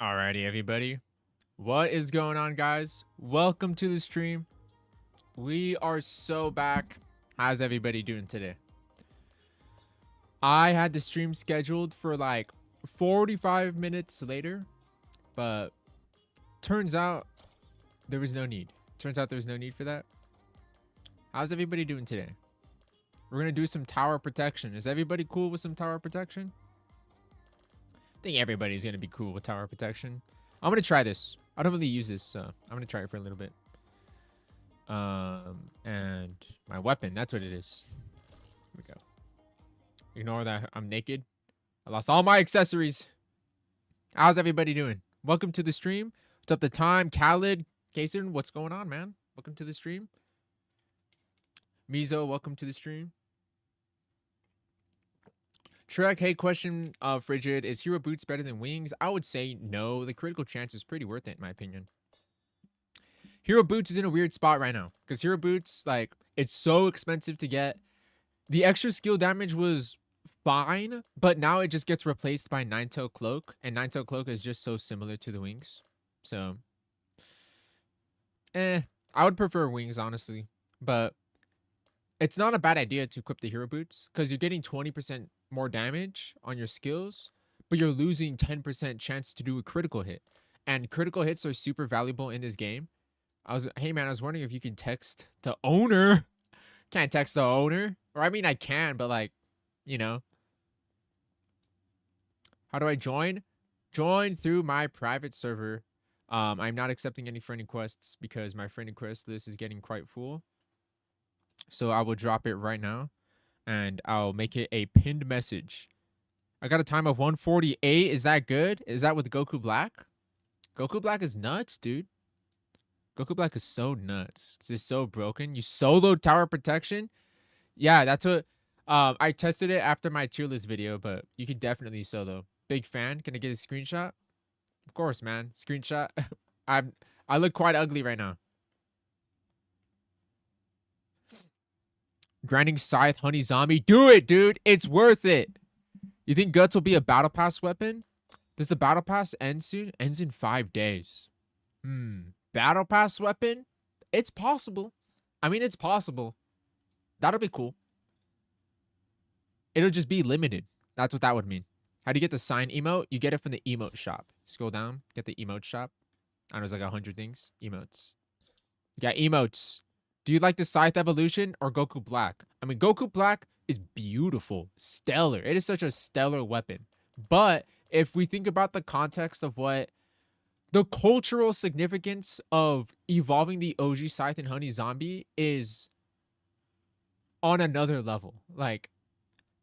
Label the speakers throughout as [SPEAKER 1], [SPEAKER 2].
[SPEAKER 1] Alrighty, everybody. What is going on, guys? Welcome to the stream. We are so back. How's everybody doing today? I had the stream scheduled for like 45 minutes later, but turns out there was no need. Turns out there was no need for that. How's everybody doing today? We're going to do some tower protection. Is everybody cool with some tower protection? I think everybody's going to be cool with tower protection. I'm going to try this. I don't really use this, so I'm going to try it for a little bit. And my weapon, that's what it is. Here we go. Ignore that I'm naked. I lost all my accessories. How's everybody doing? Welcome to the stream. What's up the time? Khaled, Kason, what's going on, man? Welcome to the stream. Mizo, welcome to the stream. Trek, hey, question, Frigid, is Hero Boots better than Wings? I would say no. The critical chance is pretty worth it, in my opinion. Hero Boots is in a weird spot right now. Because Hero Boots, like, it's so expensive to get. The extra skill damage was fine, but now it just gets replaced by Nine-Tail Cloak. And Nine-Tail Cloak is just so similar to the Wings. So, I would prefer Wings, honestly. But it's not a bad idea to equip the Hero Boots. Because you're getting 20% more damage on your skills, but you're losing 10% chance to do a critical hit. And critical hits are super valuable in this game. Hey man, I was wondering if you can text the owner. Can't text the owner. Or I mean, I can, but like, you know. How do I join? Join through my private server. I'm not accepting any friend requests because my friend request list is getting quite full. So I will drop it right now. And I'll make it a pinned message. I got a time of 1:48. Is that good? Is that with Goku Black? Goku Black is nuts, dude. Goku Black is so nuts. It's so broken. You solo tower protection? Yeah, that's what... I tested it after my tier list video, but you can definitely solo. Big fan. Can I get a screenshot? Of course, man. Screenshot. I look quite ugly right now. Grinding Scythe, Honey Zombie. Do it, dude. It's worth it. You think Guts will be a Battle Pass weapon? Does the Battle Pass end soon? Ends in 5 days. Battle Pass weapon? It's possible. I mean, it's possible. That'll be cool. It'll just be limited. That's what that would mean. How do you get the sign emote? You get it from the emote shop. Scroll down. Get the emote shop. I know, there's like 100 things. Emotes. You got emotes. Do you like the Scythe evolution or Goku Black? I mean, Goku Black is beautiful. Stellar. It is such a stellar weapon. But if we think about the context of what the cultural significance of evolving the OG Scythe and Honey Zombie is on another level. Like,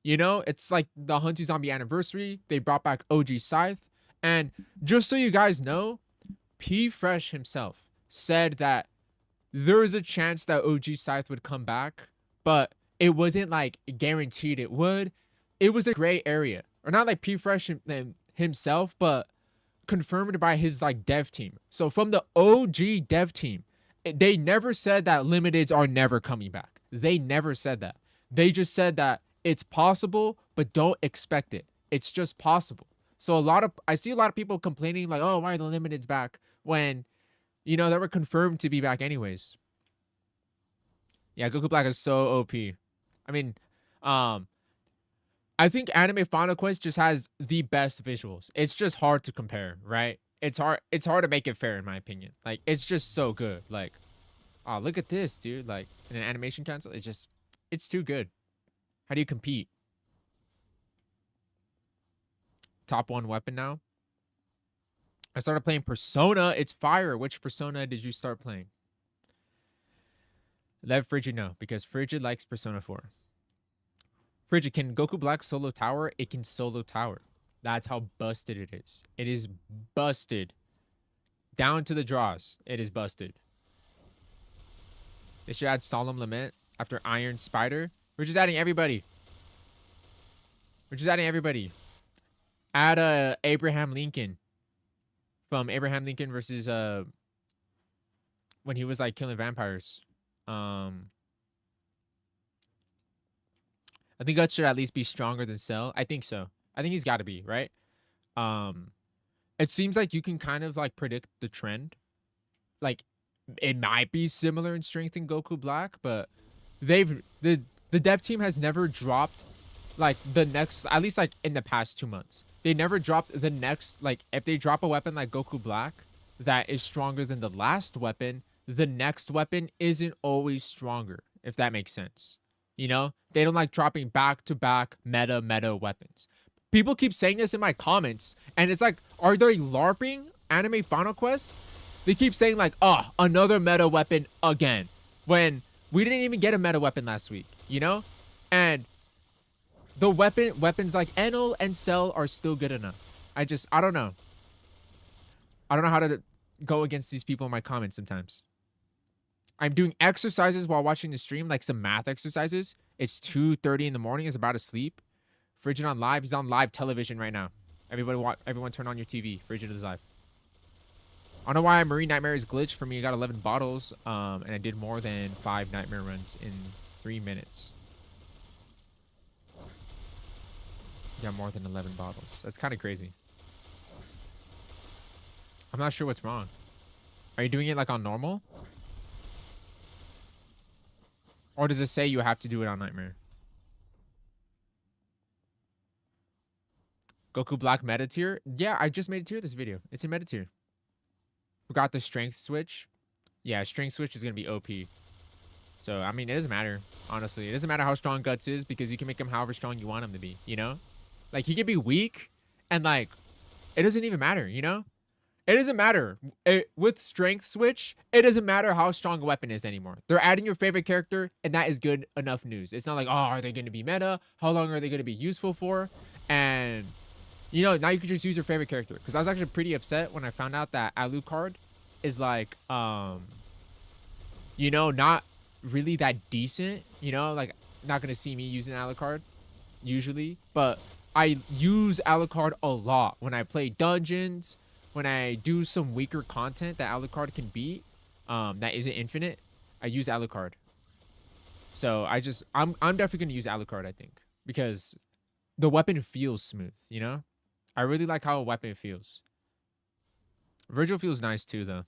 [SPEAKER 1] you know, it's like the Honey Zombie anniversary. They brought back OG Scythe. And just so you guys know, P Fresh himself said that there was a chance that OG Scythe would come back, but it wasn't like guaranteed it would. It was a gray area. Or not like P Fresh himself, but confirmed by his like dev team. So from the OG dev team, they never said that limiteds are never coming back. They never said that. They just said that it's possible, but don't expect it. It's just possible. So I see a lot of people complaining like, oh, why are the limiteds back? When, you know, they were confirmed to be back anyways. Yeah, Goku Black is so OP. I mean, I think Anime Final Quest just has the best visuals. It's just hard to compare, right? It's hard to make it fair, in my opinion. Like, it's just so good. Like, oh, look at this, dude. Like, in an animation console, it's too good. How do you compete? Top 1 weapon now. I started playing Persona. It's fire. Which Persona did you start playing? Let Frigid know, because Frigid likes Persona 4. Frigid, can Goku Black solo tower? It can solo tower. That's how busted it is. It is busted. Down to the draws. It is busted. They should add Solemn Lament after Iron Spider. We're just adding everybody. We're just adding everybody. Add Abraham Lincoln. From Abraham Lincoln versus when he was like killing vampires. I think Guts should at least be stronger than Cell. I think so. I think he's got to be, right? it seems like you can kind of like predict the trend. Like it might be similar in strength in Goku Black, but the dev team has never dropped like the next, at least like in the past 2 months. They never dropped the next, like if they drop a weapon like Goku Black that is stronger than the last weapon, the next weapon isn't always stronger, if that makes sense. You know, they don't like dropping back to back meta weapons. People keep saying this in my comments, and it's like, are they LARPing Anime Final Quest? They keep saying like, oh, another meta weapon again, when we didn't even get a meta weapon last week, you know? And the weapons like Enel and Cell are still good enough. I don't know. I don't know how to go against these people in my comments sometimes. I'm doing exercises while watching the stream, like some math exercises. It's 2:30 in the morning. He's about to sleep. Frigid on live. He's on live television right now. Everyone turn on your TV. Frigid is live. I don't know why Marine Nightmare is glitched for me. I got 11 bottles, and I did more than 5 Nightmare runs in 3 minutes. Yeah, more than 11 bottles. That's kind of crazy. I'm not sure what's wrong. Are you doing it like on normal? Or does it say you have to do it on Nightmare? Goku Black meta tier? Yeah, I just made a tier this video. It's a meta tier. Forgot the strength switch. Yeah, strength switch is going to be OP. So, I mean, it doesn't matter. Honestly, it doesn't matter how strong Guts is, because you can make him however strong you want him to be, you know? Like, he can be weak, and like, it doesn't even matter, you know? It doesn't matter. With strength switch, it doesn't matter how strong a weapon is anymore. They're adding your favorite character, and that is good enough news. It's not like, oh, are they going to be meta? How long are they going to be useful for? And, you know, now you can just use your favorite character. Because I was actually pretty upset when I found out that Alucard is like, you know, not really that decent. You know, like, not going to see me using Alucard, usually. But I use Alucard a lot when I play dungeons. When I do some weaker content that Alucard can beat, that isn't infinite, I use Alucard. So I'm definitely gonna use Alucard, I think, because the weapon feels smooth, you know? I really like how a weapon feels. Virgil feels nice too, though.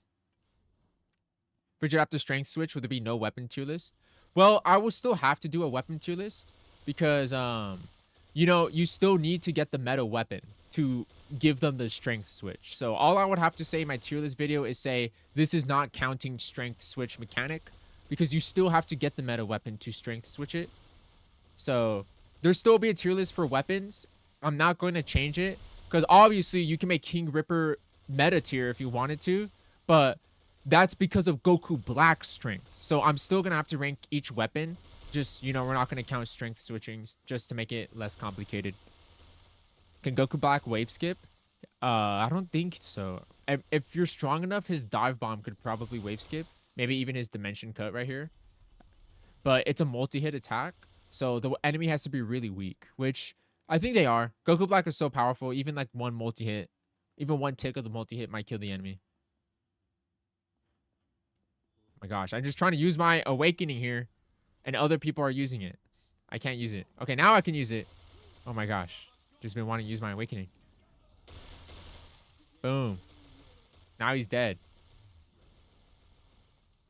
[SPEAKER 1] Virgil, after strength switch, would there be no weapon tier list? Well, I will still have to do a weapon tier list because you know, you still need to get the meta weapon to give them the strength switch. So all I would have to say in my tier list video is say, this is not counting strength switch mechanic, because you still have to get the meta weapon to strength switch it. So there'll still be a tier list for weapons. I'm not going to change it, because obviously you can make King Ripper meta tier if you wanted to, but that's because of Goku Black strength. So I'm still going to have to rank each weapon. Just, you know, we're not going to count strength switching just to make it less complicated. Can Goku Black wave skip? I don't think so. If you're strong enough, his dive bomb could probably wave skip. Maybe even his dimension cut right here. But it's a multi-hit attack, so the enemy has to be really weak, which I think they are. Goku Black is so powerful, even like one multi-hit, even one tick of the multi-hit might kill the enemy. Oh my gosh, I'm just trying to use my awakening here, and other people are using it. I can't use it. Okay, now I can use it. Oh my gosh. Just been wanting to use my awakening. Boom. Now he's dead.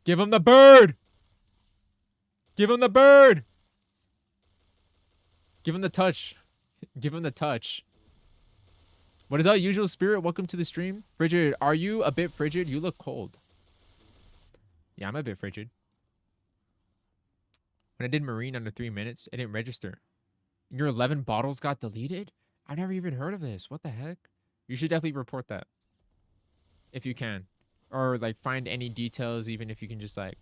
[SPEAKER 1] Give him the bird! Give him the bird! Give him the touch. Give him the touch. What is up, usual spirit? Welcome to the stream. Frigid, are you a bit frigid? You look cold. Yeah, I'm a bit frigid. When I did Marine under 3 minutes, it didn't register. Your 11 bottles got deleted? I never even heard of this. What the heck? You should definitely report that. If you can. Or, like, find any details, even if you can just, like,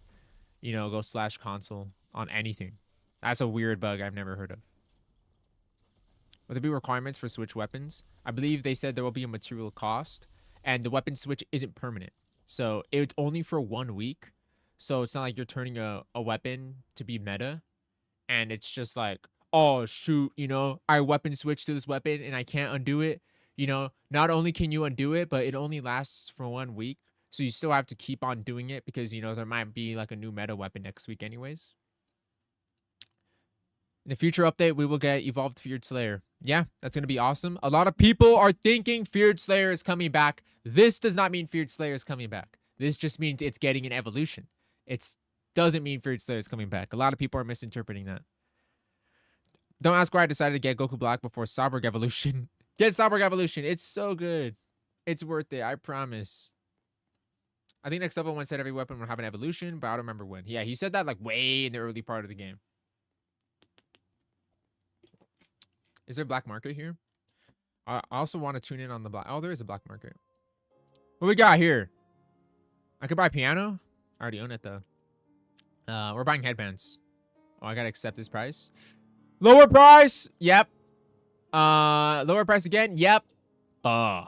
[SPEAKER 1] you know, go /console on anything. That's a weird bug I've never heard of. Will there be requirements for switch weapons? I believe they said there will be a material cost, and the weapon switch isn't permanent. So, it's only for 1 week. So, it's not like you're turning a weapon to be meta, and it's just like, oh, shoot, you know, I weapon switch to this weapon and I can't undo it. You know, not only can you undo it, but it only lasts for 1 week. So you still have to keep on doing it because, you know, there might be like a new meta weapon next week anyways. In the future update, we will get Evolved Feared Slayer. Yeah, that's going to be awesome. A lot of people are thinking Feared Slayer is coming back. This does not mean Feared Slayer is coming back. This just means it's getting an evolution. It doesn't mean Feared Slayer is coming back. A lot of people are misinterpreting that. Don't ask why I decided to get Goku Black before Cyborg Evolution. Get Cyborg Evolution. It's so good. It's worth it. I promise. I think next level 1 said every weapon will have an evolution, but I don't remember when. Yeah, he said that like way in the early part of the game. Is there a black market here? I also want to tune in on the black. Oh, there is a black market. What we got here? I could buy piano. I already own it though. We're buying headbands. Oh, I gotta accept this price. Lower price. Yep. Lower price again. Yep. I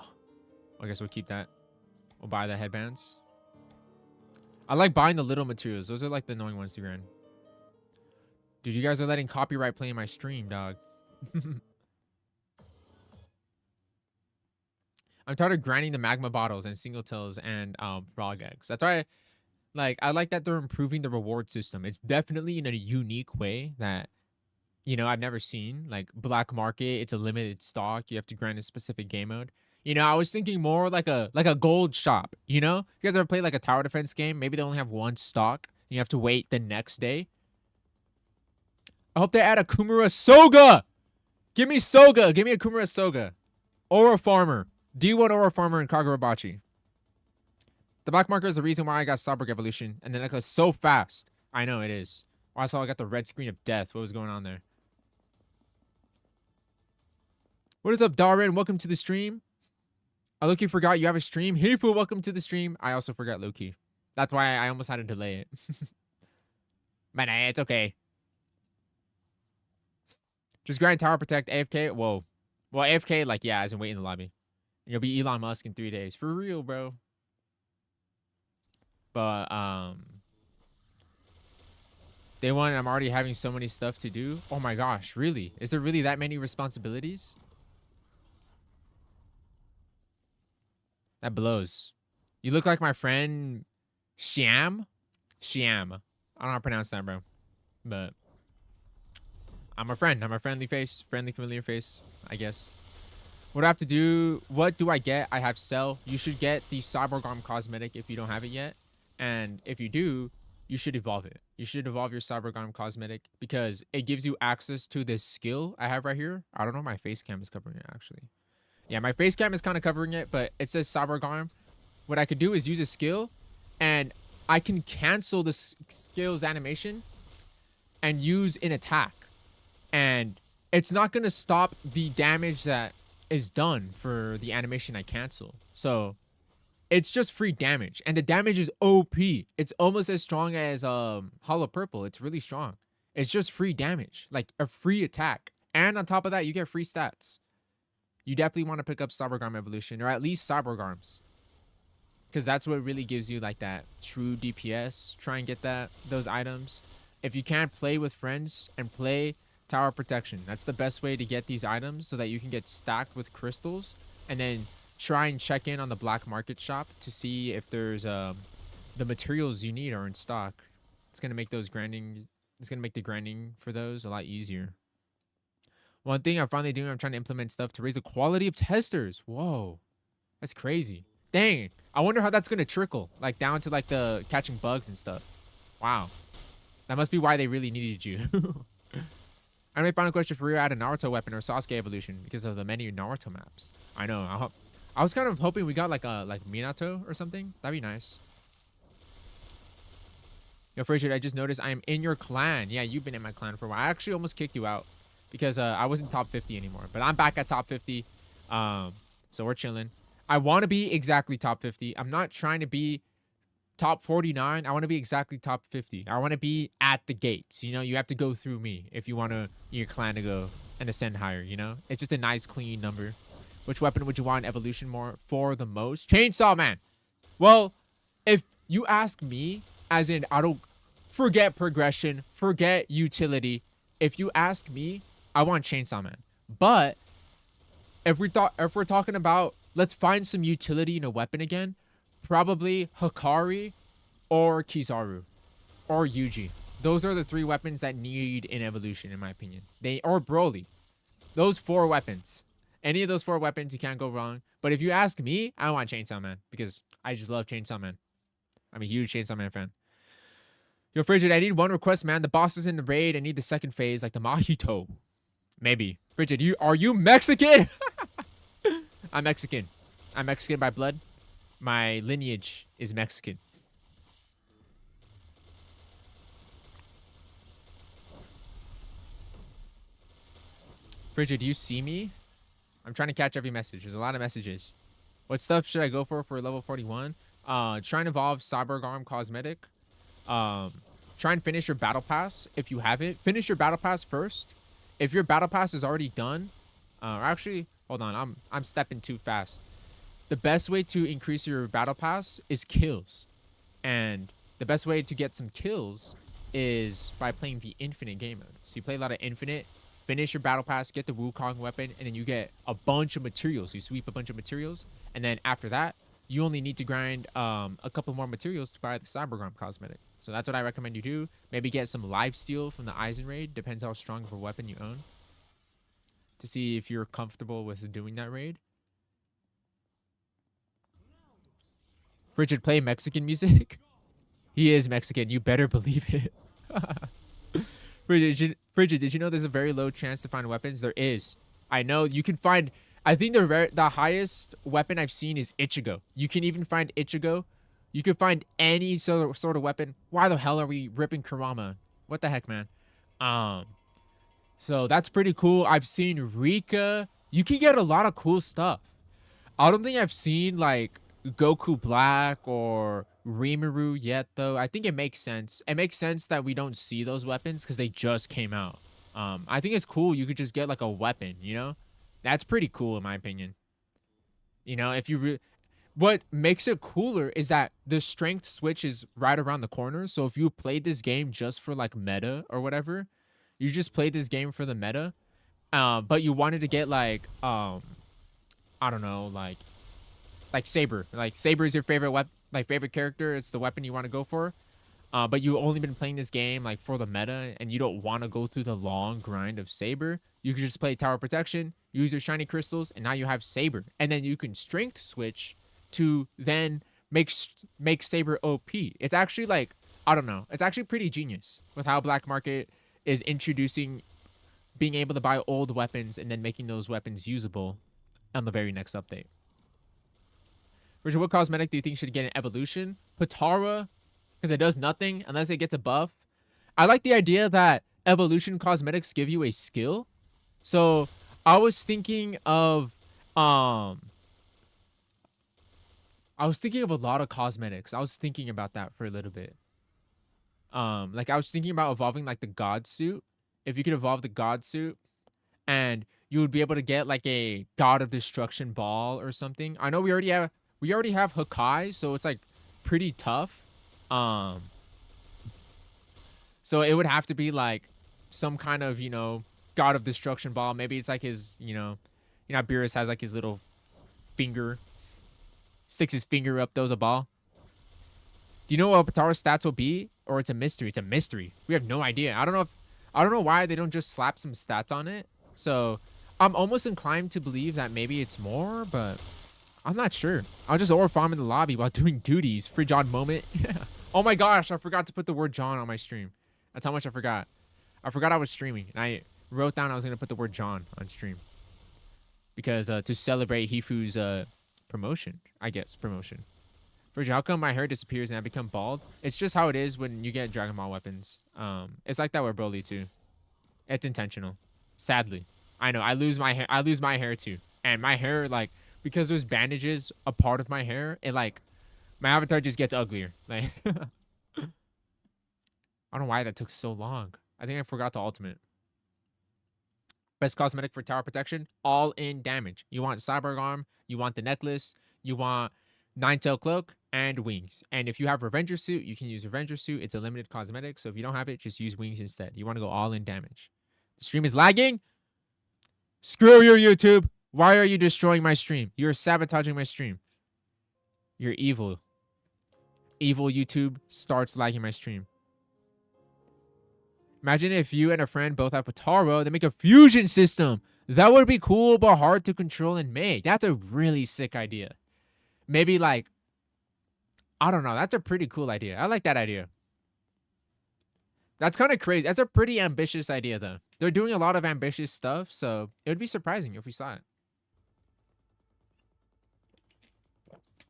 [SPEAKER 1] guess we'll keep that. We'll buy the headbands. I like buying the little materials. Those are like the annoying ones to grind. Dude, you guys are letting copyright play in my stream, dog. I'm tired of grinding the magma bottles and single tails and frog eggs. That's why I like that they're improving the reward system. It's definitely in a unique way that, you know, I've never seen. Like black market, it's a limited stock. You have to grind a specific game mode. You know, I was thinking more like a gold shop, you know? You guys ever play like a tower defense game? Maybe they only have one stock. And you have to wait the next day. I hope they add a Kumura Soga. Give me Soga. Give me a Kumura Soga. Or a farmer. D1 or a farmer in Kagurabachi. The black marker is the reason why I got Cyborg Evolution. And the necklace so fast. I know it is. Also, I got the red screen of death. What was going on there? What is up, Darren? Welcome to the stream. I low-key forgot you have a stream. Hifu, welcome to the stream. I also forgot low-key. That's why I almost had to delay it. But nah, it's okay. Just grind tower protect AFK. Whoa. Well, AFK, like, yeah, as in wait in the lobby. You'll be Elon Musk in 3 days. For real, bro. But, day one, I'm already having so many stuff to do. Oh my gosh, really? Is there really that many responsibilities? That blows. You look like my friend Shiam. Shiam. I don't know how to pronounce that, bro. But I'm a friend. I'm a friendly face. Friendly, familiar face, I guess. What do I have to do? What do I get? I have sell. You should get the Cyborg Arm cosmetic if you don't have it yet. And if you do, you should evolve it. You should evolve your Cyborg Arm cosmetic because it gives you access to this skill I have right here. I don't know if my face cam is covering it, actually. Yeah, my face cam is kind of covering it, but it says Cyborg Arm. What I could do is use a skill, and I can cancel the skill's animation and use an attack. And it's not going to stop the damage that is done for the animation I cancel. So it's just free damage. And the damage is OP. It's almost as strong as Hollow Purple. It's really strong. It's just free damage. Like a free attack. And on top of that, you get free stats. You definitely want to pick up Cyborg Arm Evolution, or at least Cyborg Arms. Because that's what really gives you like that true DPS. Try and get those items. If you can't play with friends and play Tower Protection, that's the best way to get these items so that you can get stacked with crystals. And then try and check in on the black market shop to see if there's the materials you need are in stock. It's going to make those grinding, it's going to make the grinding for those a lot easier. One thing I'm finally doing, I'm trying to implement stuff to raise the quality of testers. Whoa, that's crazy. Dang, I wonder how that's going to trickle, like down to like the catching bugs and stuff. Wow, that must be why they really needed you. And my final question for you: add a Naruto weapon or Sasuke evolution because of the many Naruto maps. I know. I was kind of hoping we got like Minato or something. That'd be nice. Yo, Frazier, I just noticed I am in your clan. Yeah, you've been in my clan for a while. I actually almost kicked you out because I wasn't top 50 anymore. But I'm back at top 50. So we're chilling. I want to be exactly top 50. I'm not trying to be top 49. I want to be exactly top 50. I want to be at the gates. You know, you have to go through me if you want your clan to go and ascend higher, you know? It's just a nice, clean number. Which weapon would you want evolution more for the most? Chainsaw Man. Well, if you ask me, as in, I don't forget progression, forget utility. If you ask me, I want Chainsaw Man. But if we're talking about let's find some utility in a weapon again, probably Hikari or Kizaru or Yuji. Those are the 3 weapons that need an evolution, in my opinion. Or Broly. Those 4 weapons. Any of those 4 weapons, you can't go wrong. But if you ask me, I want Chainsaw Man because I just love Chainsaw Man. I'm a huge Chainsaw Man fan. Yo, Frigid, I need 1 request, man. The boss is in the raid. I need the 2nd phase, like the Mojito. Maybe. Frigid, are you Mexican? I'm Mexican. I'm Mexican by blood. My lineage is Mexican. Frigid, do you see me? I'm trying to catch every message. There's a lot of messages. What stuff should I go for level 41? Try and evolve Cybergarm Cosmetic. Try and finish your battle pass if you have it. Finish your battle pass first. If your battle pass is already done, actually, hold on, I'm stepping too fast. The best way to increase your battle pass is kills, and the best way to get some kills is by playing the infinite game mode. So you play a lot of infinite, finish your battle pass, get the Wukong weapon, and then you get a bunch of materials. You sweep a bunch of materials, and then after that, you only need to grind a couple more materials to buy the Cybergarm cosmetic. So that's what I recommend you do. Maybe get some lifesteal from the Eisen raid. Depends how strong of a weapon you own. To see if you're comfortable with doing that raid. Frigid, play Mexican music? He is Mexican. You better believe it. Frigid, did you know there's a very low chance to find weapons? There is. I know you can find... I think the highest weapon I've seen is Ichigo. You can even find Ichigo. You can find any sort of weapon. Why the hell are we ripping Kurama? What the heck, man? So that's pretty cool. I've seen Rika. You can get a lot of cool stuff. I don't think I've seen like Goku Black or Rimuru yet, though. I think it makes sense. It makes sense that we don't see those weapons because they just came out. I think it's cool. You could just get like a weapon, you know? That's pretty cool in my opinion. You know, if you... What makes it cooler is that the strength switch is right around the corner. So if you played this game just for like meta or whatever, you just played this game for the meta, but you wanted to get like, I don't know, like Saber. Like Saber is your favorite favorite character. It's the weapon you want to go for. But you've only been playing this game like for the meta and you don't want to go through the long grind of Saber. You can just play Tower Protection, use your shiny crystals, and now you have Saber. And then you can strength switch to then make Saber OP. It's actually like, I don't know. It's actually pretty genius with how Black Market is introducing being able to buy old weapons and then making those weapons usable on the very next update. Richard, what cosmetic do you think should get an evolution? Patara, because it does nothing unless it gets a buff. I like the idea that evolution cosmetics give you a skill. So I was thinking of a lot of cosmetics. I was thinking about that for a little bit. Like I was thinking about evolving like the God suit. If you could evolve the God suit, and you would be able to get like a God of Destruction ball or something. I know we already have Hakai, so it's like pretty tough. So it would have to be like some kind of, you know, God of Destruction ball. Maybe it's like his, you know Beerus has like his little finger. Sticks his finger up, throws a ball. Do you know what Patara's stats will be? Or it's a mystery? It's a mystery. We have no idea. I don't know why they don't just slap some stats on it. So I'm almost inclined to believe that maybe it's more, but I'm not sure. I'll just ore farm in the lobby while doing duties. Free John moment. Yeah. Oh my gosh, I forgot to put the word John on my stream. That's how much I forgot. I forgot I was streaming, and I wrote down I was gonna put the word John on stream because to celebrate Hifu's promotion, I guess promotion. Virgil, how come my hair disappears and I become bald? It's just how it is when you get Dragon Ball weapons. It's like that with Broly too. It's intentional. Sadly, I know I lose my hair. I lose my hair too, and my hair, like, because there's bandages a part of my hair, it like my avatar just gets uglier. Like I don't know why that took so long. I think I forgot the ultimate. Best cosmetic for tower protection, all in damage. You want Cybergarm, you want the necklace, you want Nine-Tail Cloak, and wings. And if you have Revenger Suit, you can use Revenger Suit. It's a limited cosmetic, so if you don't have it, just use wings instead. You want to go all in damage. The stream is lagging? Screw you, YouTube. Why are you destroying my stream? You're sabotaging my stream. You're evil. Evil YouTube starts lagging my stream. Imagine if you and a friend both have Potaro, they make a fusion system. That would be cool, but hard to control and make. That's a really sick idea. Maybe like, I don't know. That's a pretty cool idea. I like that idea. That's kind of crazy. That's a pretty ambitious idea, though. They're doing a lot of ambitious stuff, so it would be surprising if we saw it.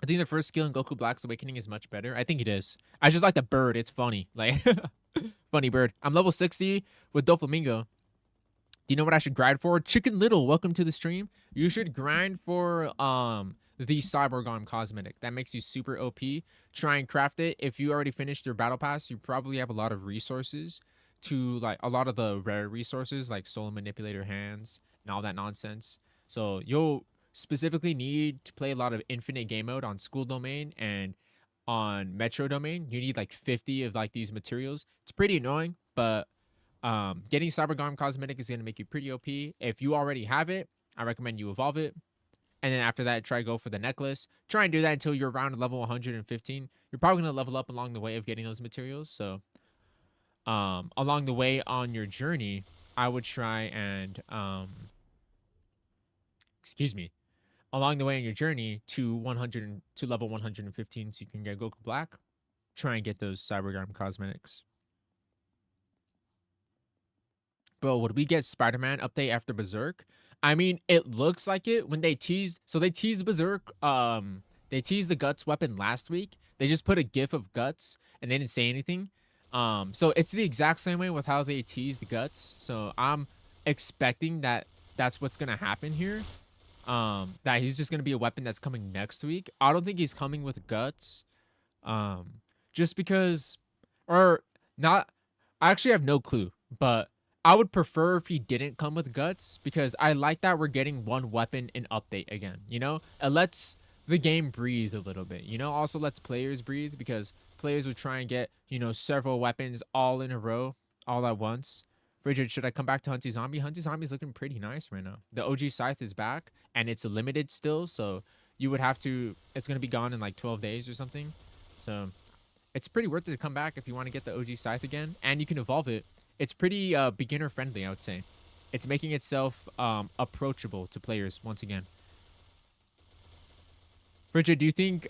[SPEAKER 1] I think the first skill in Goku Black's Awakening is much better. I think it is. I just like the bird. It's funny. Like, funny bird. I'm level 60 with Doflamingo. Do you know what I should grind for? Chicken Little, welcome to the stream. You should grind for the Cybergon cosmetic. That makes you super OP. Try and craft it. If you already finished your battle pass, you probably have a lot of resources to, like, a lot of the rare resources, like Soul Manipulator hands and all that nonsense. So you'll specifically need to play a lot of infinite game mode on School Domain and on Metro Domain. You need like 50 of like these materials. It's pretty annoying, but getting Cybergon cosmetic is going to make you pretty OP. If you already have it, I recommend you evolve it. And then after that, try go for the necklace. Try and do that until you're around level 115. You're probably going to level up along the way of getting those materials. So along the way on your journey, I would try and along the way on your journey to level 115 so you can get Goku Black, try and get those Cybergon cosmetics. Bro, would we get Spider-Man update after Berserk? I mean, it looks like it when they teased. So they teased Berserk. They teased the Guts weapon last week. They just put a GIF of Guts and they didn't say anything. So it's the exact same way with how they teased the Guts. So I'm expecting that that's what's gonna happen here. That he's just gonna be a weapon that's coming next week. I don't think he's coming with Guts. Just because, or not. I actually have no clue, but I would prefer if he didn't come with Guts because I like that we're getting one weapon in update again. You know, it lets the game breathe a little bit. You know, also lets players breathe because players would try and get, you know, several weapons all in a row, all at once. Frigid, should I come back to Hunty Zombie? Hunty Zombie's looking pretty nice right now. The OG Scythe is back and it's limited still, so you would have to. It's gonna be gone in like 12 days or something. So it's pretty worth it to come back if you want to get the OG Scythe again, and you can evolve it. It's pretty beginner friendly, I would say. It's making itself approachable to players once again. Bridget, do you think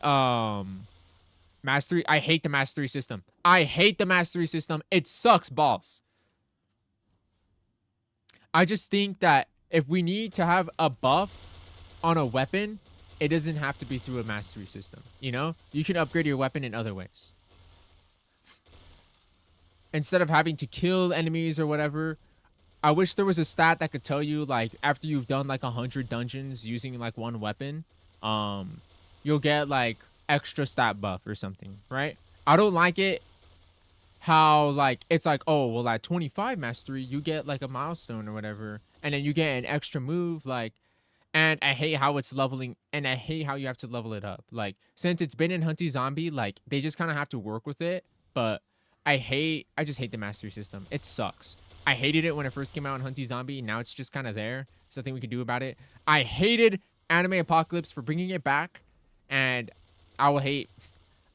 [SPEAKER 1] Mastery? I hate the Mastery system. I hate the Mastery system. It sucks balls. I just think that if we need to have a buff on a weapon, it doesn't have to be through a Mastery system. You know? You can upgrade your weapon in other ways. Instead of having to kill enemies or whatever, I wish there was a stat that could tell you, like, after you've done like 100 dungeons using like one weapon, you'll get like extra stat buff or something, right? I don't like it how like it's like, oh well, at 25 mastery you get like a milestone or whatever, and then you get an extra move, like, and I hate how it's leveling, and I hate how you have to level it up. Like, since it's been in Hunty Zombie, like they just kind of have to work with it, but I just hate the mastery system. It sucks. I hated it when it first came out in Hunty Zombie. Now it's just kind of there. There's nothing we can do about it. I hated Anime Apocalypse for bringing it back. And I will hate,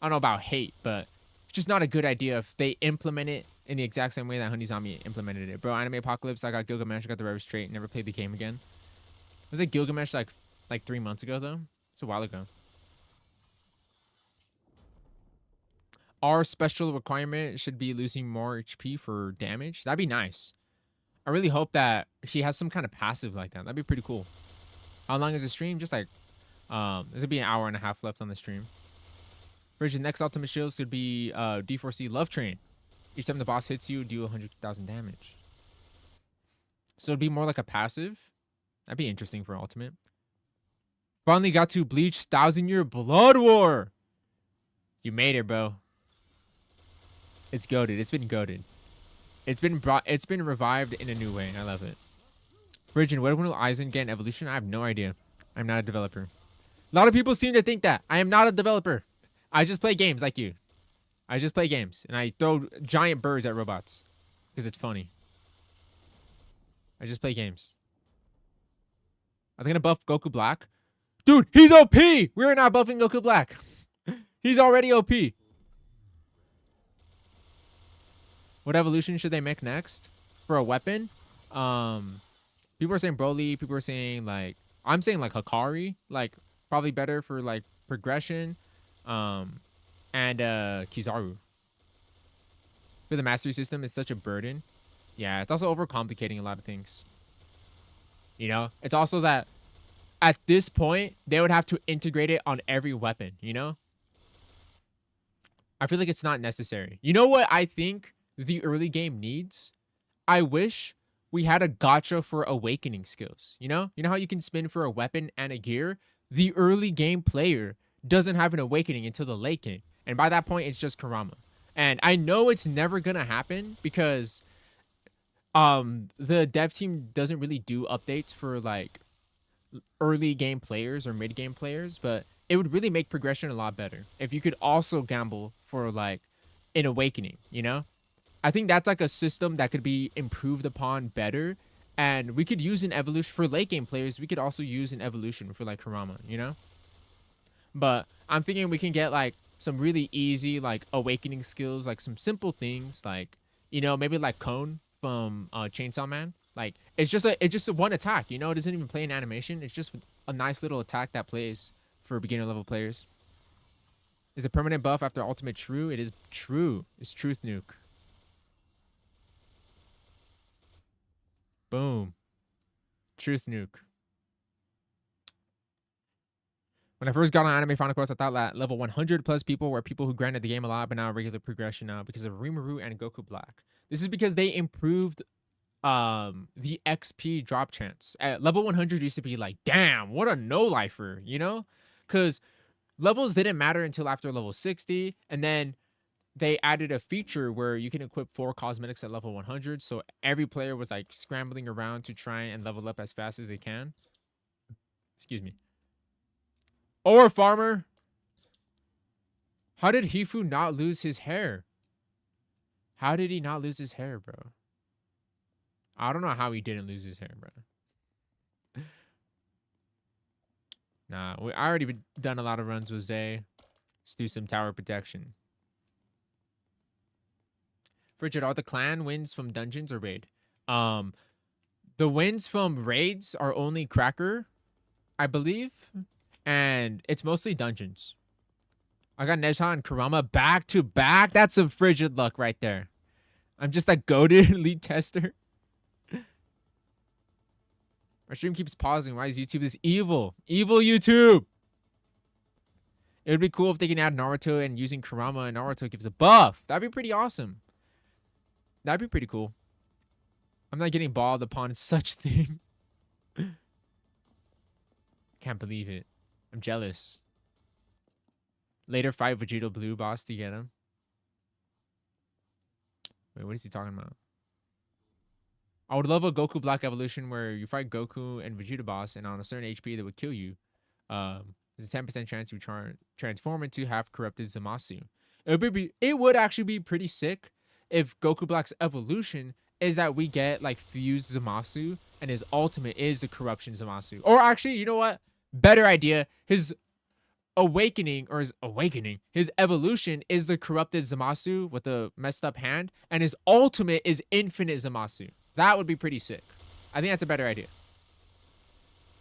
[SPEAKER 1] I don't know about hate, but it's just not a good idea if they implement it in the exact same way that Hunty Zombie implemented it. Bro, Anime Apocalypse, I got Gilgamesh, I got the Revs trait, never played the game again. Was it Gilgamesh like 3 months ago, though? It's a while ago. Our special requirement should be losing more HP for damage. That'd be nice. I really hope that she has some kind of passive like that. That'd be pretty cool. How long is the stream? Just like, there's gonna be an hour and a half left on the stream. Version next ultimate shield should be D4C Love Train. Each time the boss hits you, do 100,000 damage. So it'd be more like a passive. That'd be interesting for ultimate. Finally got to Bleach 1000-Year Blood War. You made it, bro. It's goated. It's been goated. It's been revived in a new way. I love it. Bridget, when will Aizen get an evolution? I have no idea. I'm not a developer. A lot of people seem to think that. I am not a developer. I just play games like you. I just play games. And I throw giant birds at robots. Because it's funny. I just play games. Are they going to buff Goku Black? Dude, he's OP! We're not buffing Goku Black. He's already OP. What evolution should they make next for a weapon? People are saying Broly. People are saying like, I'm saying like Hikari, like probably better for like progression, and Kizaru. For the mastery system, it's such a burden. Yeah, it's also overcomplicating a lot of things. You know, it's also that at this point they would have to integrate it on every weapon. You know, I feel like it's not necessary. You know what I think the early game needs? I wish we had a gacha for awakening skills. You know how you can spin for a weapon and a gear? The early game player doesn't have an awakening until the late game. And by that point, it's just Kurama. And I know it's never going to happen because the dev team doesn't really do updates for like early game players or mid game players, but it would really make progression a lot better if you could also gamble for like an awakening, you know? I think that's like a system that could be improved upon better, and we could use an evolution for late game players. We could also use an evolution for like Kurama, you know? But I'm thinking we can get like some really easy like awakening skills, like some simple things, like, you know, maybe like Cone from Chainsaw Man. Like it's just a one attack, you know? It doesn't even play an animation. It's just a nice little attack that plays for beginner level players. Is a permanent buff after ultimate true? It is true. It's truth nuke. Boom. Truth nuke. When I first got on Anime Final Quest, I thought that level 100 plus people were people who grinded the game a lot, but now regular progression now because of Rimuru and Goku Black. This is because they improved the XP drop chance. At level 100 used to be like, damn, what a no-lifer, you know? Because levels didn't matter until after level 60, and then they added a feature where you can equip 4 cosmetics at level 100, so every player was like scrambling around to try and level up as fast as they can. Excuse me. Or farmer. How did Hifu not lose his hair? How did he not lose his hair, bro? I don't know how he didn't lose his hair, bro. Nah, I already done a lot of runs with Zay. Let's do some tower protection. Frigid, are the clan wins from dungeons or raid? The wins from raids are only Cracker, I believe. And it's mostly dungeons. I got Neja and Kurama back to back. That's a frigid luck right there. I'm just a goated elite tester. My stream keeps pausing. Why is YouTube this evil? Evil YouTube! It would be cool if they can add Naruto and using Kurama and Naruto gives a buff. That'd be pretty awesome. That'd be pretty cool. I'm not getting balled upon such thing. Can't believe it. I'm jealous. Later fight Vegeta Blue boss to get him. Wait, what is he talking about? I would love a Goku Black evolution where you fight Goku and Vegeta boss, and on a certain HP that would kill you. There's a 10% chance you transform into half corrupted Zamasu. It would actually be pretty sick if Goku Black's evolution is that we get like fused Zamasu, and his ultimate is the corruption Zamasu. Or actually, you know what? Better idea. His his evolution is the corrupted Zamasu with the messed up hand, and his ultimate is infinite Zamasu. That would be pretty sick. I think that's a better idea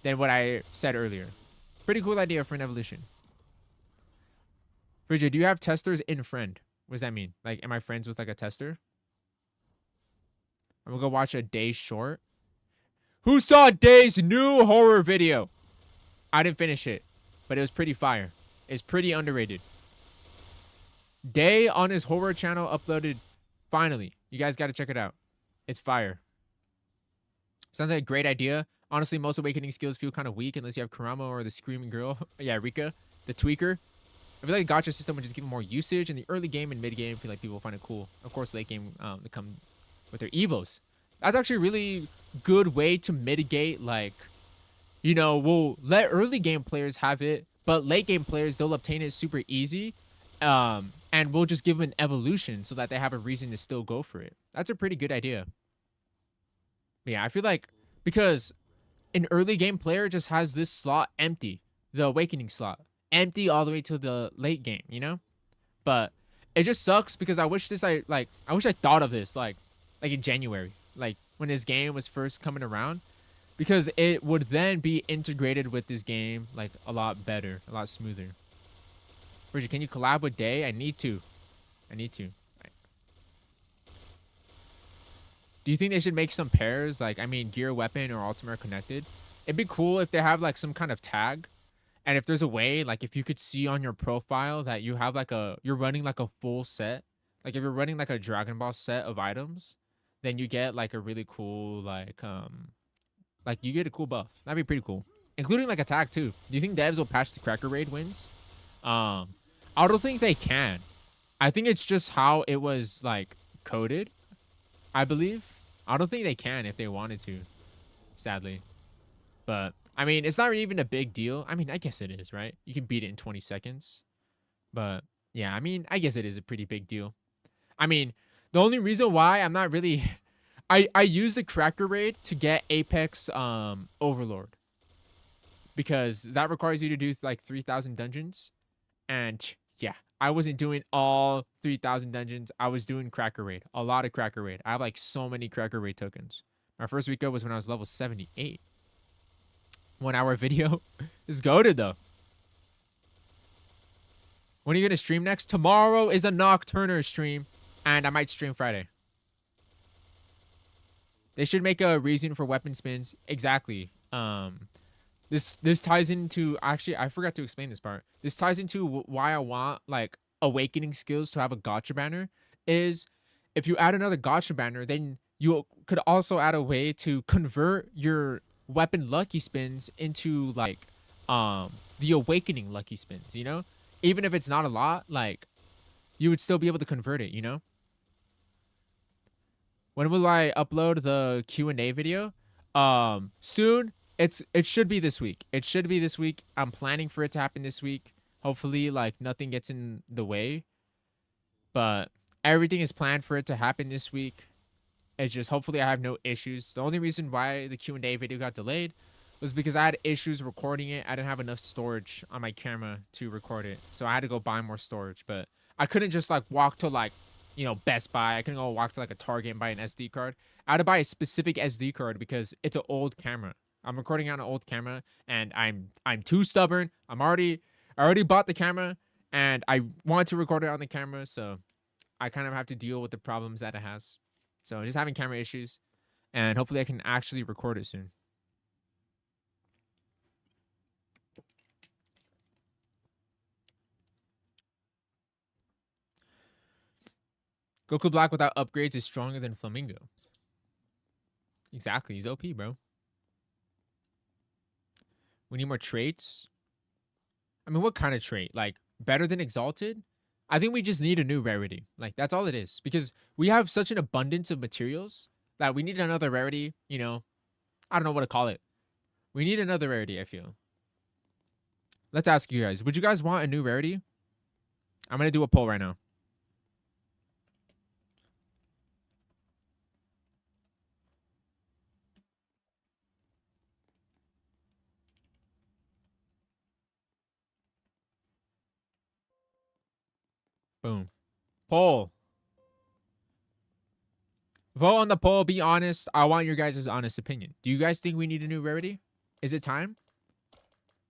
[SPEAKER 1] than what I said earlier. Pretty cool idea for an evolution. Frigid, do you have testers in friend? What does that mean? Like, am I friends with like a tester? I'm gonna go watch a Day short. Who saw Day's new horror video? I didn't finish it, but it was pretty fire. It's pretty underrated. Day on his horror channel uploaded finally. You guys got to check it out. It's fire. Sounds like a great idea. Honestly, most awakening skills feel kind of weak unless you have Kurama or the screaming girl. Yeah, Rika, the tweaker. I feel like a gacha system would just give it more usage in the early game and mid game. I feel like people will find it cool. Of course, late game, they come with their evos. That's actually a really good way to mitigate, like, you know, we'll let early game players have it, but late game players, they'll obtain it super easy. And we'll just give them an evolution so that they have a reason to still go for it. That's a pretty good idea. Yeah, I feel like because an early game player just has this slot empty, the awakening slot, empty all the way to the late game, you know? But it just sucks because I wish I thought of this like in January, like when this game was first coming around, because it would then be integrated with this game like a lot better, a lot smoother. Bridget, can you collab with Day? I need to. Right. Do you think they should make some pairs? Like, I mean, gear, weapon, or ultimate connected? It'd be cool if they have like some kind of tag. And if there's a way, like if you could see on your profile that you have like you're running like a full set. Like if you're running like a Dragon Ball set of items, then you get like a really cool like you get a cool buff. That'd be pretty cool. Including like a tag too. Do you think devs will patch the Cracker Raid wins? I don't think they can. I think it's just how it was like coded, I believe. I don't think they can if they wanted to, sadly. But I mean, it's not even a big deal. I mean, I guess it is, right? You can beat it in 20 seconds. But yeah, I mean, I guess it is a pretty big deal. I mean, the only reason why I'm not really I use the Cracker Raid to get Apex Overlord. Because that requires you to do like 3,000 dungeons. And yeah, I wasn't doing all 3,000 dungeons. I was doing Cracker Raid. A lot of Cracker Raid. I have like so many Cracker Raid tokens. My first week up was when I was level 78. 1 hour video. It's goated though. When are you going to stream next? Tomorrow is a Nocturner stream. And I might stream Friday. They should make a reason for weapon spins. Exactly. This ties into, actually, I forgot to explain this part. This ties into why I want like awakening skills to have a gotcha banner. Is if you add another gotcha banner, then you could also add a way to convert your weapon lucky spins into like the awakening lucky spins, you know? Even if it's not a lot, like you would still be able to convert it, you know? When will I upload the Q&A video? Soon. It should be this week. It should be this week. I'm planning for it to happen this week. Hopefully, like nothing gets in the way. But everything is planned for it to happen this week. It's just hopefully I have no issues. The only reason why the Q&A video got delayed was because I had issues recording it. I didn't have enough storage on my camera to record it. So I had to go buy more storage. But I couldn't just like walk to like, you know, Best Buy. I couldn't go walk to like a Target and buy an SD card. I had to buy a specific SD card because it's an old camera. I'm recording on an old camera and I'm too stubborn. I already bought the camera and I want to record it on the camera. So I kind of have to deal with the problems that it has. So just having camera issues and hopefully I can actually record it soon. Goku Black without upgrades is stronger than Flamingo. Exactly. He's OP, bro. We need more traits. I mean, what kind of trait? Like, better than Exalted? I think we just need a new rarity. Like, that's all it is. Because we have such an abundance of materials that we need another rarity, you know. I don't know what to call it. We need another rarity, I feel. Let's ask you guys. Would you guys want a new rarity? I'm going to do a poll right now. Boom. Poll. Vote on the poll. Be honest. I want your guys' honest opinion. Do you guys think we need a new rarity? Is it time?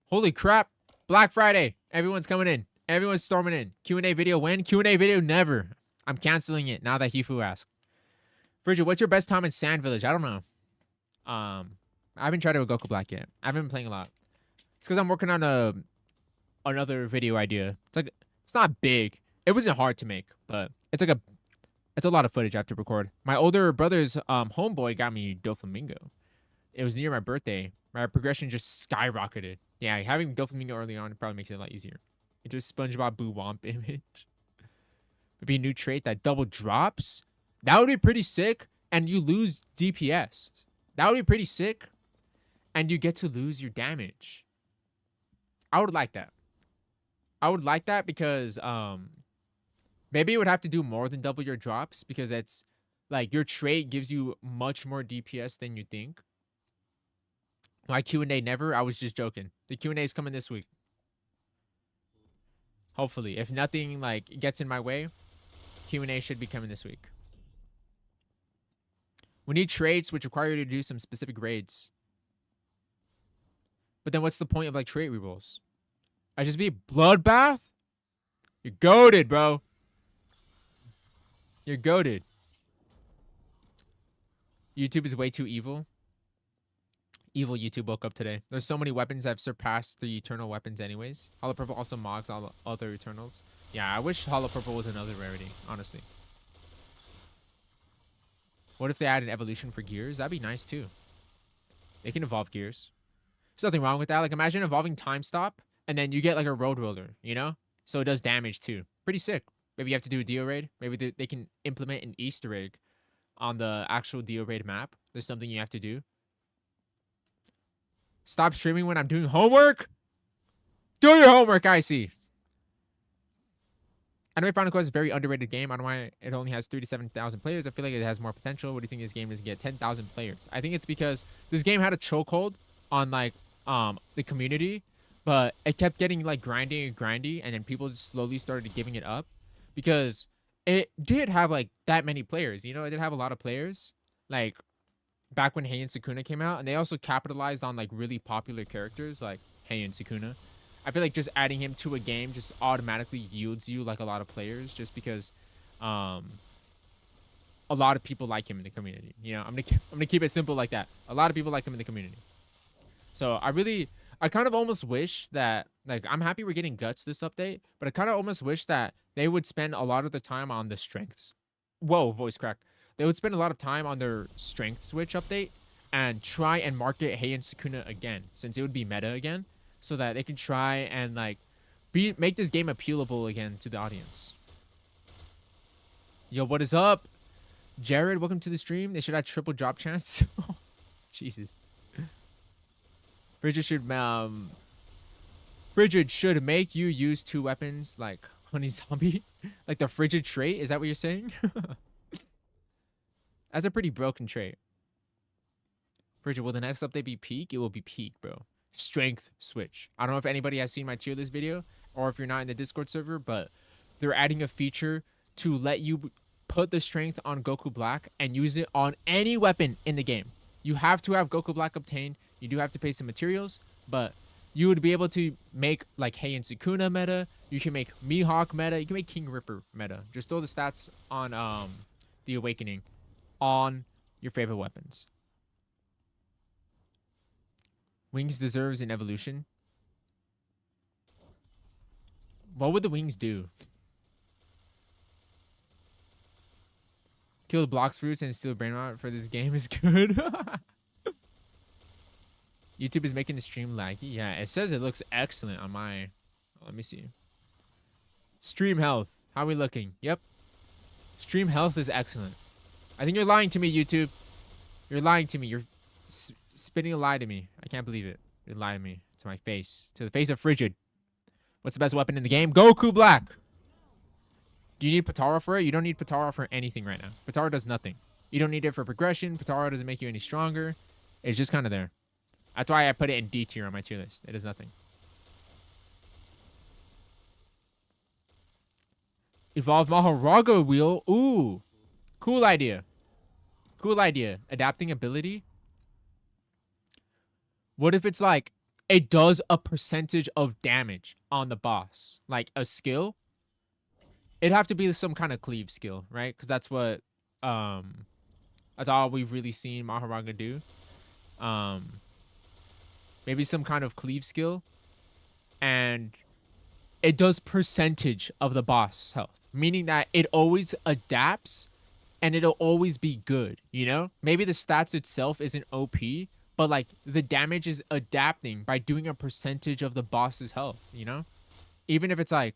[SPEAKER 1] Holy crap. Black Friday. Everyone's coming in. Everyone's storming in. Q&A video when? Q&A video never. I'm canceling it now that Hifu asked. Frigid, what's your best time in Sand Village? I don't know. I haven't tried it with Goku Black yet. I haven't been playing a lot. It's because I'm working on another video idea. It's not big. It wasn't hard to make, but it's a lot of footage I have to record. My older brother's homeboy got me Doflamingo. It was near my birthday. My progression just skyrocketed. Yeah, having Doflamingo early on probably makes it a lot easier. Into a SpongeBob Boo Womp image. Maybe a new trait that double drops. That would be pretty sick. And you lose DPS. That would be pretty sick. And you get to lose your damage. I would like that. I would like that because maybe it would have to do more than double your drops because it's like your trait gives you much more DPS than you think. My Q&A never. I was just joking. The Q&A is coming this week. Hopefully, if nothing like gets in my way. Q&A should be coming this week. We need traits which require you to do some specific raids. But then what's the point of like trait rerolls? I just be bloodbath? You're goated, bro. You're goated. YouTube is way too evil. Evil YouTube woke up today. There's so many weapons that have surpassed the Eternal weapons anyways. Hollow Purple also mogs all the other Eternals. Yeah, I wish Hollow Purple was another rarity, honestly. What if they add an evolution for gears? That'd be nice too. They can evolve gears. There's nothing wrong with that. Like imagine evolving Time Stop and then you get like a Road Roller, you know? So it does damage too. Pretty sick. Maybe you have to do a Dio raid. Maybe they can implement an Easter egg on the actual Dio raid map. There's something you have to do. Stop streaming when I'm doing homework? Do your homework, I see. Anime Final Quest is a very underrated game. I don't know why it only has 3,000 to 7,000 players. I feel like it has more potential. What do you think this game is get 10,000 players? I think it's because this game had a chokehold on like the community, but it kept getting like grindy and grindy, and then people just slowly started giving it up because it did have like that many players. You know, it did have a lot of players. Like back when Hey and Sukuna came out, and they also capitalized on like really popular characters like Hey and Sukuna. I feel like just adding him to a game just automatically yields you like a lot of players just because a lot of people like him in the community. You know, I'm gonna keep it simple like that. A lot of people like him in the community. So I kind of almost wish that, like, I'm happy we're getting Guts this update, but I kind of almost wish that they would spend a lot of the time on the strengths. Whoa, voice crack. They would spend a lot of time on their strength switch update and try and market Hey and Sukuna again, since it would be meta again, so that they can try and like make this game appealable again to the audience. Yo, what is up? Jared, welcome to the stream. They should have triple drop chance. Jesus. Frigid should make you use 2 weapons like Honey Zombie. Like the Frigid trait? Is that what you're saying? That's a pretty broken trait. Frigid, will the next update be peak? It will be peak, bro. Strength switch. I don't know if anybody has seen my tier list video or if you're not in the Discord server, but they're adding a feature to let you put the strength on Goku Black and use it on any weapon in the game. You have to have Goku Black obtained. You do have to pay some materials, but you would be able to make like Hey and Sukuna meta. You can make Mihawk meta. You can make King Ripper meta. Just throw the stats on the Awakening on your favorite weapons. Wings deserves an evolution. What would the wings do? Kill the blocks fruits and steal brain rot for this game is good. YouTube is making the stream laggy. Yeah, it says it looks excellent on my... Let me see. Stream health. How are we looking? Yep. Stream health is excellent. I think you're lying to me, YouTube. You're lying to me. You're spitting a lie to me. I can't believe it. You're lying to me. To my face. To the face of Frigid. What's the best weapon in the game? Goku Black. Do you need Patara for it? You don't need Patara for anything right now. Patara does nothing. You don't need it for progression. Patara doesn't make you any stronger. It's just kind of there. That's why I put it in D tier on my tier list. It does nothing. Evolve Maharaga wheel. Ooh. Cool idea. Cool idea. Adapting ability. What if it's like, it does a percentage of damage on the boss? Like a skill? It'd have to be some kind of cleave skill, right? Because that's what, that's all we've really seen Maharaga do. Maybe some kind of cleave skill. And it does percentage of the boss health. Meaning that it always adapts and it'll always be good, you know? Maybe the stats itself isn't OP, but like the damage is adapting by doing a percentage of the boss's health, you know? Even if it's like,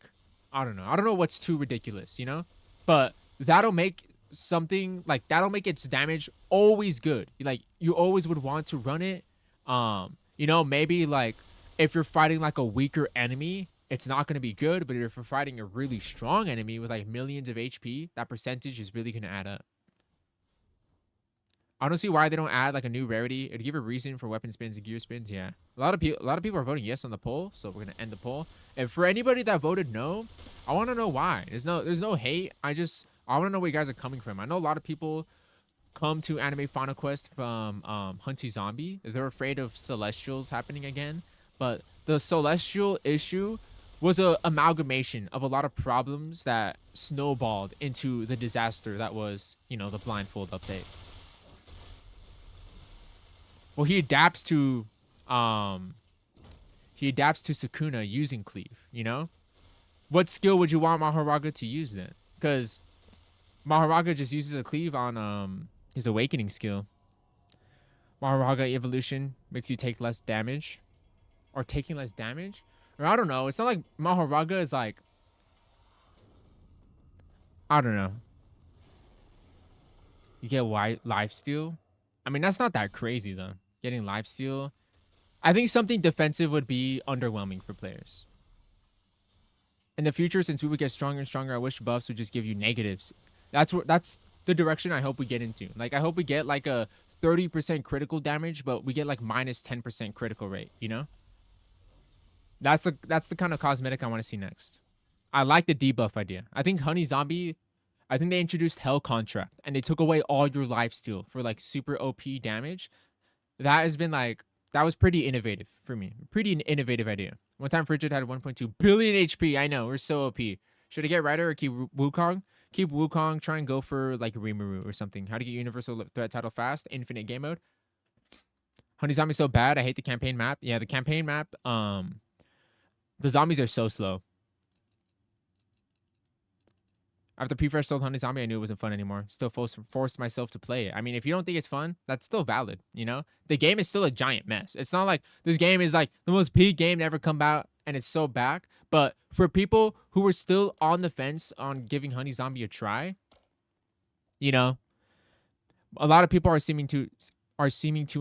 [SPEAKER 1] I don't know what's too ridiculous, you know? But that'll make something like, that'll make its damage always good. Like you always would want to run it. You know, maybe like if you're fighting like a weaker enemy, it's not going to be good. But if you're fighting a really strong enemy with like millions of HP, that percentage is really going to add up. I don't see why they don't add like a new rarity. It'd give a reason for weapon spins and gear spins. Yeah, a lot of people are voting yes on the poll, so we're gonna end the poll. And for anybody that voted no, I want to know why. There's no hate. I I want to know where you guys are coming from. I know a lot of people come to Anime Final Quest from Hunty Zombie. They're afraid of Celestials happening again. But the Celestial issue was a amalgamation of a lot of problems that snowballed into the disaster that was, you know, the blindfold update. Well, he adapts to Sukuna using cleave, you know? What skill would you want Maharaga to use then? Because Maharaga just uses a cleave on his awakening skill. Maharaga evolution makes you take less damage. Or taking less damage? Or I don't know. It's not like Maharaga is like, I don't know. You get lifesteal. I mean, that's not that crazy though. Getting lifesteal. I think something defensive would be underwhelming for players. In the future, since we would get stronger and stronger, I wish buffs would just give you negatives. That's the direction I hope we get into. Like, I hope we get like a 30% critical damage, but we get like minus 10% critical rate, you know? That's the kind of cosmetic I want to see next. I like the debuff idea. I think Honey Zombie, I think they introduced Hell Contract and they took away all your lifesteal for like super OP damage. That has been like, that was pretty innovative for me. Pretty innovative idea. One time Frigid had 1.2 billion HP. I know, we're so OP. Should I get Rider or keep Wukong? Keep Wukong, try and go for like Rimuru or something. How to get Universal Threat Title fast, infinite game mode. Honey Zombie's so bad, I hate the campaign map. Yeah, the campaign map, the zombies are so slow. After pre-fresh sold Honey Zombie, I knew it wasn't fun anymore. Still forced myself to play it. I mean, if you don't think it's fun, that's still valid, you know? The game is still a giant mess. It's not like this game is like the most peak game to ever come out and it's so back. But for people who were still on the fence on giving Honey Zombie a try, you know, a lot of people are seeming to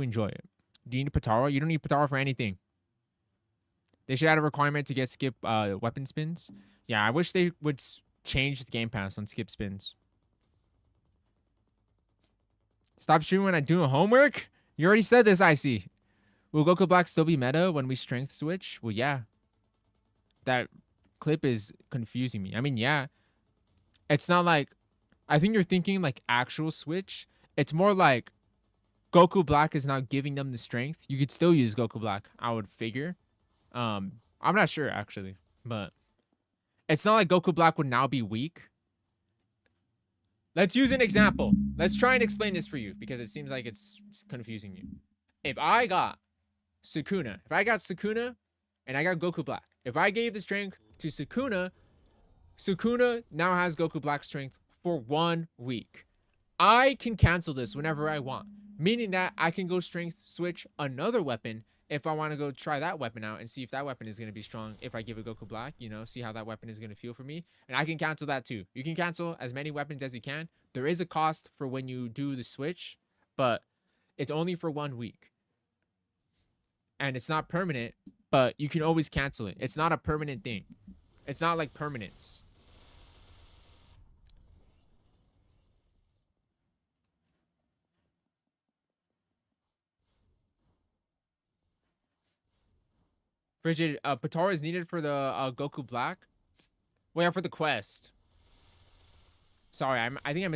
[SPEAKER 1] enjoy it. Do you need Patara? You don't need Patara for anything. They should add a requirement to get skip weapon spins. Yeah, I wish they would change the game pass on skip spins. Stop streaming when I'm doing homework? You already said this, I see. Will Goku Black still be meta when we strength switch? Well, yeah. That clip is confusing me. I mean, yeah. It's not like, I think you're thinking like actual switch. It's more like Goku Black is now giving them the strength. You could still use Goku Black, I would figure. I'm not sure actually, but it's not like Goku Black would now be weak. Let's use an example. Let's try and explain this for you because it seems like it's confusing you. If I got Sukuna and I got Goku Black, if I gave the strength to Sukuna, Sukuna now has Goku Black strength for 1 week. I can cancel this whenever I want, meaning that I can go strength switch another weapon if I want to go try that weapon out and see if that weapon is going to be strong if I give it Goku Black, you know, see how that weapon is going to feel for me. And I can cancel that too. You can cancel as many weapons as you can. There is a cost for when you do the switch, but it's only for 1 week. And it's not permanent, but you can always cancel it. It's not a permanent thing. It's not like permanence. Frigid, Patara is needed for the Goku Black. Well, yeah, for the quest. Sorry, I think I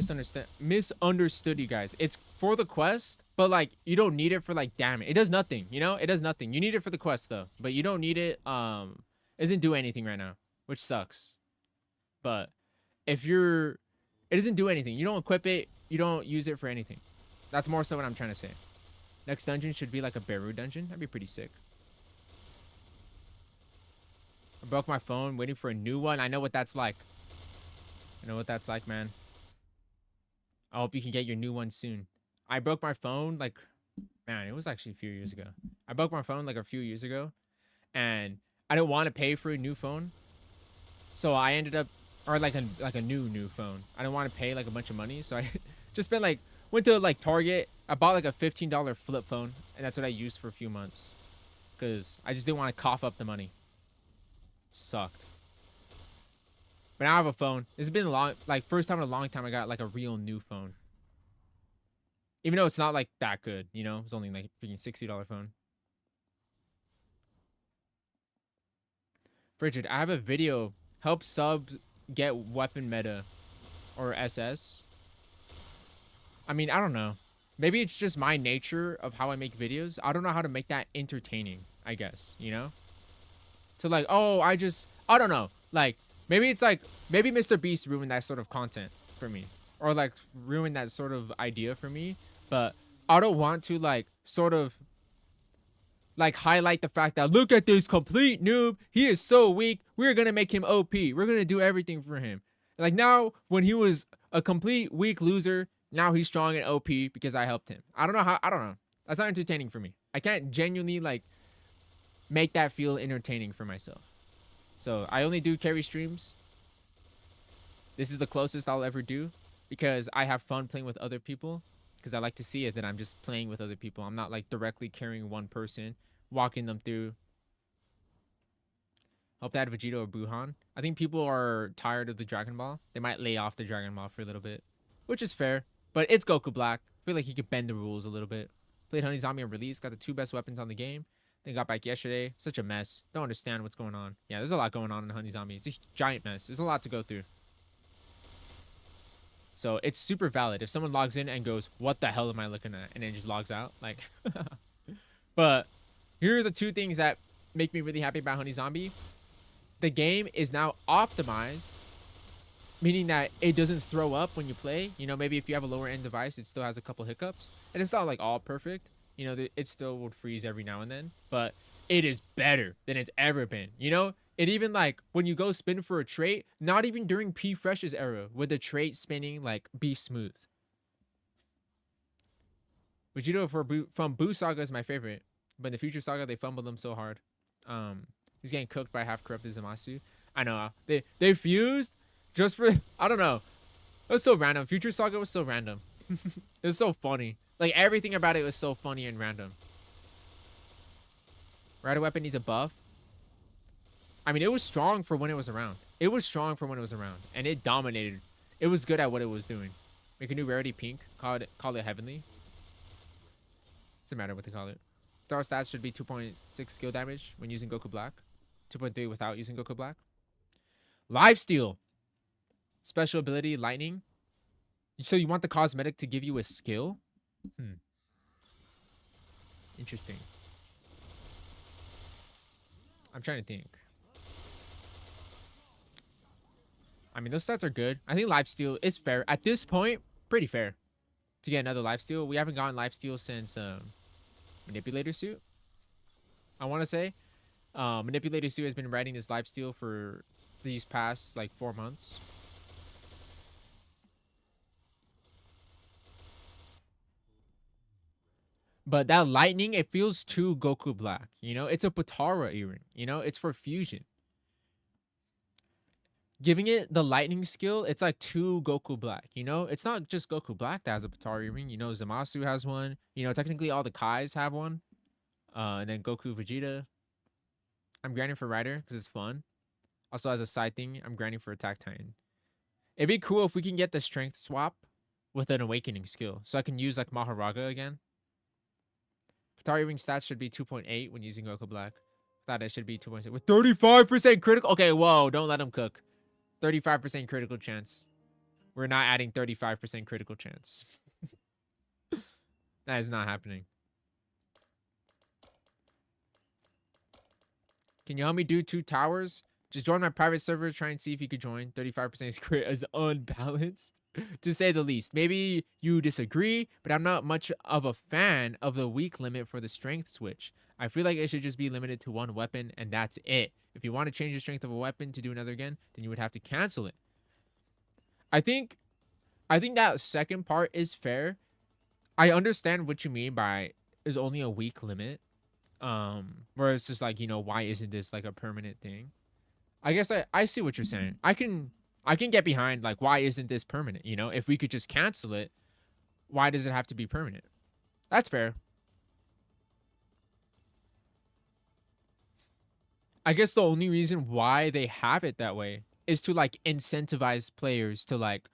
[SPEAKER 1] misunderstood you guys. It's for the quest, but like you don't need it for like damage. It does nothing, you know? It does nothing. You need it for the quest though, but you don't need it. It doesn't do anything right now, which sucks. But if it doesn't do anything. You don't equip it. You don't use it for anything. That's more so what I'm trying to say. Next dungeon should be like a Beru dungeon. That'd be pretty sick. I broke my phone waiting for a new one. I know what that's like. I know what that's like, man. I hope you can get your new one soon. I broke my phone like, man, it was actually a few years ago. I broke my phone like a few years ago. And I didn't want to pay for a new phone. So I ended up, or like a new phone. I didn't want to pay like a bunch of money. So I just spent like, went to like Target. I bought like a $15 flip phone. And that's what I used for a few months. Because I just didn't want to cough up the money. Sucked. But now I have a phone. It's been a long, like first time in a long time I got like a real new phone. Even though it's not like that good, you know? It's only like a freaking $60 phone. Frigid, I have a video. Help subs get weapon meta. or SS. I mean, I don't know. Maybe it's just my nature of how I make videos. I don't know how to make that entertaining, I guess, you know? To like, oh, I don't know. Like, maybe it's like, maybe Mr. Beast ruined that sort of content for me. Or like, ruined that sort of idea for me. But I don't want to like, sort of, like highlight the fact that look at this complete noob. He is so weak. We're going to make him OP. We're going to do everything for him. Like now, when he was a complete weak loser, now he's strong and OP because I helped him. I don't know. That's not entertaining for me. I can't genuinely like make that feel entertaining for myself. So I only do carry streams. This is the closest I'll ever do because I have fun playing with other people. Because I like to see it that I'm just playing with other people. I'm not like directly carrying one person, walking them through. Hope they had Vegeta or Buhan. I think people are tired of the Dragon Ball. They might lay off the Dragon Ball for a little bit, which is fair. But it's Goku Black. I feel like he could bend the rules a little bit. Played Honey Zombie on release. Got the 2 best weapons on the game. Then got back yesterday. Such a mess. Don't understand what's going on. Yeah, there's a lot going on in Honey Zombie. It's a giant mess. There's a lot to go through. So it's super valid. If someone logs in and goes, what the hell am I looking at? And then just logs out. Like, but here are the 2 things that make me really happy about Honey Zombie. The game is now optimized, meaning that it doesn't throw up when you play. You know, maybe if you have a lower end device, it still has a couple hiccups. And it's not like all perfect. You know, it still would freeze every now and then. But it is better than it's ever been. You know? It even like when you go spin for a trait, not even during P Fresh's era would the trait spinning like be smooth. Vegito from Boo Saga is my favorite, but in the Future Saga they fumbled him so hard. He's getting cooked by half corrupted Zamasu. I know they fused just for I don't know. It was so random. Future Saga was so random. It was so funny. Like everything about it was so funny and random. Rider weapon needs a buff. I mean, it was strong for when it was around. It was strong for when it was around. And it dominated. It was good at what it was doing. Make a new rarity pink. Call it heavenly. Doesn't matter what they call it. Star stats should be 2.6 skill damage when using Goku Black. 2.3 without using Goku Black. Lifesteal. Special ability, lightning. So you want the cosmetic to give you a skill? Interesting. I'm trying to think. I mean, those stats are good. I think lifesteal is fair. At this point, pretty fair to get another lifesteal. We haven't gotten lifesteal since Manipulator suit. I want to say. Manipulator suit has been riding this lifesteal for these past, like, 4 months. But that lightning, it feels too Goku Black. You know, it's a Potara earring. You know, it's for fusion. Giving it the lightning skill, it's like too Goku Black, you know? It's not just Goku Black that has a Potara earring. You know, Zamasu has one. You know, technically all the Kais have one. And then Goku, Vegeta. I'm grinding for Rider because it's fun. Also, as a side thing, I'm grinding for Attack Titan. It'd be cool if we can get the strength swap with an awakening skill. So I can use like Maharaga again. Potara earring stats should be 2.8 when using Goku Black. Thought it should be 2.6 with 35% critical. Okay, whoa, don't let him cook. 35% critical chance. We're not adding 35% critical chance. That is not happening. Can you help me do 2 towers? Just join my private server. Try and see if you could join. 35% crit is unbalanced, to say the least. Maybe you disagree, but I'm not much of a fan of the weak limit for the strength switch. I feel like it should just be limited to 1 weapon, and that's it. If you want to change the strength of a weapon to do another again, then you would have to cancel it. I think that second part is fair. I understand what you mean by there's only a weak limit. Where it's just like, you know, why isn't this like a permanent thing? I guess I see what you're saying. I can get behind like, why isn't this permanent? You know, if we could just cancel it, why does it have to be permanent? That's fair. I guess the only reason why they have it that way is to like incentivize players to like,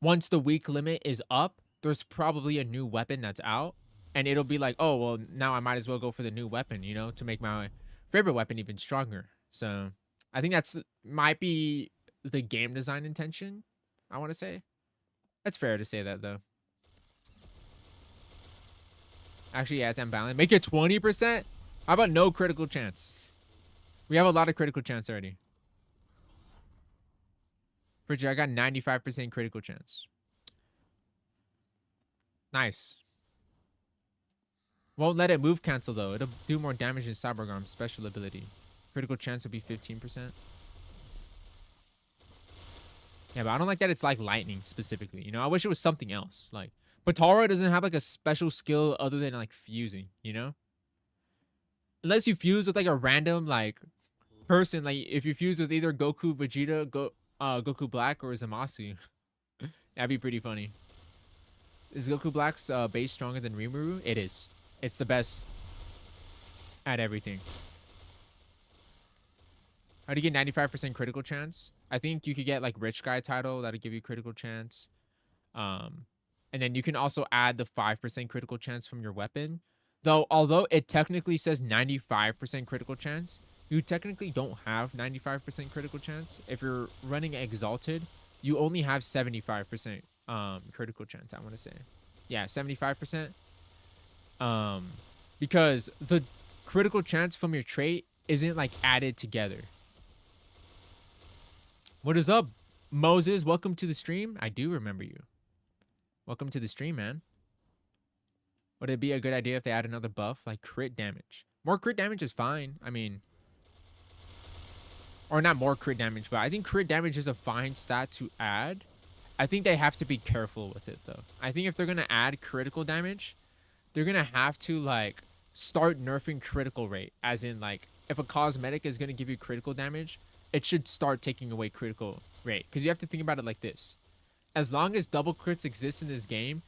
[SPEAKER 1] once the weak limit is up, there's probably a new weapon that's out. And it'll be like, oh, well, now I might as well go for the new weapon, you know, to make my favorite weapon even stronger. So I think that's might be the game design intention, I want to say. That's fair to say that, though. Actually, yeah, it's unbalanced. Make it 20%? How about no critical chance? We have a lot of critical chance already. Bridger, I got 95% critical chance. Nice. Won't let it move cancel, though. It'll do more damage than Cyborg Arm's special ability. Critical chance will be 15%. Yeah, but I don't like that it's like lightning specifically. You know, I wish it was something else. Like, Potara doesn't have like a special skill other than like fusing, you know? Unless you fuse with like a random like person, like if you fuse with either Goku, Vegeta, Goku Black, or Zamasu, that'd be pretty funny. Is Goku Black's base stronger than Rimuru? It is. It's the best at everything. How do you get 95% critical chance? I think you could get like Rich Guy title. That'll give you critical chance. And then you can also add the 5% critical chance from your weapon. Though, although it technically says 95% critical chance, you technically don't have 95% critical chance. If you're running Exalted, you only have 75% critical chance, I want to say. Yeah, 75%. Because the critical chance from your trait isn't like added together. What is up, Moses? Welcome to the stream. I do remember you. Welcome to the stream, man. Would it be a good idea if they add another buff like crit damage? More crit damage is fine. I mean, or not more crit damage, but I think crit damage is a fine stat to add. I think they have to be careful with it, though. I think if they're going to add critical damage, they're going to have to, like, start nerfing critical rate. As in, like, if a cosmetic is going to give you critical damage, it should start taking away critical rate. Because you have to think about it like this. As long as double crits exist in this game,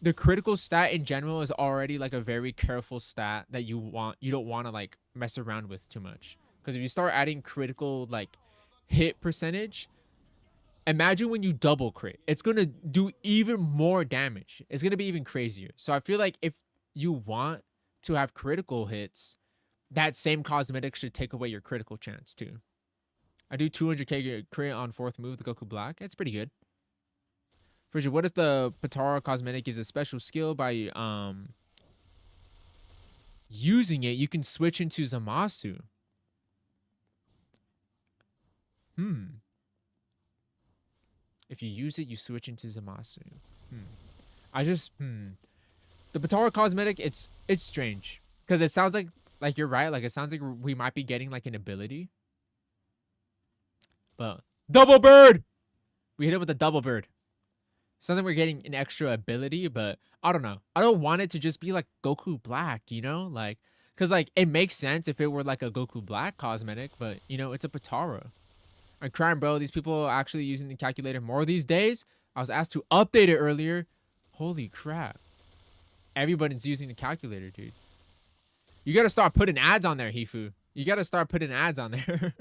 [SPEAKER 1] the critical stat in general is already, like, a very careful stat that you don't want to, like, mess around with too much. Because if you start adding critical, like, hit percentage, imagine when you double crit. It's going to do even more damage. It's going to be even crazier. So I feel like if you want to have critical hits, that same cosmetic should take away your critical chance too. I do 200k crit on 4th move, the Goku Black. It's pretty good. Frigid, what if the Potara cosmetic gives a special skill by using it? You can switch into Zamasu. If you use it, you switch into Zamasu. The Potara cosmetic, it's strange. Because it sounds like you're right. Like, it sounds like we might be getting, like, an ability. But, double bird! We hit it with a double bird. Sounds like we're getting an extra ability, but I don't know. I don't want it to just be, like, Goku Black, you know? Like, because, like, it makes sense if it were, like, a Goku Black cosmetic, but, you know, it's a Potara. I'm crying, bro. These people are actually using the calculator more these days. I was asked to update it earlier. Holy crap. Everybody's using the calculator, dude. You got to start putting ads on there, Hifu. You got to start putting ads on there.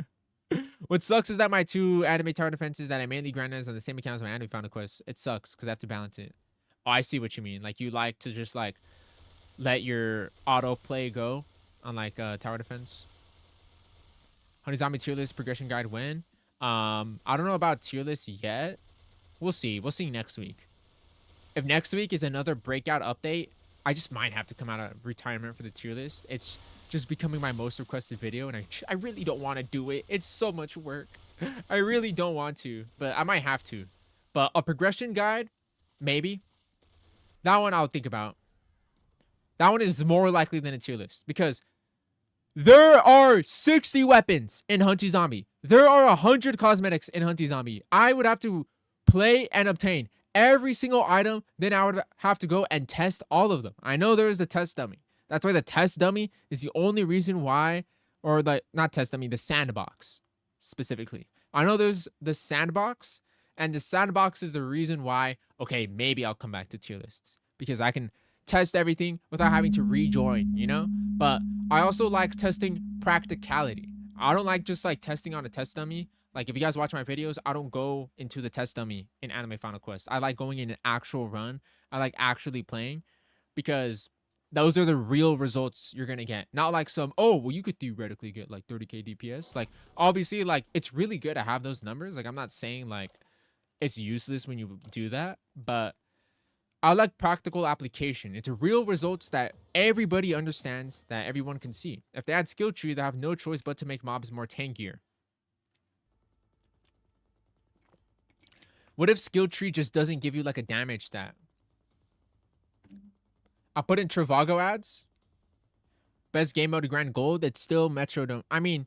[SPEAKER 1] What sucks is that my 2 anime tower defenses that I mainly grind as on the same account as my anime final quest. It sucks because I have to balance it. Oh, I see what you mean. Like, you like to just, like, let your autoplay go on, like, tower defense. Honey Zombie tier list progression guide when? I don't know about tier list yet. We'll see. We'll see next week. If next week is another breakout update, I just might have to come out of retirement for the tier list. It's just becoming my most requested video, and I really don't want to do it. It's so much work. I really don't want to, but I might have to. But a progression guide, maybe. That one I'll think about. That one is more likely than a tier list, because there are 60 weapons in Hunty Zombie. There are 100 cosmetics in Hunty Zombie. I would have to play and obtain every single item. Then I would have to go and test all of them. I know there is a test dummy. That's why the test dummy is the only reason why, or the, not test dummy, the sandbox specifically. I know there's the sandbox, and the sandbox is the reason why, okay, maybe I'll come back to tier lists. Because I can test everything without having to rejoin, you know? But I also like testing practicality. I don't like just like testing on a test dummy. Like, if you guys watch my videos, I don't go into the test dummy in Anime Final Quest. I like going in an actual run. I like actually playing, because those are the real results you're going to get. Not like some, oh, well, you could theoretically get like 30k DPS. Like, obviously, like, it's really good to have those numbers. Like, I'm not saying like it's useless when you do that. But I like practical application. It's real results that everybody understands, that everyone can see. If they add skill tree, they have no choice but to make mobs more tankier. What if skill tree just doesn't give you like a damage stat? I'll put in Trivago ads. Best game mode to grind gold. It's still Metrodome. I mean,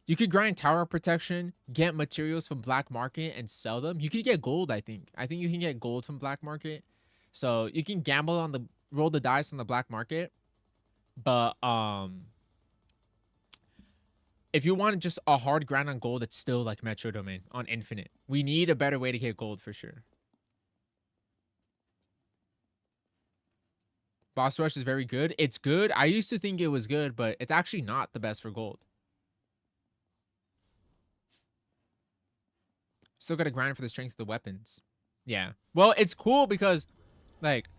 [SPEAKER 1] you could grind tower protection, get materials from black market, and sell them. You could get gold, I think. I think you can get gold from black market. So you can gamble on the roll the dice on the black market. But if you want just a hard grind on gold, it's still like Metro Domain on Infinite. We need a better way to get gold for sure. Boss Rush is very good. It's good. I used to think it was good, but it's actually not the best for gold. Still got to grind for the strength of the weapons. Yeah. Well, it's cool because, like,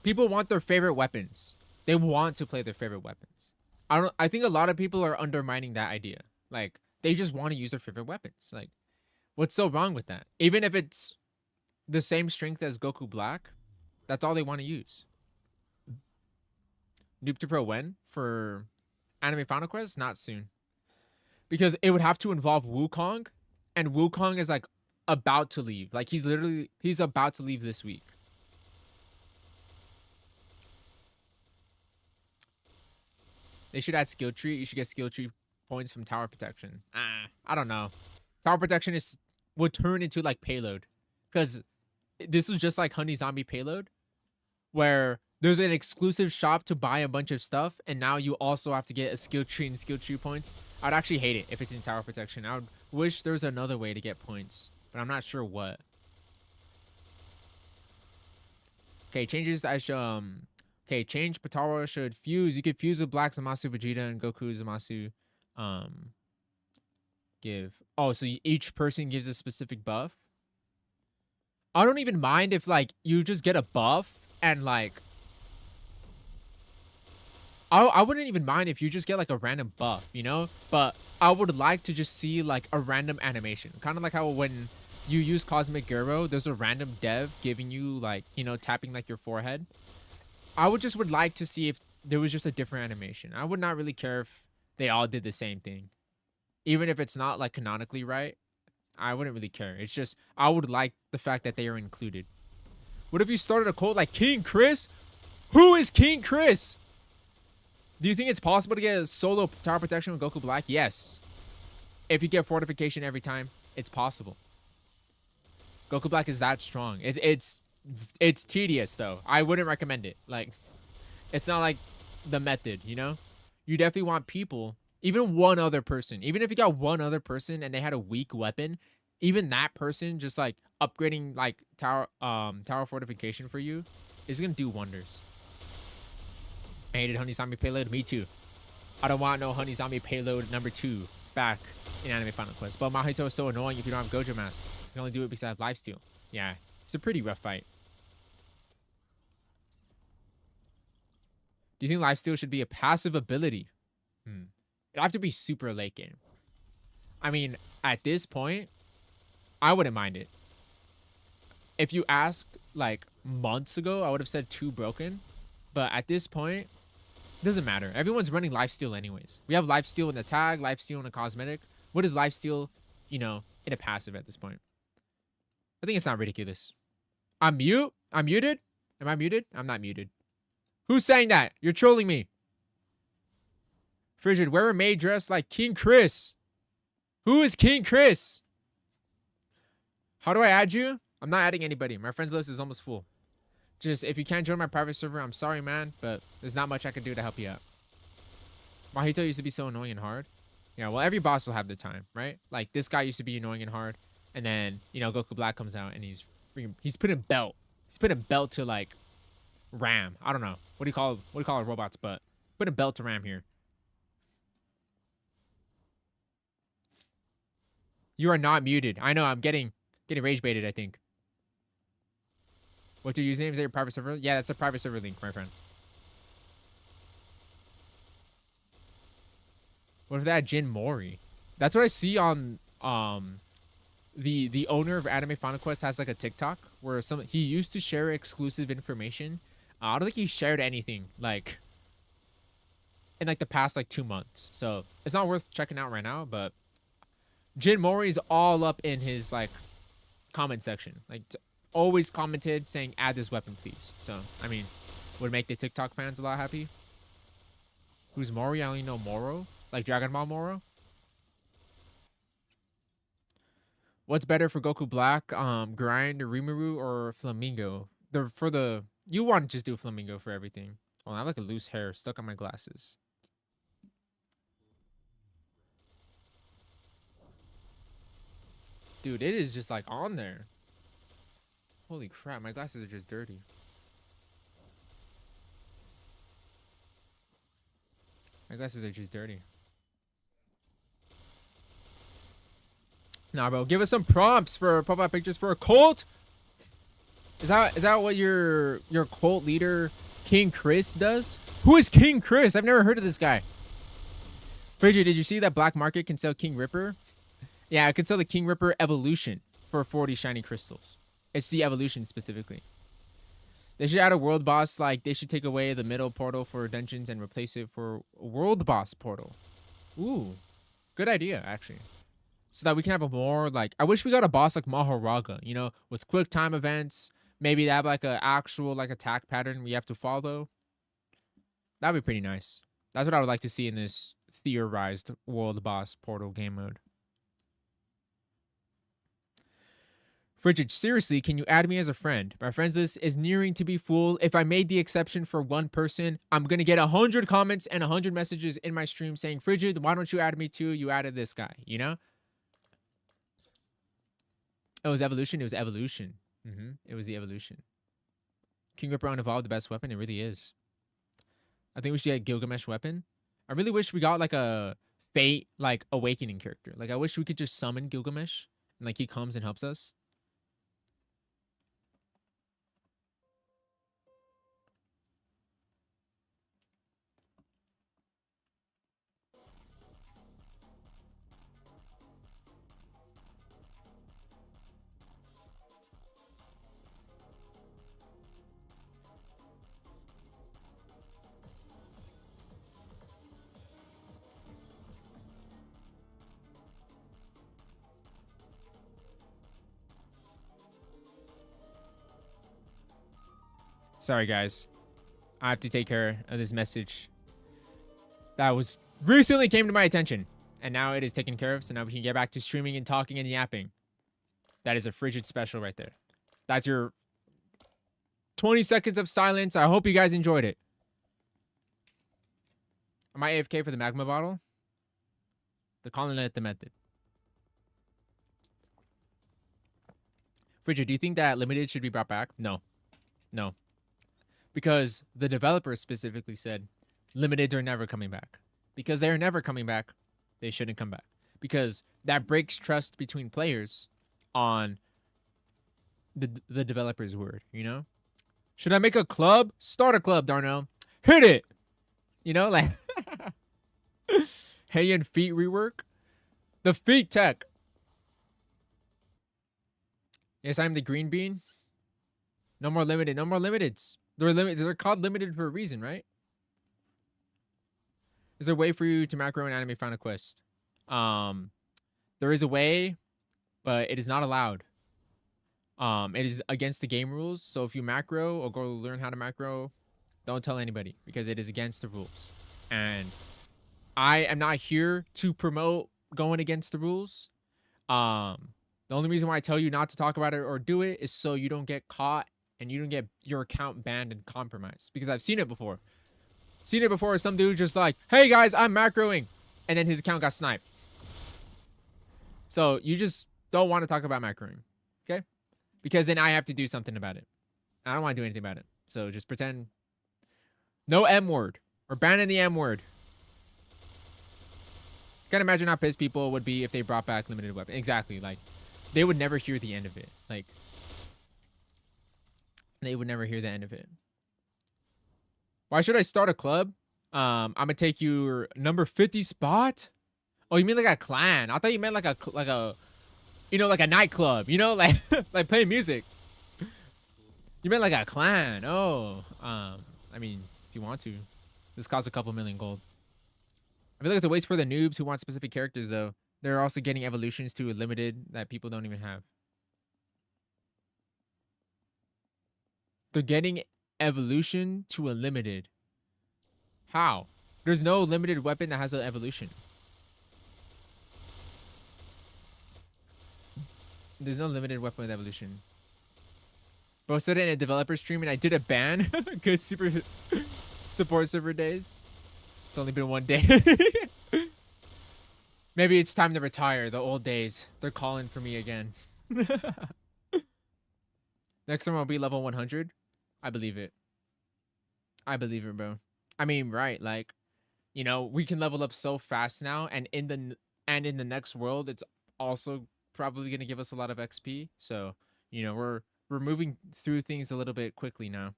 [SPEAKER 1] people want their favorite weapons. They want to play their favorite weapons. I think a lot of people are undermining that idea. Like, they just want to use their favorite weapons. Like, what's so wrong with that? Even if it's the same strength as Goku Black, that's all they want to use. Noob to Pro when? For Anime Final Quest? Not soon. Because it would have to involve Wukong, and Wukong is like about to leave. Like he's about to leave this week. They should add skill tree. You should get skill tree points from tower protection. I don't know. Tower protection would turn into like payload. Because this was just like Honey Zombie Payload, where there's an exclusive shop to buy a bunch of stuff, and now you also have to get a skill tree and skill tree points. I'd actually hate it if it's in tower protection. I would wish there was another way to get points, but I'm not sure what. Okay, changes I should okay, change Patara should fuse. You could fuse with Black Zamasu Vegeta and Goku Zamasu. Give. Oh, so each person gives a specific buff. I don't even mind if like you just get a buff and like I wouldn't even mind if you just get like a random buff, you know? But I would like to just see like a random animation. Kind of like how when you use Cosmic Gyro, there's a random dev giving you like, you know, tapping like your forehead. I would like to see if there was just a different animation. I would not really care if they all did the same thing. Even if it's not like canonically right, I wouldn't really care. It's just, I would like the fact that they are included. What if you started a cult like King Chris? Who is King Chris? Do you think it's possible to get a solo tower protection with Goku Black? Yes. If you get fortification every time, it's possible. Goku Black is that strong. It's tedious though. I wouldn't recommend it. Like, it's not like the method, you know? You definitely want people, even one other person, even if you got one other person and they had a weak weapon, even that person just like upgrading like tower fortification for you is gonna do wonders. I hated Honey Zombie Payload. Me too. I don't want no Honey Zombie Payload number 2 back in Anime Final Quest. But Mahito is so annoying if you don't have Gojo Mask. You can only do it because I have Lifesteal. Yeah, it's a pretty rough fight. Do you think Lifesteal should be a passive ability? It'd have to be super late game. I mean, at this point, I wouldn't mind it. If you asked like months ago, I would have said 2 broken. But at this point, it doesn't matter. Everyone's running Lifesteal anyways. We have Lifesteal in the tag, Lifesteal in a cosmetic. What is Lifesteal, you know, in a passive at this point? I think it's not ridiculous. I'm muted? Am I muted? I'm not muted. Who's saying that? You're trolling me. Frigid, wear a maid dress like King Chris. Who is King Chris? How do I add you? I'm not adding anybody. My friends list is almost full. Just, if you can't join my private server, I'm sorry, man, but there's not much I can do to help you out. Mahito used to be so annoying and hard. Yeah, well, every boss will have their time, right? Like, this guy used to be annoying and hard, and then, you know, Goku Black comes out, and he's putting belt. He's putting belt to, like, Ram. I don't know. What do you call it, robots, but put a belt to Ram here. You are not muted. I know, I'm getting rage baited, I think. What's your username? Is that your private server? Yeah, that's a private server link, my friend. What if that Jin Mori? That's what I see on the owner of Anime Final Quest has like a TikTok where he used to share exclusive information. I don't think he shared anything like in like the past like 2 months, so it's not worth checking out right now. But Jin Mori's all up in his like comment section, like always commented saying add this weapon please. So I mean, would make the TikTok fans a lot happy. Who's Mori? I only know Moro, like Dragon Ball Moro. What's better for Goku Black, Grind, Rimuru, or Flamingo? You want to just do Flamingo for everything. Oh, I have like a loose hair stuck on my glasses. Dude, it is just like on there. Holy crap, my glasses are just dirty. My glasses are just dirty. Nah, bro, give us some prompts for profile pictures for a cult. Is that what your cult leader King Chris does? Who is King Chris? I've never heard of this guy. Frigid, did you see that Black Market can sell King Ripper? Yeah, I could sell the King Ripper Evolution for 40 shiny crystals. It's the Evolution specifically. They should add a world boss. Like, they should take away the middle portal for dungeons and replace it for a world boss portal. Ooh, good idea, actually. So that we can have a more, like, I wish we got a boss like Maharaga, you know, with quick time events. Maybe they have, like, an actual, like, attack pattern we have to follow. That'd be pretty nice. That's what I would like to see in this theorized world boss portal game mode. Frigid, seriously, can you add me as a friend? My friends list is nearing to be full. If I made the exception for one person, I'm going to get 100 comments and 100 messages in my stream saying, Frigid, why don't you add me too? You added this guy, you know? Oh, it was Evolution? It was Evolution. It was the Evolution. King Ripper unevolved, the best weapon? It really is. I think we should get Gilgamesh weapon. I really wish we got like a Fate, like, Awakening character. Like, I wish we could just summon Gilgamesh and like he comes and helps us. Sorry, guys. I have to take care of this message that was recently came to my attention. And now it is taken care of. So now we can get back to streaming and talking and yapping. That is a Frigid special right there. That's your 20 seconds of silence. I hope you guys enjoyed it. Am I AFK for the magma bottle? The colonette the method. Frigid, do you think that limited should be brought back? No. No. Because the developers specifically said limiteds are never coming back. Because they are never coming back, they shouldn't come back. Because that breaks trust between players on the developer's word, you know? Should I make a club? Start a club, Darnell. Hit it! You know, like... Hey, and feet rework? The feet tech. Yes, I'm the green bean. No more limited. No more limiteds. They're called limited for a reason, right? Is there a way for you to macro in Anime Final Quest? There is a way, but it is not allowed. It is against the game rules. So if you macro or go learn how to macro, don't tell anybody because it is against the rules. And I am not here to promote going against the rules. The only reason why I tell you not to talk about it or do it is so you don't get caught and you don't get your account banned and compromised. Because I've seen it before. Some dude just like, hey guys, I'm macroing. And then his account got sniped. So you just don't want to talk about macroing. Okay? Because then I have to do something about it. I don't want to do anything about it. So just pretend. No M word. Or banning the M word. Can't imagine how pissed people would be if they brought back limited weapon. Exactly. Like, they would never hear the end of it. Like, they would never hear the end of it. Why should I start a club? I'm gonna take your number 50 spot. Oh, you mean like a clan? I thought you meant like a You know, like a nightclub. You know, like like playing music. You meant like a clan. Oh, I mean, if you want to, this costs a couple million gold. I feel like it's a waste for the noobs who want specific characters, though. They're also getting evolutions to a limited that people don't even have. They're getting evolution to a limited. How? There's no limited weapon that has an evolution. There's no limited weapon with evolution. Bro said it in a developer stream and I did a ban. Good super support server days. It's only been 1 day. Maybe it's time to retire. The old days. They're calling for me again. Next time I'll be level 100. I believe it. I believe it, bro. I mean, right, like, you know, we can level up so fast now, and in the next world, it's also probably gonna give us a lot of XP. So, you know, we're moving through things a little bit quickly now.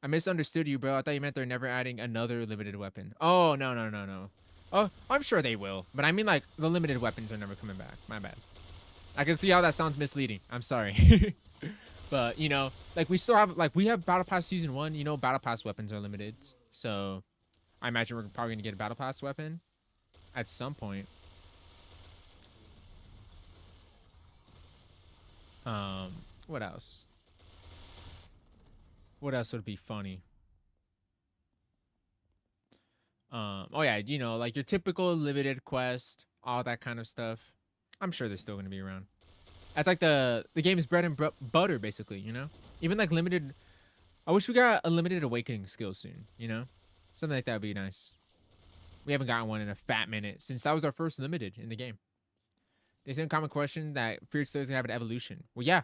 [SPEAKER 1] I misunderstood you, bro. I thought you meant they're never adding another limited weapon. Oh, no, no, no, no. Oh, I'm sure they will. But I mean, like, the limited weapons are never coming back. My bad. I can see how that sounds misleading. I'm sorry. But, you know, like, we still have, like, we have Battle Pass Season 1. You know, Battle Pass weapons are limited. So, I imagine we're probably going to get a Battle Pass weapon at some point. What else? What else would be funny? Oh yeah, you know, like your typical limited quest, all that kind of stuff. I'm sure they're still gonna be around. That's like the game's bread and butter, basically. You know, even like limited. I wish we got a limited awakening skill soon. You know, something like that would be nice. We haven't gotten one in a fat minute since that was our first limited in the game. They said a common question that Feared Slayer is gonna have an evolution. Well, yeah,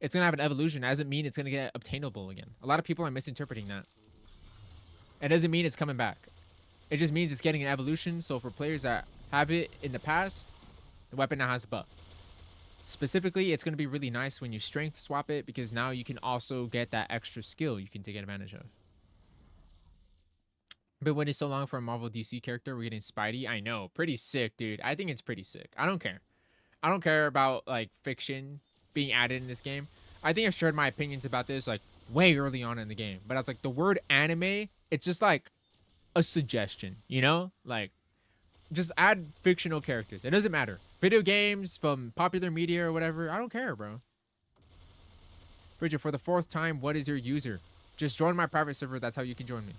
[SPEAKER 1] it's gonna have an evolution. That doesn't mean it's gonna get obtainable again. A lot of people are misinterpreting that. It doesn't mean it's coming back. It just means it's getting an evolution. So for players that have it in the past, the weapon now has a buff. Specifically, it's going to be really nice when you strength swap it, because now you can also get that extra skill you can take advantage of. Been waiting so long for a Marvel DC character. We're getting Spidey. I know. Pretty sick, dude. I think it's pretty sick. I don't care. I don't care about like fiction being added in this game. I think I've shared my opinions about this like way early on in the game. But I was like, the word anime, it's just like a suggestion, you know? Like, just add fictional characters. It doesn't matter. Video games, from popular media or whatever. I don't care, bro. Bridget, for the 4th time, what is your user? Just join my private server. That's how you can join me.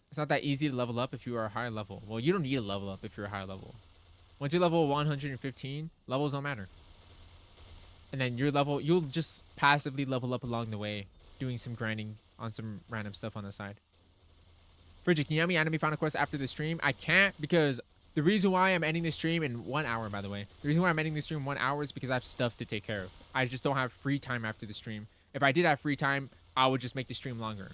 [SPEAKER 1] It's not that easy to level up if you are a high level. Well, you don't need to level up if you're a high level. Once you level 115, levels don't matter. And then your level, you'll just passively level up along the way, doing some grinding on some random stuff on the side. Frigid, can you have me anime Final Quest after the stream? I can't, because the reason why I'm ending the stream in 1 hour, by the way. The reason why I'm ending the stream in 1 hour is because I have stuff to take care of. I just don't have free time after the stream. If I did have free time, I would just make the stream longer.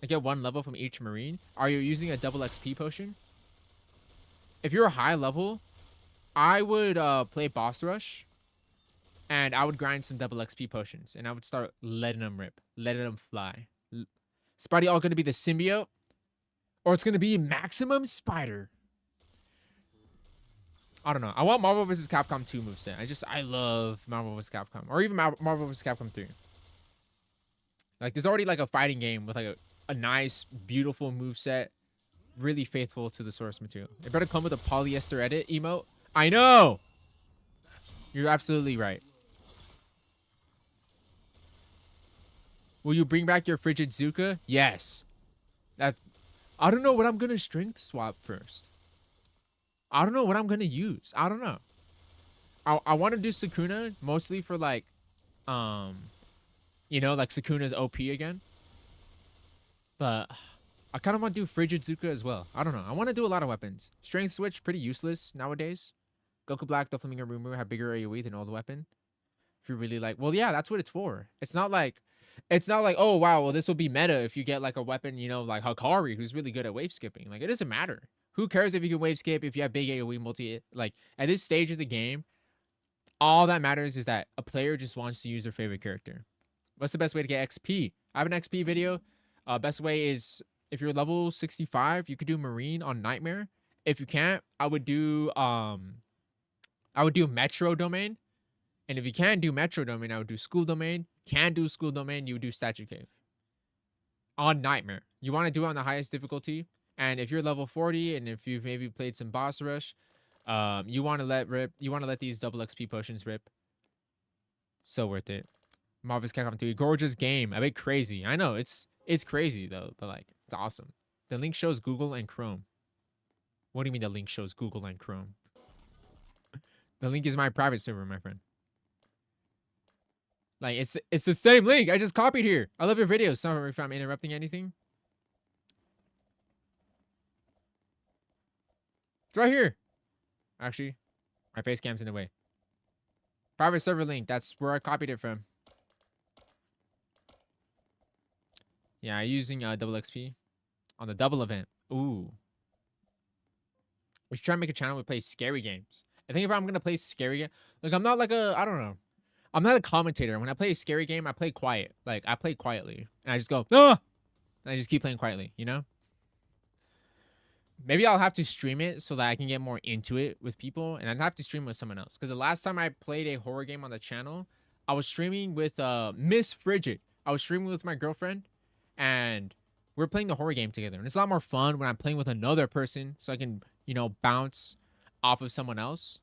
[SPEAKER 1] I get 1 level from each marine. Are you using a double XP potion? If you're a high level, I would play boss rush, and I would grind some double XP potions, and I would start letting them rip, letting them fly. Spidey all going to be the symbiote, or it's going to be maximum spider. I don't know. I want Marvel vs. Capcom 2 moveset. I love Marvel vs. Capcom, or even Marvel vs. Capcom 3. Like, there's already like a fighting game with like a nice, beautiful moveset, really faithful to the source material. It better come with a polyester edit emote. I know! You're absolutely right. Will you bring back your Frigid Zuka? Yes. I don't know what I'm going to strength swap first. I don't know what I'm going to use. I don't know. I want to do Sukuna mostly for like, you know, like Sukuna's OP again. But I kind of want to do Frigid Zuka as well. I don't know. I want to do a lot of weapons. Strength switch, pretty useless nowadays. Goku Black, the Flamingo Rumor have bigger AoE than old weapon. If you really like, well, yeah, that's what it's for. It's not like, oh, wow, well, this will be meta if you get like a weapon, you know, like Hakari, who's really good at wave skipping. Like, it doesn't matter. Who cares if you can wave skip, if you have big AoE multi, like, at this stage of the game, all that matters is that a player just wants to use their favorite character. What's the best way to get XP? I have an XP video. Best way is If you're level 65, you could do Marine on Nightmare. If you can't, I would do Metro Domain. And if you can't do Metro Domain, I would do School Domain. Can't do School Domain, you would do Statue Cave. On Nightmare. You want to do it on the highest difficulty. And if you're level 40 and if you've maybe played some boss rush, you want to let these double XP potions rip. So worth it. Marvel's Capcom 3. Gorgeous game. A bit crazy. I know it's crazy though, but like it's awesome. The link shows Google and Chrome. What do you mean the link shows Google and Chrome? The link is my private server, my friend. Like it's the same link. I just copied here. I love your videos. Sorry if I'm interrupting anything. It's right here. Actually, my face cam's in the way. Private server link. That's where I copied it from. Yeah, using double XP on the double event. Ooh. We should try to make a channel where we play scary games. I think if I'm gonna play scary game, like I'm not like I don't know. I'm not a commentator. When I play a scary game, I play quiet. Like I play quietly, and I just go ah, and I just keep playing quietly. You know. Maybe I'll have to stream it so that I can get more into it with people, and I'd have to stream with someone else. Because the last time I played a horror game on the channel, I was streaming with Miss Frigid. I was streaming with my girlfriend, and we're playing the horror game together. And it's a lot more fun when I'm playing with another person, so I can, you know, bounce off of someone else.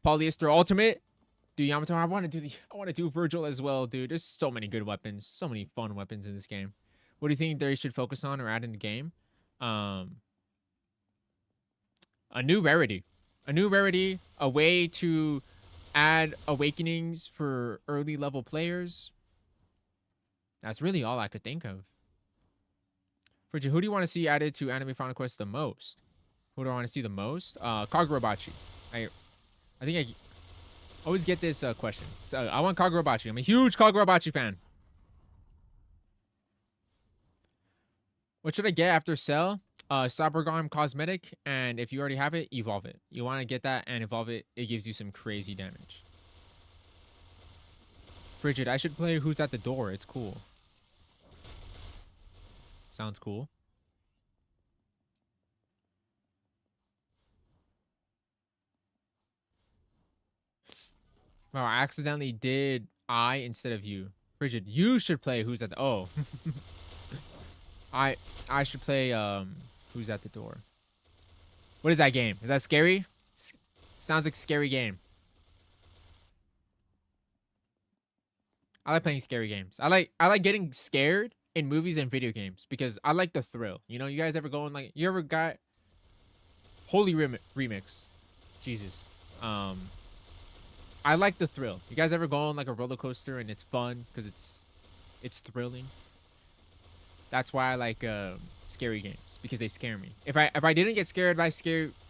[SPEAKER 1] Polyester Ultimate, dude. Yamato, I want to do Virgil as well, dude. There's so many good weapons, so many fun weapons in this game. What do you think they should focus on or add in the game? A new rarity, a way to add awakenings for early level players. That's really all I could think of. Frigid, who do you want to see added to Anime Final Quest the most? Who do I want to see the most? Kagurabachi. I think I always get this question. So I want Kagurabachi. I'm a huge Kagurabachi fan. What should I get after Cell? Cybergarm Cosmetic, and if you already have it, evolve it. You want to get that and evolve it. It gives you some crazy damage. Frigid, I should play Who's at the Door. It's cool. Sounds cool. Wow, I accidentally did I instead of you. Frigid, you should play Who's at the... Oh. I should play Who's at the Door. What is that game? Is that scary? Sounds like a scary game. I like playing scary games. I like getting scared in movies and video games because I like the thrill. You know, you guys ever going like you ever got Holy Remix? Jesus. I like the thrill. You guys ever go on like a roller coaster and it's fun because it's thrilling? That's why I like scary games because they scare me. If I didn't get scared by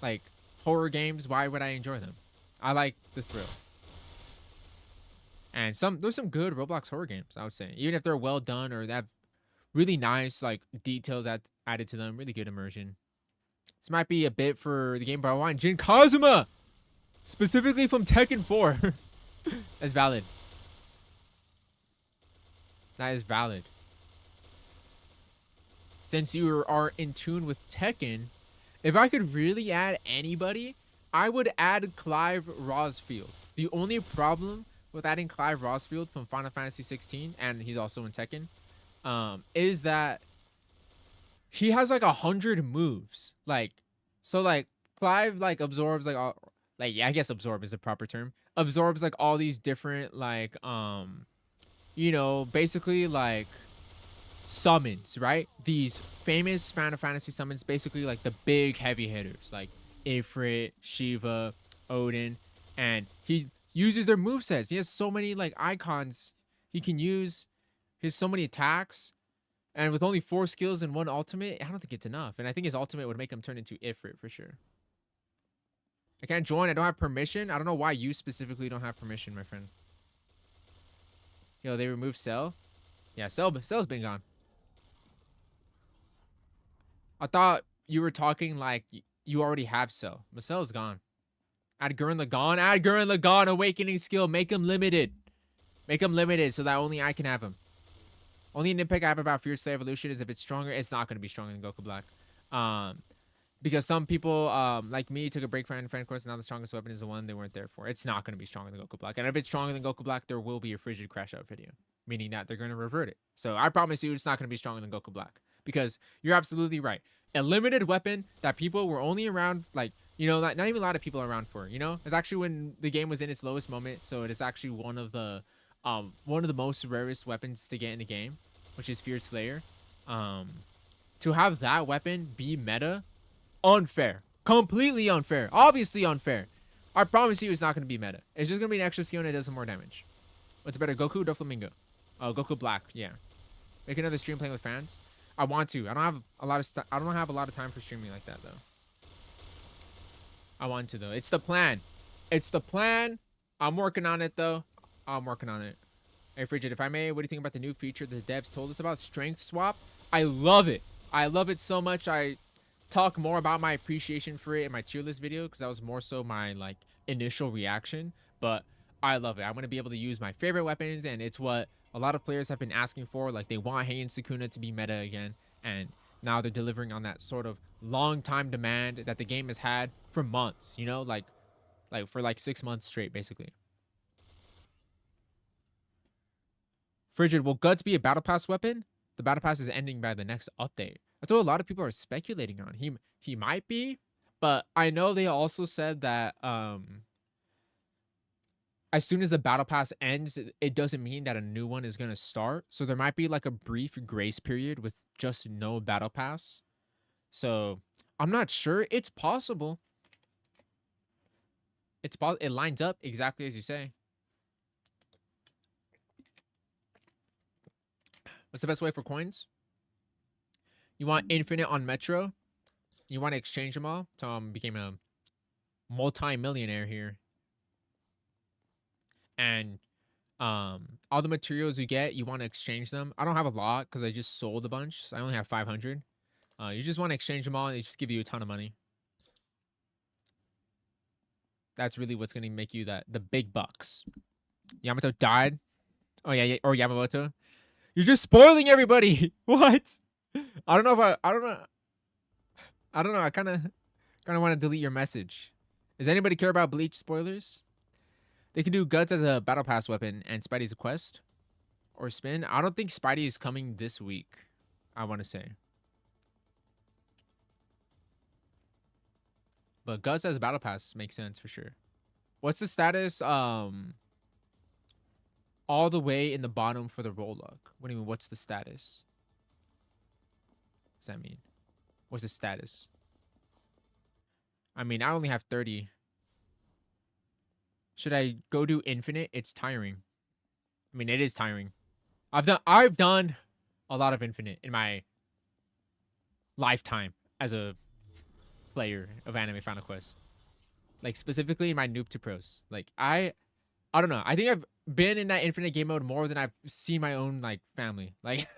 [SPEAKER 1] like horror games, why would I enjoy them? I like the thrill. And there's some good Roblox horror games, I would say. Even if they're well done or they have really nice like details added to them, really good immersion. This might be a bit for the game, but I want Jin Kazuma! Specifically from Tekken 4. That's valid. That is valid. Since you are in tune with Tekken, if I could really add anybody, I would add Clive Rosfield. The only problem with adding Clive Rosfield from Final Fantasy 16, and he's also in Tekken, is that he has like 100 moves. Like, so like Clive like absorbs like all, like yeah, I guess absorb is the proper term. Absorbs like all these different like you know, basically like summons, right? These famous Final Fantasy summons, basically like the big heavy hitters like Ifrit, Shiva, Odin, and he uses their movesets. He has so many like icons he can use. He has so many attacks, and with only 4 skills and 1 ultimate, I don't think it's enough. And I think his ultimate would make him turn into Ifrit for sure. I can't join. I don't have permission. I don't know why you specifically don't have permission, my friend. Yo, they removed Cell. Yeah, Cell's been gone. I thought you were talking like you already have Cell, but Cell's gone. Add Gurren Lagann. Add Gurren Lagann awakening skill. Make him limited. Make him limited so that only I can have him. Only nitpick I have about Fierce Slayer Evolution is if it's stronger, it's not going to be stronger than Goku Black. Because some people, like me, took a break from Fan Course, and now the strongest weapon is the one they weren't there for. It's not going to be stronger than Goku Black. And if it's stronger than Goku Black, there will be a frigid crash out video, meaning that they're going to revert it. So I promise you it's not going to be stronger than Goku Black, because you're absolutely right. A limited weapon that people were only around, like, you know, not even a lot of people are around for, you know? It's actually when the game was in its lowest moment, so it is actually one of the most rarest weapons to get in the game, which is Fierce Slayer. To have that weapon be meta, unfair. Completely unfair. Obviously unfair. I promise you it's not going to be meta. It's just going to be an extra skill and it does some more damage. What's better, Goku or Doflamingo? Oh, Goku Black, yeah. Make another stream playing with fans. I want to. I don't have a lot of time for streaming like that though. I want to though. It's the plan. It's the plan. I'm working on it though. I'm working on it. Hey Frigid, if I may, what do you think about the new feature the devs told us about, strength swap? I love it. I love it so much. I talk more about my appreciation for it in my tier list video because that was more so my like initial reaction, but I love it. I'm going to be able to use my favorite weapons, and it's what a lot of players have been asking for. Like, they want Heian Sukuna to be meta again, and now they're delivering on that sort of long time demand that the game has had for months, you know, like for like 6 months straight basically. Frigid, will Guts be a battle pass weapon? The battle pass is ending by the next update. That's what a lot of people are speculating on. He might be, but I know they also said that as soon as the battle pass ends, it doesn't mean that a new one is going to start. So there might be like a brief grace period with just no battle pass. So I'm not sure. It's possible. It lines up exactly as you say. What's the best way for coins? You want infinite on Metro? You want to exchange them all? Tom became a multi-millionaire here. And all the materials you get, you want to exchange them. I don't have a lot because I just sold a bunch. So I only have 500. You just want to exchange them all and they just give you a ton of money. That's really what's going to make you the big bucks. Yamato died. Oh yeah, or Yamamoto. You're just spoiling everybody. What? I don't know. I kind of want to delete your message. Does anybody care about Bleach spoilers? They can do Guts as a battle pass weapon and Spidey's a quest or spin. I don't think Spidey is coming this week, I want to say. But Guts as a battle pass makes sense for sure. What's the status? All the way in the bottom for the roll luck. What do you mean? What's the status? What does that mean? What's the status? I mean, I only have 30. Should I go do infinite? It's tiring. I mean, it is tiring. I've done a lot of infinite in my lifetime as a player of Anime Final Quest. Like, specifically in my noob to pros. Like, I don't know. I think I've been in that infinite game mode more than I've seen my own, like, family. Like,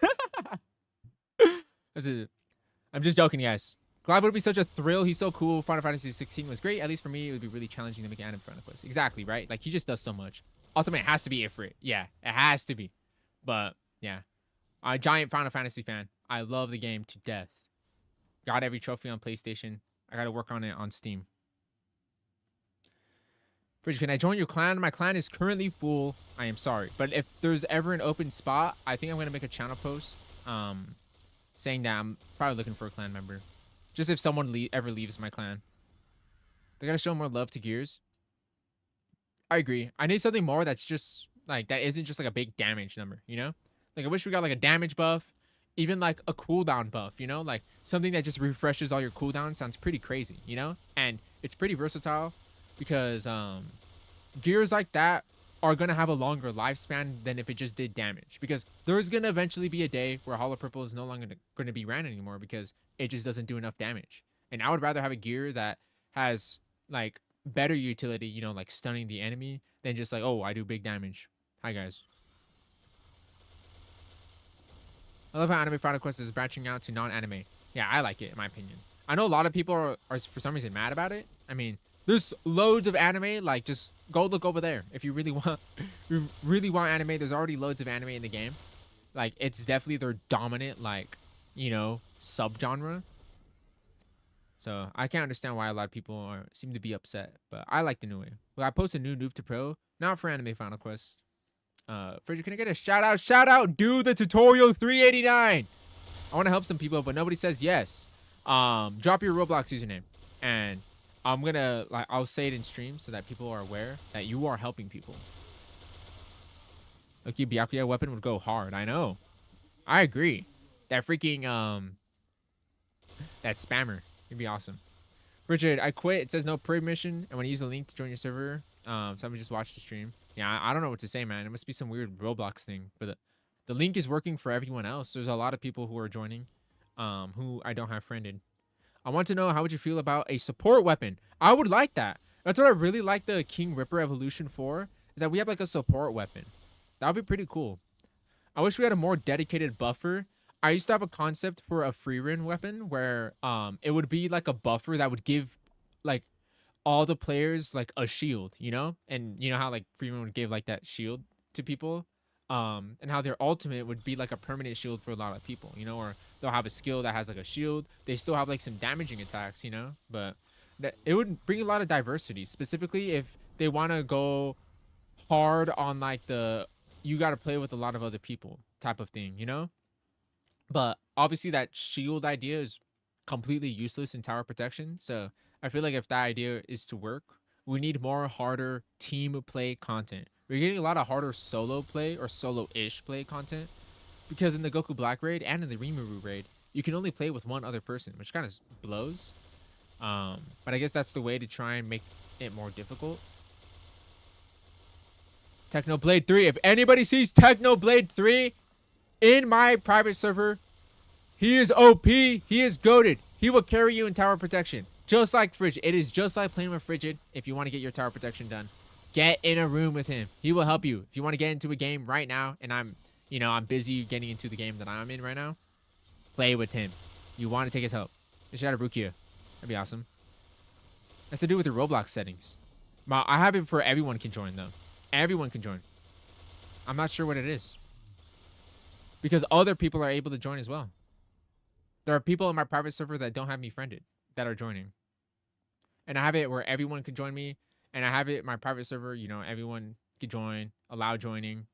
[SPEAKER 1] I'm just joking, guys. Glad would be such a thrill. He's so cool. Final Fantasy 16 was great. At least for me, it would be really challenging to make an Anime Final Quest. Exactly, right? Like, he just does so much. Ultimate has to be Ifrit. Yeah, it has to be. But, yeah. I'm a giant Final Fantasy fan. I love the game to death. Got every trophy on PlayStation. I got to work on it on Steam. Bridge, can I join your clan? My clan is currently full. I am sorry. But if there's ever an open spot, I think I'm going to make a channel post saying that I'm probably looking for a clan member. Just if someone ever leaves my clan. They got to show more love to Gears. I agree. I need something more that's just, like, that isn't just, like, a big damage number, you know? Like, I wish we got, like, a damage buff. Even, like, a cooldown buff, you know? Like, something that just refreshes all your cooldowns sounds pretty crazy, you know? And it's pretty versatile because gears like that are going to have a longer lifespan than if it just did damage. Because there's going to eventually be a day where Hollow Purple is no longer going to be ran anymore because it just doesn't do enough damage. And I would rather have a gear that has, like, better utility, you know, like stunning the enemy, than just like, oh, I do big damage. Hi, guys. I love how Anime Final Quest is branching out to non-anime. Yeah, I like it, in my opinion. I know a lot of people are for some reason mad about it. I mean, there's loads of anime. Like, just go look over there if you really want. You really want anime. There's already loads of anime in the game. Like, it's definitely their dominant, like, you know, subgenre. So I can't understand why a lot of people seem to be upset. But I like the new way. Well, I post a new noob to pro, not for anime Final Quest. Frigid, can I get a shout out? Shout out, do the tutorial 389. I want to help some people, but nobody says yes. Drop your Roblox username, and I'm gonna I'll say it in stream so that people are aware that you are helping people. Okay, Byakuya weapon would go hard. I know. I agree. That freaking that spammer would be awesome. Richard, I quit. It says no permission, and when you use the link to join your server, somebody just watch the stream. Yeah, I don't know what to say, man. It must be some weird Roblox thing, but the link is working for everyone else. There's a lot of people who are joining, who I don't have friended. I want to know, how would you feel about a support weapon? I would like that. That's what I really like the King Ripper evolution for, is that we have like a support weapon. That would be pretty cool. I wish we had a more dedicated buffer. I used to have a concept for a free run weapon where it would be like a buffer that would give like all the players like a shield, you know? And you know how like free run would give like that shield to people? And how their ultimate would be like a permanent shield for a lot of people, you know? Or they'll have a skill that has like a shield. They still have like some damaging attacks, you know? But it would bring a lot of diversity, specifically if they want to go hard on like the you got to play with a lot of other people type of thing, you know? But obviously that shield idea is completely useless in tower protection. So I feel like if that idea is to work, we need more harder team play content. We're getting a lot of harder solo play or solo-ish play content because in the Goku Black raid and in the Rimuru raid, you can only play with one other person, which kind of blows. But I guess that's the way to try and make it more difficult. Technoblade 3. If anybody sees Technoblade 3 in my private server, he is OP. He is goated. He will carry you in tower protection. Just like Frigid. It is just like playing with Frigid if you want to get your tower protection done. Get in a room with him. He will help you. If you want to get into a game right now, and I'm busy getting into the game that I'm in right now, play with him. You want to take his help. Shout out Rukia. That'd be awesome. That's to do with the Roblox settings. I have it for everyone can join, though. Everyone can join. I'm not sure what it is. Because other people are able to join as well. There are people in my private server that don't have me friended that are joining. And I have it where everyone can join me. And I have it in my private server, you know, everyone can join, allow joining.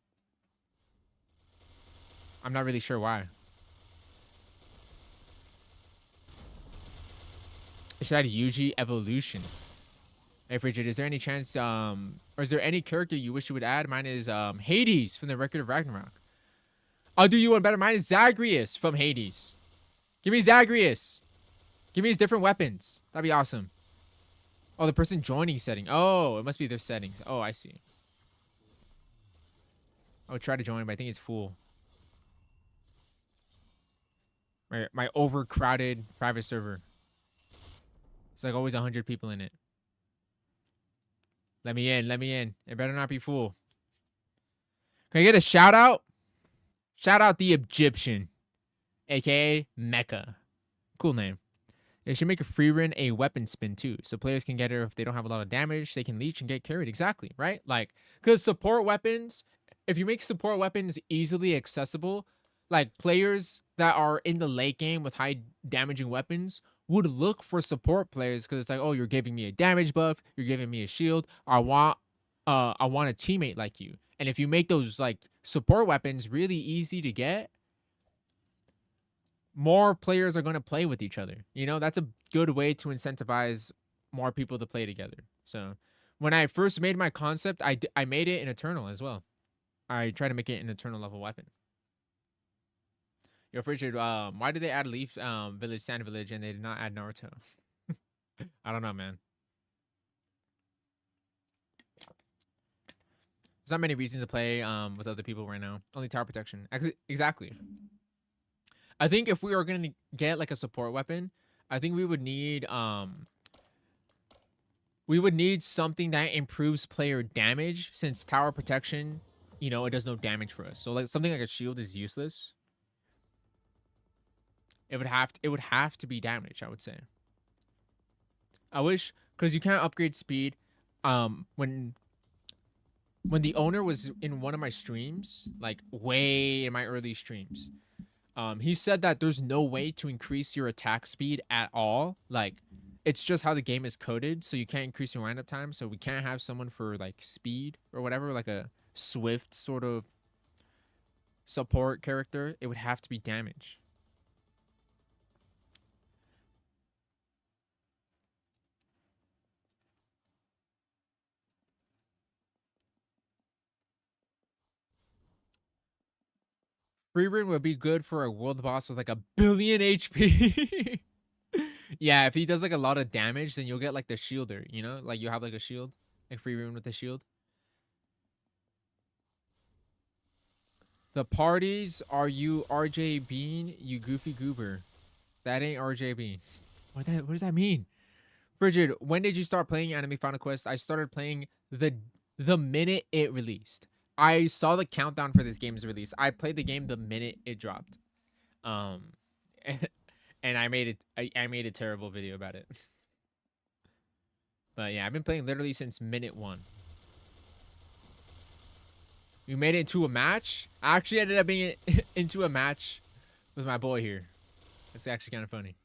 [SPEAKER 1] I'm not really sure why. Should I add Yuji Evolution? Hey, Frigid, is there any chance, or is there any character you wish you would add? Mine is Hades from the Record of Ragnarok. I'll do you one better. Mine is Zagreus from Hades. Give me Zagreus. Give me his different weapons. That'd be awesome. Oh, the person joining setting. Oh, it must be their settings. Oh, I see. I would try to join, but I think it's full. My overcrowded private server. It's like always 100 people in it. Let me in. Let me in. It better not be full. Can I get a shout out? Shout out the Egyptian, aka Mecha. Cool name. They should make a free run a weapon spin too, so players can get it if they don't have a lot of damage. They can leech and get carried. Exactly, right? Like, because support weapons, if you make support weapons easily accessible, like players that are in the late game with high damaging weapons would look for support players because it's like, oh, you're giving me a damage buff, you're giving me a shield. I want a teammate like you. And if you make those like support weapons really easy to get, more players are going to play with each other. You know, that's a good way to incentivize more people to play together. So when I first made my concept, I made it an Eternal as well. I tried to make it an Eternal level weapon. Yo, Richard, why did they add Leaf Village, Sand Village, and they did not add Naruto? I don't know, man. There's not many reasons to play with other people right now. Only tower protection. Exactly. I think if we were going to get like a support weapon, I think we would need something that improves player damage, since tower protection, you know, it does no damage for us. So like something like a shield is useless. It would have to be damage, I would say. I wish, because you can't upgrade speed when when the owner was in one of my streams, like way in my early streams, he said that there's no way to increase your attack speed at all. Like, it's just how the game is coded, so you can't increase your wind up time. So we can't have someone for like speed or whatever, like a swift sort of support character. It would have to be damage. Free run would be good for a world boss with like 1,000,000,000 HP. Yeah, if he does like a lot of damage, then you'll get like the shielder, you know? Like you have like a shield, like free run with the shield. The parties, are you RJ Bean, you goofy goober? That ain't RJ Bean. What does that mean? Frigid, when did you start playing Anime Final Quest? I started playing the minute it released. I saw the countdown for this game's release. I played the game the minute it dropped. And I made a terrible video about it. But yeah, I've been playing literally since minute 1. We made it into a match. I actually ended up being into a match with my boy here. It's actually kind of funny.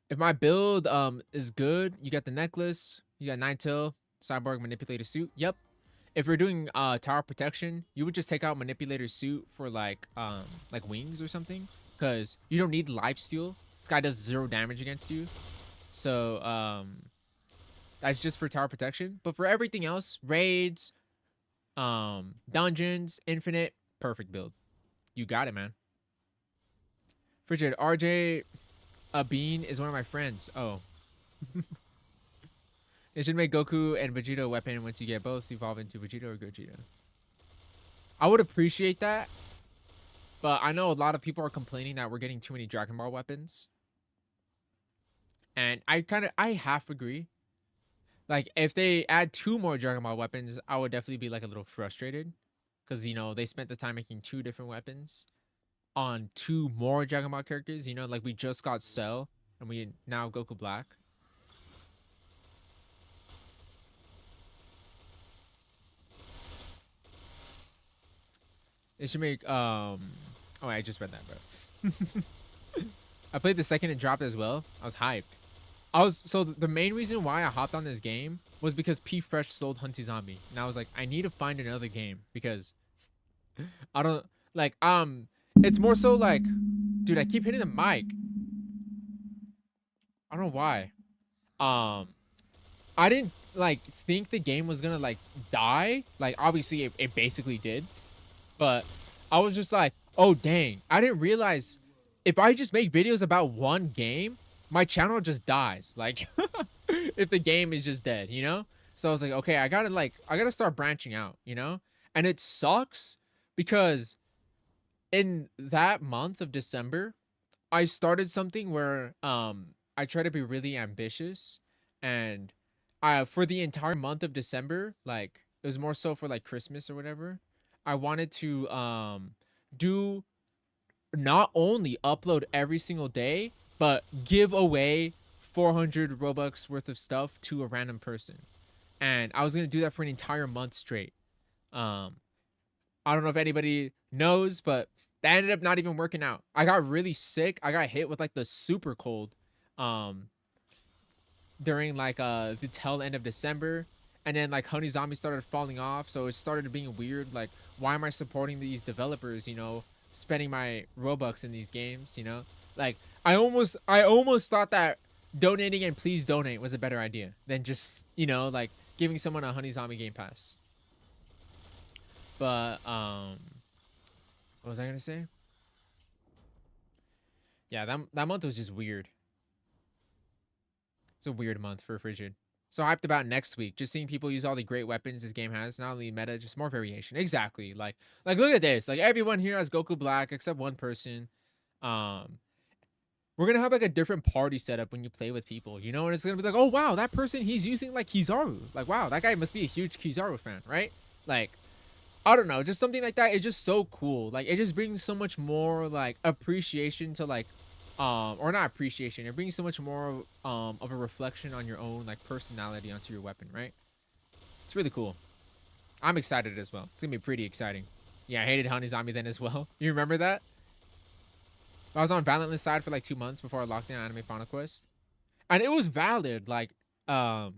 [SPEAKER 1] If my build is good, you got the necklace, you got Ninetale, Cyborg, Manipulator suit. Yep. If you're doing tower protection, you would just take out Manipulator suit for like wings or something, because you don't need lifesteal. This guy does 0 damage against you. So that's just for tower protection. But for everything else, raids, dungeons, infinite, perfect build. You got it, man. Frigid, RJ Bean is one of my friends. Oh. It should make Goku and Vegeta a weapon once you get both evolve into Vegeta or Gogeta. I would appreciate that. But I know a lot of people are complaining that we're getting too many Dragon Ball weapons. And I half agree. Like, if they add 2 more Dragon Ball weapons, I would definitely be like a little frustrated. Because, you know, they spent the time making 2 different weapons on 2 more Dragon Ball characters. You know, like we just got Cell and we now Goku Black. It should make oh, I just read that, bro. I played the second it dropped as well. I was hyped. So the main reason why I hopped on this game was because P Fresh sold Hunty Zombie, and I was like, I need to find another game because I don't like it's more so like, dude, I keep hitting the mic. I don't know why. I didn't like think the game was gonna like die. Like obviously it basically did, but I was just like, oh dang, I didn't realize if I just make videos about one game, my channel just dies. Like if the game is just dead, you know? So I was like, okay, I gotta start branching out, you know? And it sucks because in that month of December, I started something where I try to be really ambitious, and for the entire month of December, like it was more so for like Christmas or whatever, I wanted to do not only upload every single day, but give away 400 Robux worth of stuff to a random person. And I was going to do that for an entire month straight. I don't know if anybody knows, but that ended up not even working out. I got really sick. I got hit with like the super cold during like the tail end of December. And then like Honey Zombie started falling off. So it started being weird. Like, why am I supporting these developers, you know, spending my Robux in these games, you know? Like, I almost thought that donating and please donate was a better idea than just, you know, like giving someone a Honey Zombie Game Pass. But what was I gonna say? Yeah, that month was just weird. It's a weird month for Frigid. So hyped about next week. Just seeing people use all the great weapons this game has. Not only meta, just more variation. Exactly. Like look at this. Like everyone here has Goku Black except one person. We're gonna have like a different party setup when you play with people, you know, and it's gonna be like, oh wow, that person, he's using like Kizaru. Like, wow, that guy must be a huge Kizaru fan, right? Like, I don't know, just something like that. It's just so cool. Like, it just brings so much more like appreciation to like or not appreciation. It brings so much more of a reflection on your own like personality onto your weapon, right? It's really cool. I'm excited as well. It's gonna be pretty exciting. Yeah, I hated Honey Zombie then as well. You remember that? I was on Valiant's side for like 2 months before I locked in Anime Final Quest, and it was valid. And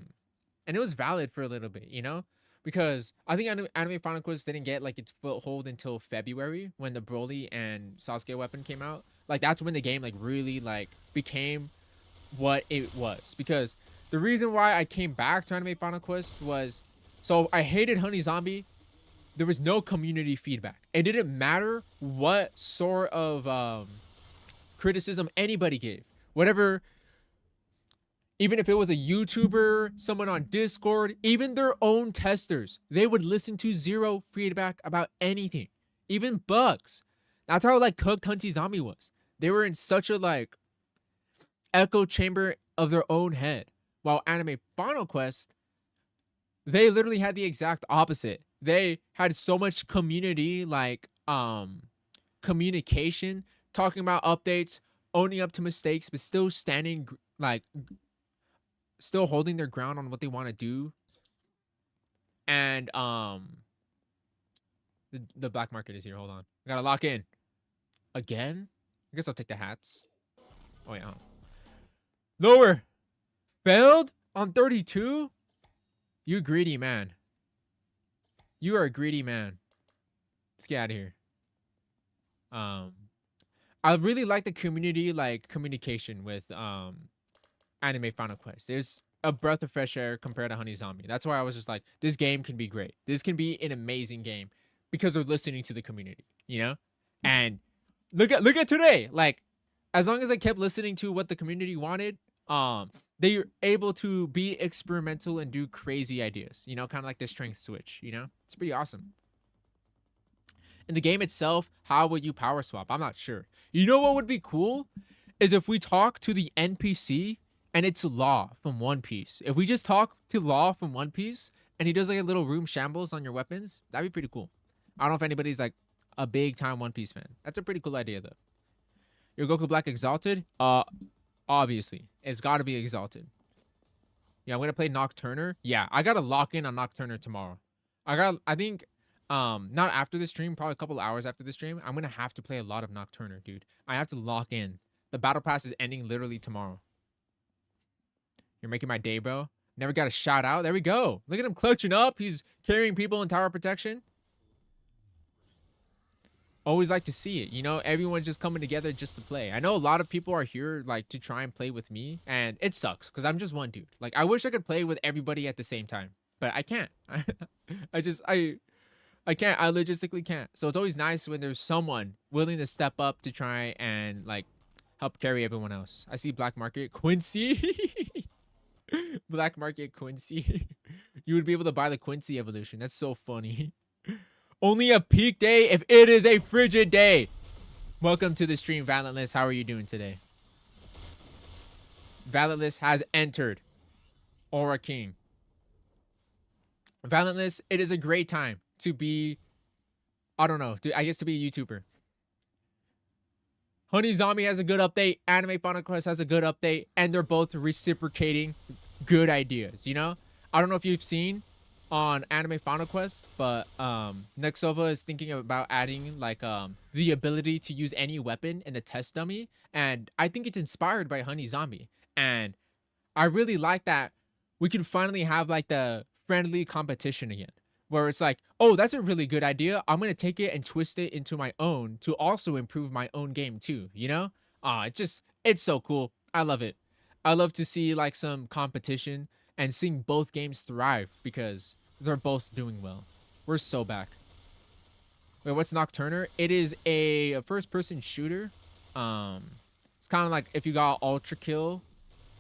[SPEAKER 1] it was valid for a little bit, you know, because I think Anime Final Quest didn't get like its foothold until February when the Broly and Sasuke weapon came out. Like that's when the game like really like became what it was. Because the reason why I came back to Anime Final Quest was, so I hated Honey Zombie. There was no community feedback. It didn't matter what sort of criticism anybody gave. Whatever, even if it was a YouTuber, someone on Discord, even their own testers, they would listen to zero feedback about anything, even bugs. That's how like cooked Hunty Zombie was. They were in such a like echo chamber of their own head. While Anime Final Quest, they literally had the exact opposite. They had so much community like communication, talking about updates, owning up to mistakes, but still standing like still holding their ground on what they want to do. And the black market is here. Hold on. I gotta lock in. Again? I guess I'll take the hats. Oh yeah. Lower. Failed on 32? You greedy man. You are a greedy man. Let's get out of here. I really like the community like communication with Anime Final Quest. There's a breath of fresh air compared to Honey Zombie. That's why I was just like, this game can be great. This can be an amazing game because they're listening to the community, you know? And look at today. Like, as long as I kept listening to what the community wanted, they were able to be experimental and do crazy ideas, you know, kind of like the strength switch, you know? It's pretty awesome. In the game itself, how would you power swap? I'm not sure. You know what would be cool? Is if we talk to the NPC and it's Law from One Piece. If we just talk to Law from One Piece and he does like a little room shambles on your weapons, that'd be pretty cool. I don't know if anybody's like a big time One Piece fan. That's a pretty cool idea though. Your Goku Black Exalted? Obviously. It's gotta be Exalted. Yeah, I'm gonna play Nocturner. Yeah, I gotta lock in on Nocturner tomorrow. I think not after the stream, probably a couple hours after the stream, I'm gonna have to play a lot of Nocturner, dude. I have to lock in. The battle pass is ending literally tomorrow. You're making my day, bro. Never got a shout out. There we go. Look at him clutching up. He's carrying people in tower protection. Always like to see it. You know, everyone's just coming together just to play. I know a lot of people are here like to try and play with me, and it sucks because I'm just one dude. Like, I wish I could play with everybody at the same time, but I can't. I can't. I logistically can't. So it's always nice when there's someone willing to step up to try and like help carry everyone else. I see Black Market Quincy. Black Market Quincy. You would be able to buy the Quincy evolution. That's so funny. Only a peak day if it is a frigid day. Welcome to the stream, Valentless. How are you doing today? Valentless has entered Aura King. Valentless, it is a great time to be, I don't know, I guess to be a YouTuber. Honey Zombie has a good update. Anime Final Quest has a good update. And they're both reciprocating good ideas, you know? I don't know if you've seen on Anime Final Quest, but Nexova is thinking about adding like the ability to use any weapon in the test dummy. And I think it's inspired by Honey Zombie. And I really like that we can finally have like the friendly competition again. Where it's like, oh, that's a really good idea. I'm going to take it and twist it into my own to also improve my own game too, you know? It's so cool. I love it. I love to see like some competition and seeing both games thrive because they're both doing well. We're so back. Wait, what's Nocturner? It is a first-person shooter. It's kind of like if you got Ultra Kill,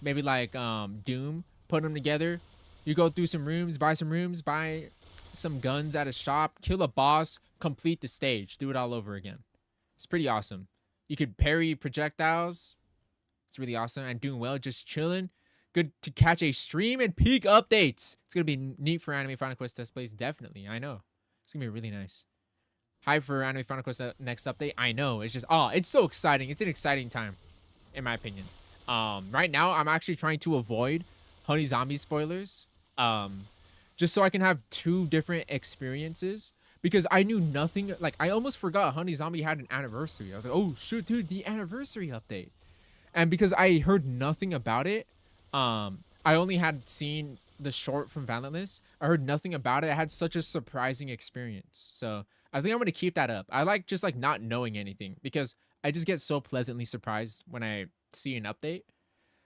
[SPEAKER 1] maybe like Doom, put them together. You go through some rooms, buy some guns at a shop, kill a boss, complete the stage, do it all over again. It's pretty awesome. You could parry projectiles. It's really awesome and doing well, just chilling. Good to catch a stream and peak updates. It's gonna be neat for Anime Final Quest test plays, definitely. I know. It's gonna be really nice. Hype for Anime Final Quest next update. I know. It's just it's so exciting. It's an exciting time. in my opinion. Right now, I'm actually trying to avoid Honey Zombie spoilers, just so I can have 2 different experiences. Because I knew nothing, like, I almost forgot Honey Zombie had an anniversary. I was like, oh, shoot, dude, the anniversary update. And because I heard nothing about it, I only had seen the short from Valentless. I heard nothing about it. I had such a surprising experience. So I think I'm going to keep that up. I like just like not knowing anything because I just get so pleasantly surprised when I see an update.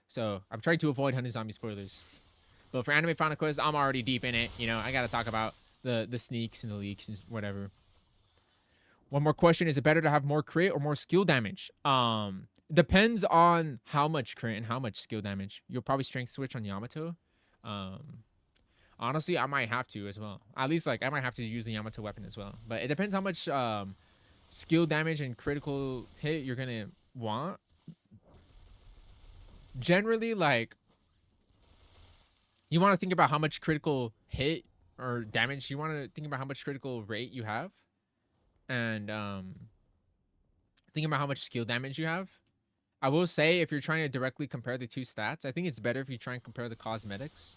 [SPEAKER 1] So I'm trying to avoid Honey Zombie spoilers. But for Anime Final Quest, I'm already deep in it. You know, I got to talk about the sneaks and the leaks and whatever. One more question. Is it better to have more crit or more skill damage? Depends on how much crit and how much skill damage. You'll probably strength switch on Yamato. Honestly, I might have to as well. At least, like, I might have to use the Yamato weapon as well. But it depends how much skill damage and critical hit you're going to want. Generally, like, you want to think about how much critical hit or damage. You want to think about how much critical rate you have. And think about how much skill damage you have. I will say, if you're trying to directly compare the 2 stats, I think it's better if you try and compare the cosmetics.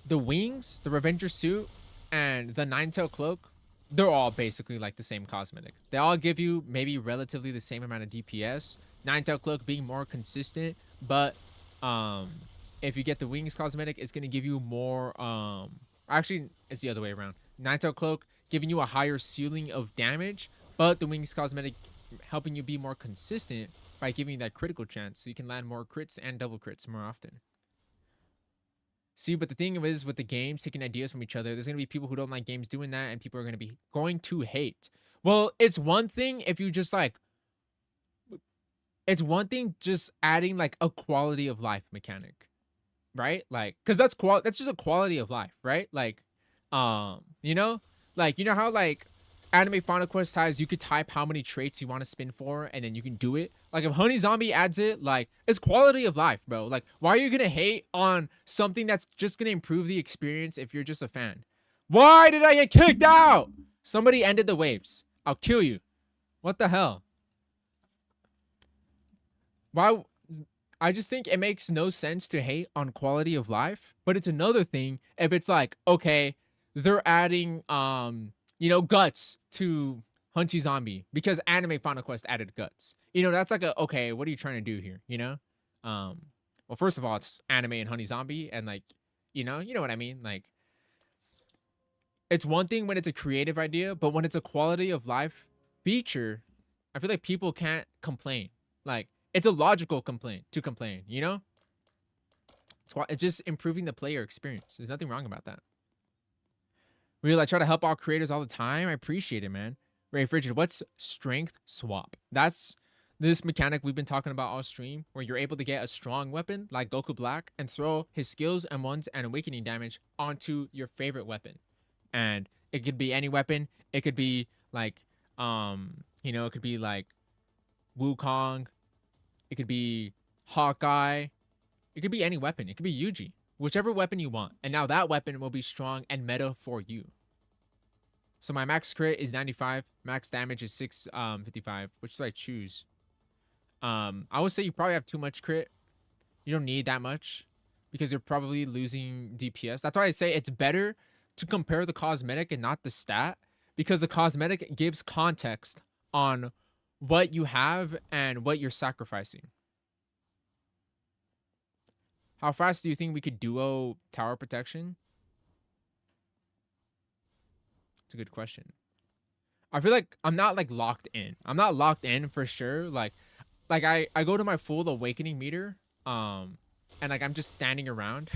[SPEAKER 1] The wings, the Revenger suit, and the Ninetail cloak, they're all basically like the same cosmetic. They all give you maybe relatively the same amount of DPS. Ninetail cloak being more consistent, but if you get the wings cosmetic, it's going to give you more... actually, it's the other way around. Ninetail cloak giving you a higher ceiling of damage, but the wings cosmetic helping you be more consistent by giving you that critical chance, so you can land more crits and double crits more often. See, but the thing is with the games taking ideas from each other, there's going to be people who don't like games doing that, and people are going to hate. Well, it's one thing if you just like... It's one thing just adding like a quality of life mechanic, right? Like, because that's just a quality of life, right? Like, you know? Like, you know how like Anime Final Quest has, you could type how many traits you want to spin for, and then you can do it. Like, if Honey Zombie adds it, like, it's quality of life, bro. Like, why are you gonna hate on something that's just gonna improve the experience if you're just a fan? Why did I get kicked out? Somebody ended the waves. I'll kill you. What the hell? Why? I just think it makes no sense to hate on quality of life, but it's another thing if it's like, okay, they're adding you know, guts to Hunty Zombie because Anime Final Quest added guts. You know, that's like a, okay, what are you trying to do here? You know? Well, first of all, it's anime and Honey Zombie, and like, you know what I mean? Like, it's one thing when it's a creative idea, but when it's a quality of life feature, I feel like people can't complain. Like, it's a logical complaint to complain, you know? It's just improving the player experience. There's nothing wrong about that. Really, I try to help all creators all the time. I appreciate it, man. Ray Frigid, what's strength swap? That's this mechanic we've been talking about all stream, where you're able to get a strong weapon like Goku Black and throw his skills and ones and awakening damage onto your favorite weapon. And it could be any weapon. It could be like, you know, it could be like Wukong. It could be Hawkeye. It could be any weapon. It could be Yuji. Whichever weapon you want. And now that weapon will be strong and meta for you. So my max crit is 95. Max damage is 655. Which do I choose? I would say you probably have too much crit. You don't need that much, because you're probably losing DPS. That's why I say it's better to compare the cosmetic and not the stat, because the cosmetic gives context on what you have and what you're sacrificing. How fast do you think we could duo tower protection? It's a good question. I feel like I'm not like locked in. I'm not locked in for sure. Like I go to my full awakening meter, and like I'm just standing around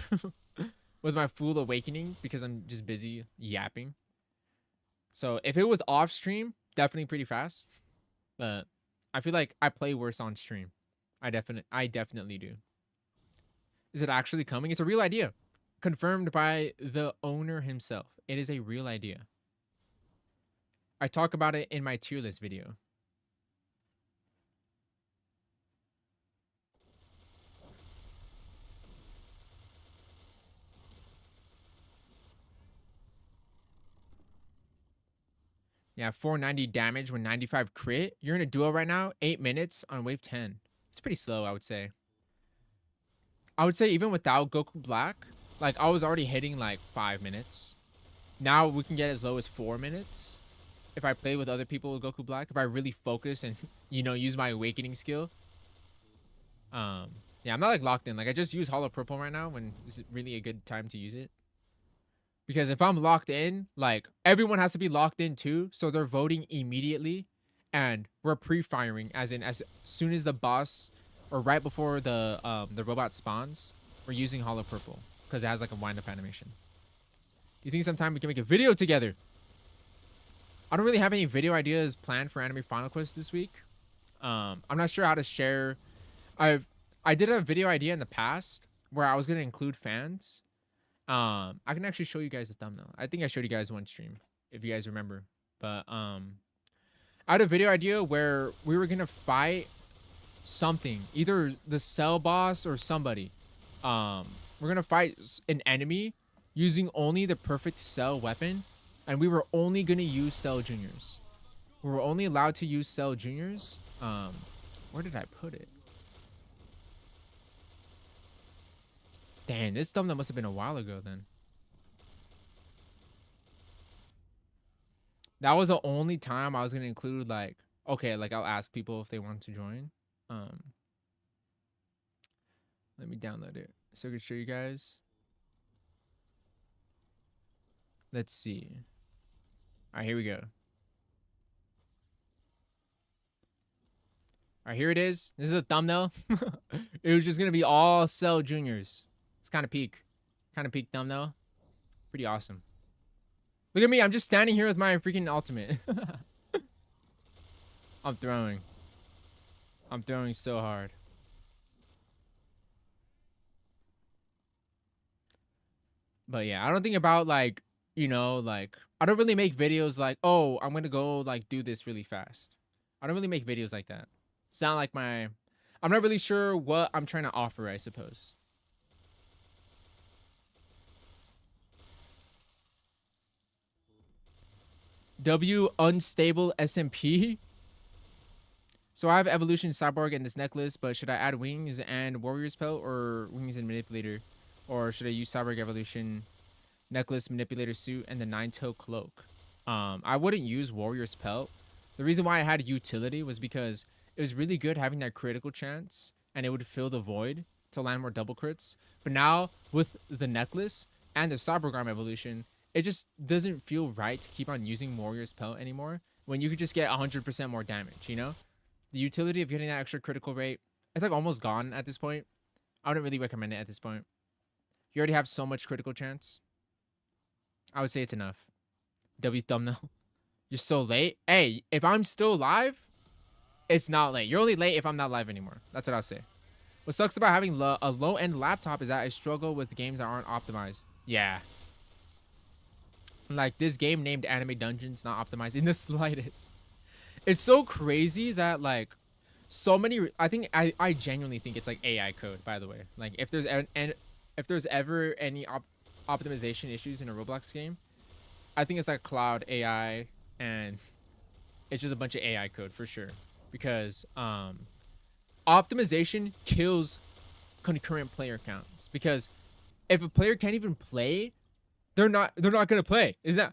[SPEAKER 1] with my full awakening because I'm just busy yapping. So if it was off stream, definitely pretty fast. But I feel like I play worse on stream. I definitely do. Is it actually coming? It's a real idea. Confirmed by the owner himself. It is a real idea. I talk about it in my tier list video. Yeah, 490 damage with 95 crit. You're in a duo right now. 8 minutes on wave 10. It's pretty slow, I would say. I would say even without Goku Black, like I was already hitting like 5 minutes. Now we can get as low as 4 minutes. If I play with other people with Goku Black, if I really focus and, you know, use my awakening skill. Yeah, I'm not like locked in. Like I just use Hollow Purple right now when this is really a good time to use it. Because if I'm locked in, like everyone has to be locked in too. So they're voting immediately. And we're pre-firing, as in as soon as the boss or right before the robot spawns, we're using Hollow Purple. Because it has like a wind-up animation. Do you think sometime we can make a video together? I don't really have any video ideas planned for Anime Final Quest this week. I'm not sure how to share. I did a video idea in the past where I was gonna include fans. I can actually show you guys the thumbnail. I think I showed you guys one stream, if you guys remember. But I had a video idea where we were gonna fight something, either the Cell boss or somebody. We're gonna fight an enemy using only the perfect Cell weapon, and we were only gonna use Cell Juniors. We were only allowed to use Cell Juniors. Where did I put it? Damn, this thumbnail must have been a while ago then. That was the only time I was gonna include, like, okay, like I'll ask people if they want to join. Let me download it so I can show you guys. Let's see. All right, here we go. All right, here it is. This is a thumbnail. It was just gonna be all Cell Juniors. It's kind of peak thumbnail. Pretty awesome. Look at me. I'm just standing here with my freaking ultimate. I'm throwing so hard. But yeah, I don't think about like, you know, like I don't really make videos like, oh, I'm gonna go like do this really fast. I don't really make videos like that. Sound like I'm not really sure what I'm trying to offer, I suppose. W unstable SMP. So I have evolution cyborg in this necklace, but should I add wings and warrior's pelt or wings and manipulator? Or should I use cyborg evolution, necklace, manipulator suit, and the 9-tail cloak? I wouldn't use warrior's pelt. The reason why I had utility was because it was really good having that critical chance and it would fill the void to land more double crits. But now with the necklace and the cyborg arm evolution, it just doesn't feel right to keep on using warrior's pelt anymore when you could just get 100% more damage, you know? The utility of getting that extra critical rate, it's like almost gone at this point. I wouldn't really recommend it at this point. You already have so much critical chance. I would say it's enough. W thumbnail. You're so late. Hey, if I'm still live, it's not late. You're only late if I'm not live anymore. That's what I'll say. What sucks about having a low-end laptop is that I struggle with games that aren't optimized. Yeah. Like this game named Anime Dungeons, not optimized in the slightest. It's so crazy that like so many. I genuinely think it's like AI code. By the way, like if there's ever any optimization issues in a Roblox game, I think it's like cloud AI, and it's just a bunch of AI code for sure. Because optimization kills concurrent player counts. Because if a player can't even play, they're not gonna play. Isn't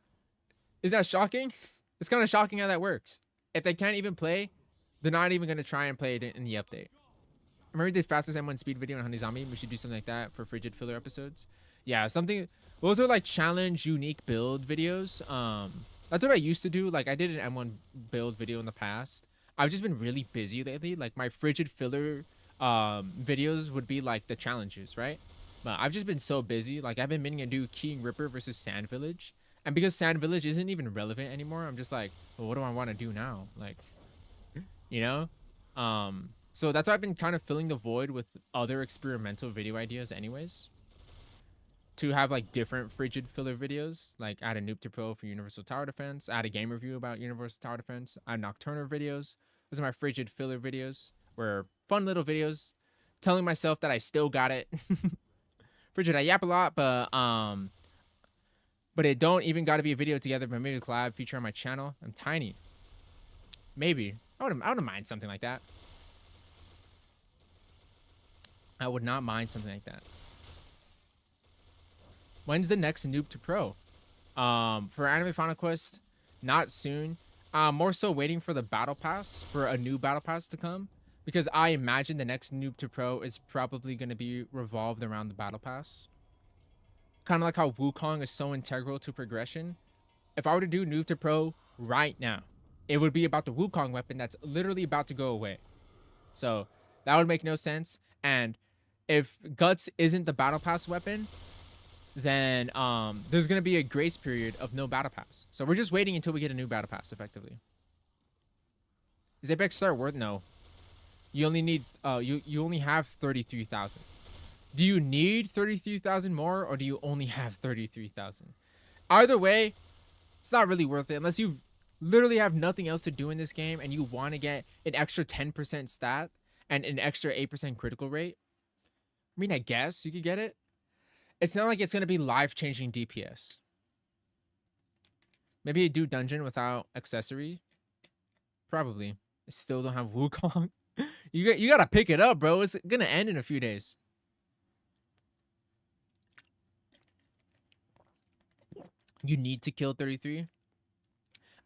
[SPEAKER 1] that shocking? It's kind of shocking how that works. If they can't even play, they're not even gonna try and play it in the update. Remember the fastest M1 speed video on Honey Zombie? We should do something like that for frigid filler episodes. Yeah, something. Those are like challenge unique build videos. That's what I used to do. Like I did an M1 build video in the past. I've just been really busy lately. Like my frigid filler videos would be like the challenges, right? But I've just been so busy. Like I've been meaning to do King Ripper versus Sand Village. And because Sand Village isn't even relevant anymore, I'm just like, well, what do I want to do now? Like, you know? So that's why I've been kind of filling the void with other experimental video ideas anyways. To have like different frigid filler videos. Like I had a Noob to Pro for Universal Tower Defense. I had a game review about Universal Tower Defense. I had Nocturner videos. Those are my frigid filler videos. Were fun little videos. Telling myself that I still got it. Frigid, I yap a lot, but it don't even got to be a video together, but maybe a collab feature on my channel. I'm tiny. Maybe. I wouldn't mind something like that. I would not mind something like that. When's the next noob to pro? For Anime Final Quest, not soon. More so waiting for the battle pass, for a new battle pass to come, because I imagine the next noob to pro is probably going to be revolved around the battle pass. Kind of like how Wukong is so integral to progression. If I were to do noob to pro right now, it would be about the Wukong weapon that's literally about to go away. So that would make no sense. And if Guts isn't the battle pass weapon, then there's gonna be a grace period of no battle pass. So we're just waiting until we get a new battle pass, effectively. Is Apex Star worth? No. You only need you only have 33,000. Do you need 33,000 more, or do you only have 33,000? Either way, it's not really worth it unless you literally have nothing else to do in this game and you want to get an extra 10% stat and an extra 8% critical rate. I mean, I guess you could get it. It's not like it's going to be life-changing DPS. Maybe a do dungeon without accessory. Probably. I still don't have Wukong. You got to pick it up, bro. It's going to end in a few days. You need to kill 33.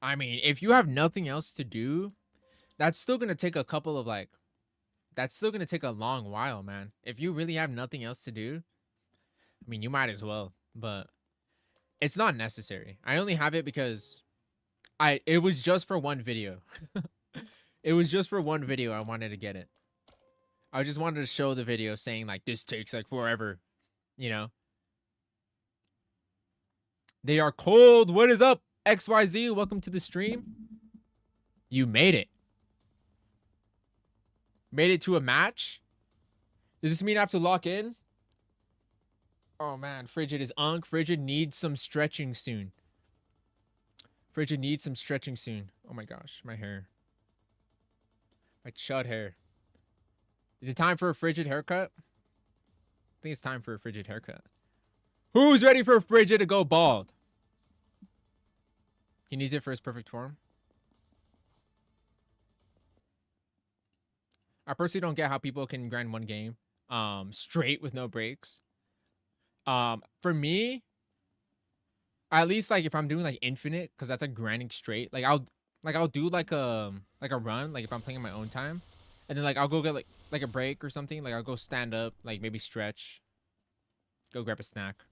[SPEAKER 1] I mean, if you have nothing else to do, that's still going to take a couple of like... That's still going to take a long while, man. If you really have nothing else to do, I mean, you might as well, but it's not necessary. I only have it because it was just for one video. It was just for one video I wanted to get it. I just wanted to show the video saying like, this takes like forever, you know? They are cold. What is up, XYZ? Welcome to the stream. You made it. Made it to a match? Does this mean I have to lock in? Oh man, Frigid is unk. Frigid needs some stretching soon. Frigid needs some stretching soon. Oh my gosh, my hair. My chud hair. Is it time for a Frigid haircut? I think it's time for a Frigid haircut. Who's ready for Frigid to go bald? He needs it for his perfect form. I personally don't get how people can grind one game straight with no breaks. For me, at least like if I'm doing like infinite, because that's like grinding straight, like I'll do like a run, like if I'm playing in my own time, and then like I'll go get like a break or something, like I'll go stand up, like maybe stretch, go grab a snack,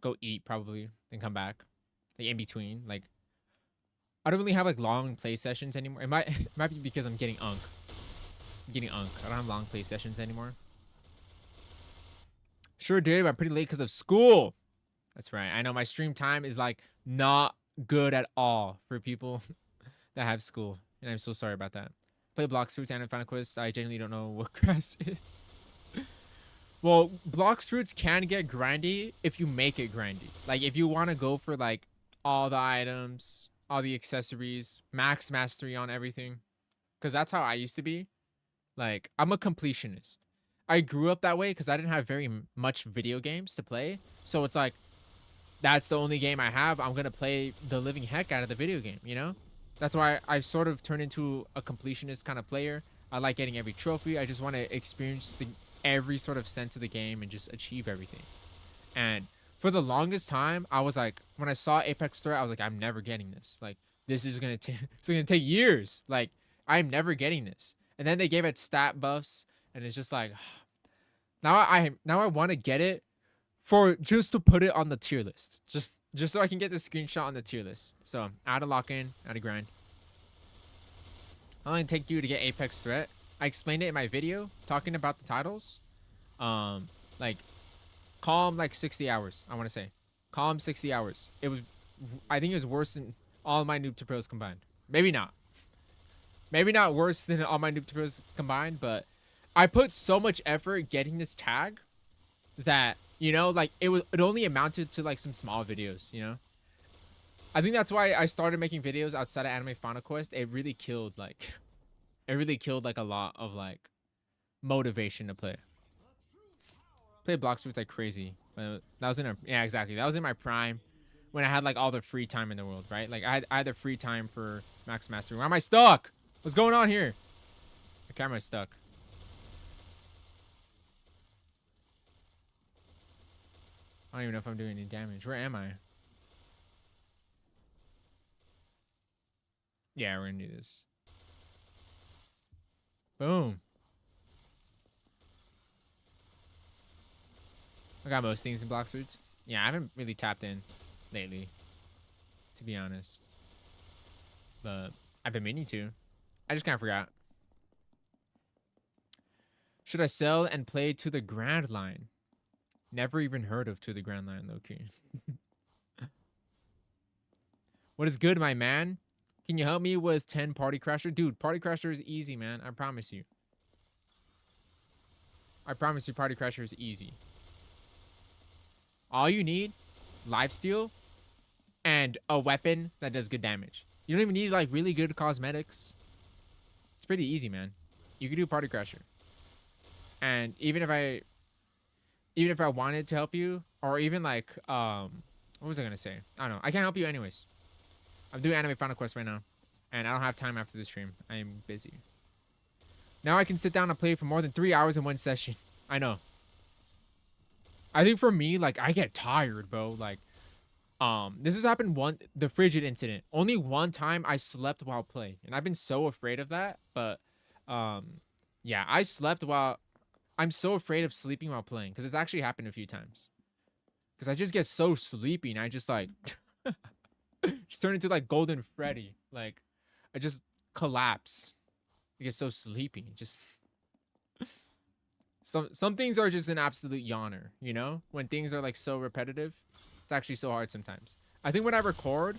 [SPEAKER 1] go eat probably, then come back, like in between. Like I don't really have like long play sessions anymore. It might be because I'm getting unk. I don't have long play sessions anymore. Sure did, but I'm pretty late because of school. That's right. I know my stream time is like not good at all for people that have school. And I'm so sorry about that. Play Blocks Fruits and Final Quest. I genuinely don't know what grass is. Well, Blocks Fruits can get grindy if you make it grindy. Like if you want to go for like all the items, all the accessories, max mastery on everything. Because that's how I used to be. Like I'm a completionist. I grew up that way because I didn't have very much video games to play. So it's like, that's the only game I have. I'm going to play the living heck out of the video game, you know? That's why I sort of turned into a completionist kind of player. I like getting every trophy. I just want to experience every sort of sense of the game and just achieve everything. And for the longest time, I was like, when I saw Apex Threat, I was like, I'm never getting this. Like, this is going to take years. Like, I'm never getting this. And then they gave it stat buffs. And it's just like, now I want to get it for just to put it on the tier list. Just so I can get the screenshot on the tier list. So, add a lock-in, add a grind. How long did it take you to get Apex Threat? I explained it in my video talking about the titles. Like, calm like 60 hours, I want to say. Calm 60 hours. It was, I think it was worse than all my Noob to Pros combined. Maybe not. Maybe not worse than all my Noob to Pros combined, but I put so much effort getting this tag that, you know, like it only amounted to like some small videos, you know? I think that's why I started making videos outside of Anime Final Quest. It really killed like a lot of like motivation to play. Play Blocks Fruits like crazy. That was yeah, exactly. That was in my prime when I had like all the free time in the world, right? Like I had the free time for max mastery. Why am I stuck? What's going on here? The camera's stuck. don't even know if I'm doing any damage. Where am I? Yeah, we're gonna do this. Boom. I got most things in block suits. Yeah, I haven't really tapped in lately, to be honest. But I've been meaning to. I just kind of forgot. Should I sell and play to the Grand Line? Never even heard of to the Grand Line, low-key. What is good, my man? Can you help me with 10 Party Crasher? Dude, Party Crasher is easy, man. I promise you. I promise you Party Crasher is easy. All you need, lifesteal, and a weapon that does good damage. You don't even need, like, really good cosmetics. It's pretty easy, man. You can do Party Crasher. And even if I wanted to help you, or even, like, what was I gonna say? I don't know. I can't help you anyways. I'm doing Anime Final Quest right now, and I don't have time after the stream. I am busy. Now I can sit down and play for more than 3 hours in one session. I know. I think for me, like, I get tired, bro. Like, this has happened the frigid incident. Only one time I slept while playing, and I've been so afraid of that. But, yeah, I slept while. I'm so afraid of sleeping while playing because it's actually happened a few times. Because I just get so sleepy and I just like just turn into like Golden Freddy. Like I just collapse. I get so sleepy. Just some things are just an absolute yawner, you know? When things are like so repetitive, it's actually so hard sometimes. I think when I record,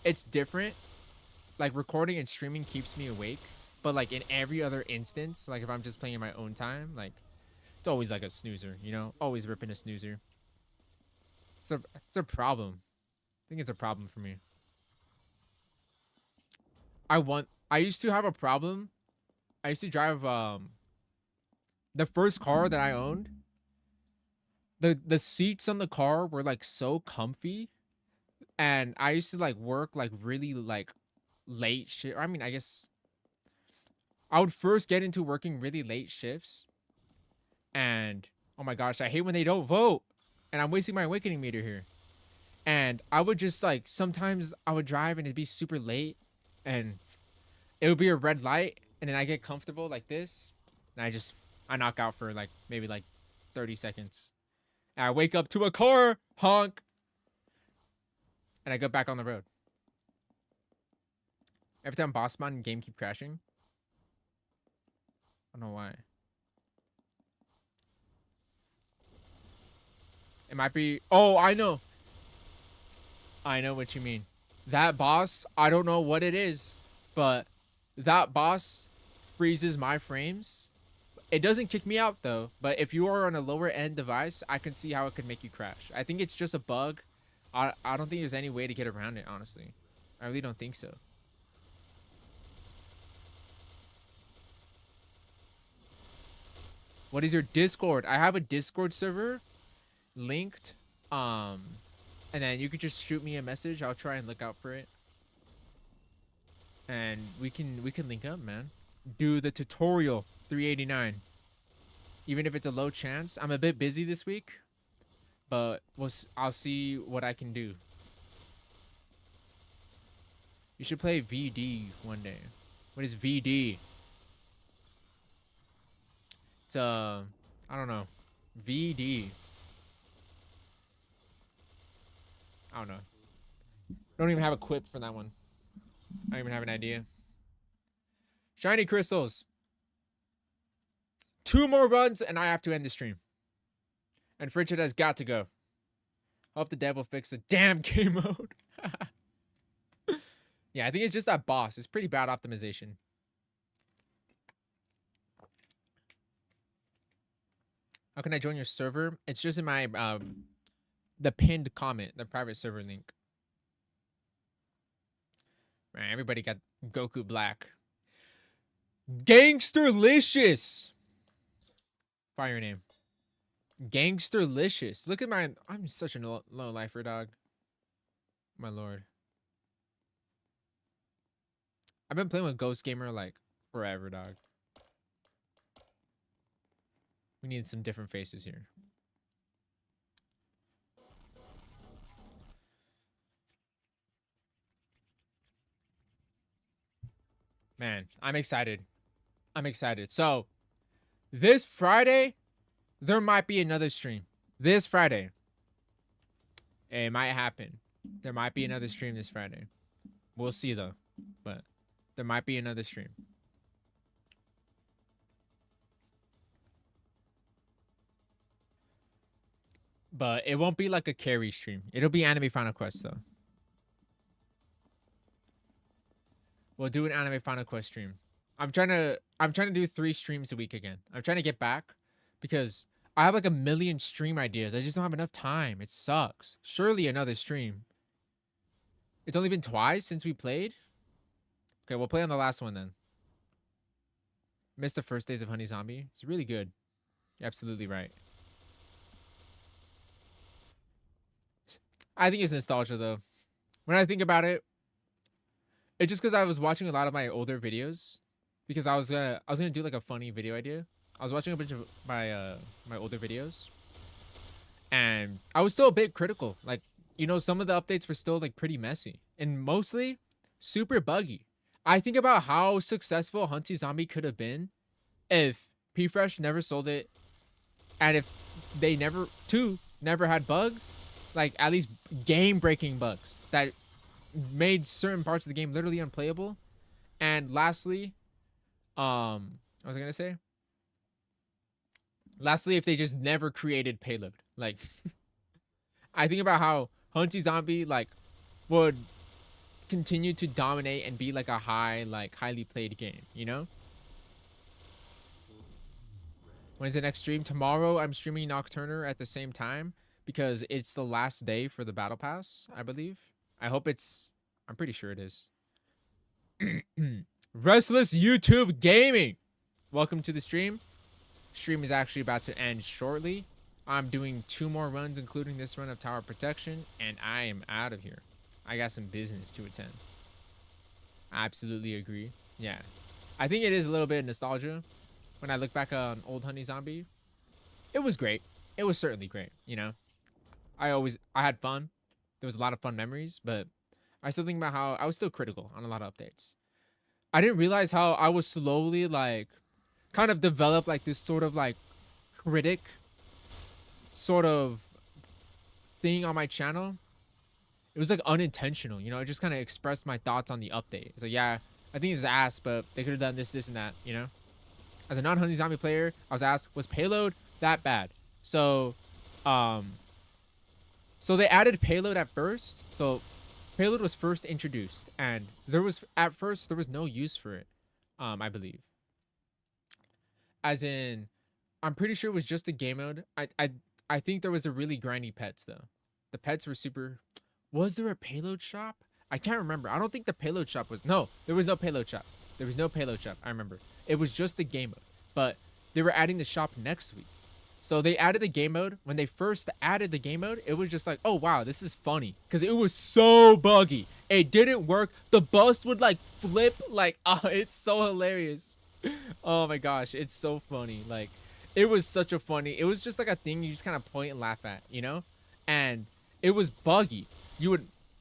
[SPEAKER 1] it's different. Like recording and streaming keeps me awake. But like in every other instance, like if I'm just playing in my own time, like it's always like a snoozer, you know? Always ripping a snoozer. It's a problem. I think it's a problem for me. I used to have a problem. I used to drive the first car that I owned. The seats on the car were like so comfy. And I used to like work like really like late shit. I mean, I guess I would first get into working really late shifts. And oh my gosh, I hate when they don't vote. And I'm wasting my awakening meter here. And I would just like, sometimes I would drive and it'd be super late. And it would be a red light. And then I get comfortable like this. And I knock out for like, maybe like 30 seconds. And I wake up to a car, honk. And I go back on the road. Every time boss mod and game keep crashing. I don't know why. It might be... Oh, I know. I know what you mean. That boss, I don't know what it is. But that boss freezes my frames. It doesn't kick me out, though. But if you are on a lower-end device, I can see how it could make you crash. I think it's just a bug. I don't think there's any way to get around it, honestly. I really don't think so. What is your Discord? I have a Discord server linked, and then you could just shoot me a message. I'll try and look out for it, and we can link up, man. Do the tutorial 389. Even if it's a low chance, I'm a bit busy this week, but I'll see what I can do. You should play VD one day. What is VD? It's I don't know. VD. I don't know. Don't even have a quip for that one. I don't even have an idea. Shiny crystals. 2 more runs and I have to end the stream. And Frigid has got to go. Hope the devil fix the damn game mode. Yeah, I think it's just that boss. It's pretty bad optimization. How can I join your server? It's just in my the pinned comment, the private server link. Man, everybody got Goku Black. Gangsterlicious. Fire name. Gangsterlicious. Look at my... I'm such a low lifer, dog. My lord. I've been playing with Ghost Gamer like forever, dog. We need some different faces here. Man, I'm excited. I'm excited. So this Friday, there might be another stream. This Friday. It might happen. There might be another stream this Friday. We'll see though. But there might be another stream. But it won't be like a carry stream. It'll be Anime Final Quest though. We'll do an Anime Final Quest stream. I'm trying to do 3 streams a week again. I'm trying to get back because I have like a million stream ideas. I just don't have enough time. It sucks. Surely another stream. It's only been twice since we played. Okay, we'll play on the last one then. Missed the first days of Honey Zombie. It's really good. You're absolutely right. I think it's nostalgia though. When I think about it, it's just because I was watching a lot of my older videos. Because I was gonna do like a funny video idea. I was watching a bunch of my my older videos, and I was still a bit critical. Like, you know, some of the updates were still like pretty messy and mostly super buggy. I think about how successful Hunty Zombie could have been if P-Fresh never sold it, and if they never had bugs, like at least game-breaking bugs that made certain parts of the game literally unplayable. And lastly, what was I gonna say? Lastly, if they just never created payload, like I think about how Hunty Zombie like would continue to dominate and be like a highly played game, you know? When's the next stream? Tomorrow I'm streaming Nocturner at the same time because it's the last day for the battle pass, I believe. I'm pretty sure it is. Restless YouTube Gaming. Welcome to the stream. Stream is actually about to end shortly. I'm doing 2 more runs, including this run of Tower Protection, and I am out of here. I got some business to attend. I absolutely agree. Yeah. I think it is a little bit of nostalgia. When I look back on old Honey Zombie, it was great. It was certainly great, you know? I had fun. There was a lot of fun memories, but I still think about how I was still critical on a lot of updates. I didn't realize how I was slowly like kind of develop like this sort of like critic sort of thing on my channel. It was like unintentional, you know? I just kind of expressed my thoughts on the update. It's like, yeah, I think it's ass, but they could have done this, and that, you know? As a non-Honey Zombie player, I was asked, was payload that bad? So they added payload at first. So payload was first introduced, and at first there was no use for it, I believe. As in, I'm pretty sure it was just a game mode. I think there was a really grindy pets though. The pets were super. Was there a payload shop? I can't remember. I don't think the payload shop was. No, there was no payload shop. There was no payload shop. I remember. It was just the game mode. But they were adding the shop next week. So they added the game mode. When they first added the game mode, it was just like, oh wow, this is funny. Because it was so buggy. It didn't work. The bus would like flip. Like, oh, it's so hilarious. Oh my gosh, it's so funny. Like, it was such a funny. It was just like a thing you just kind of point and laugh at, you know? And it was buggy.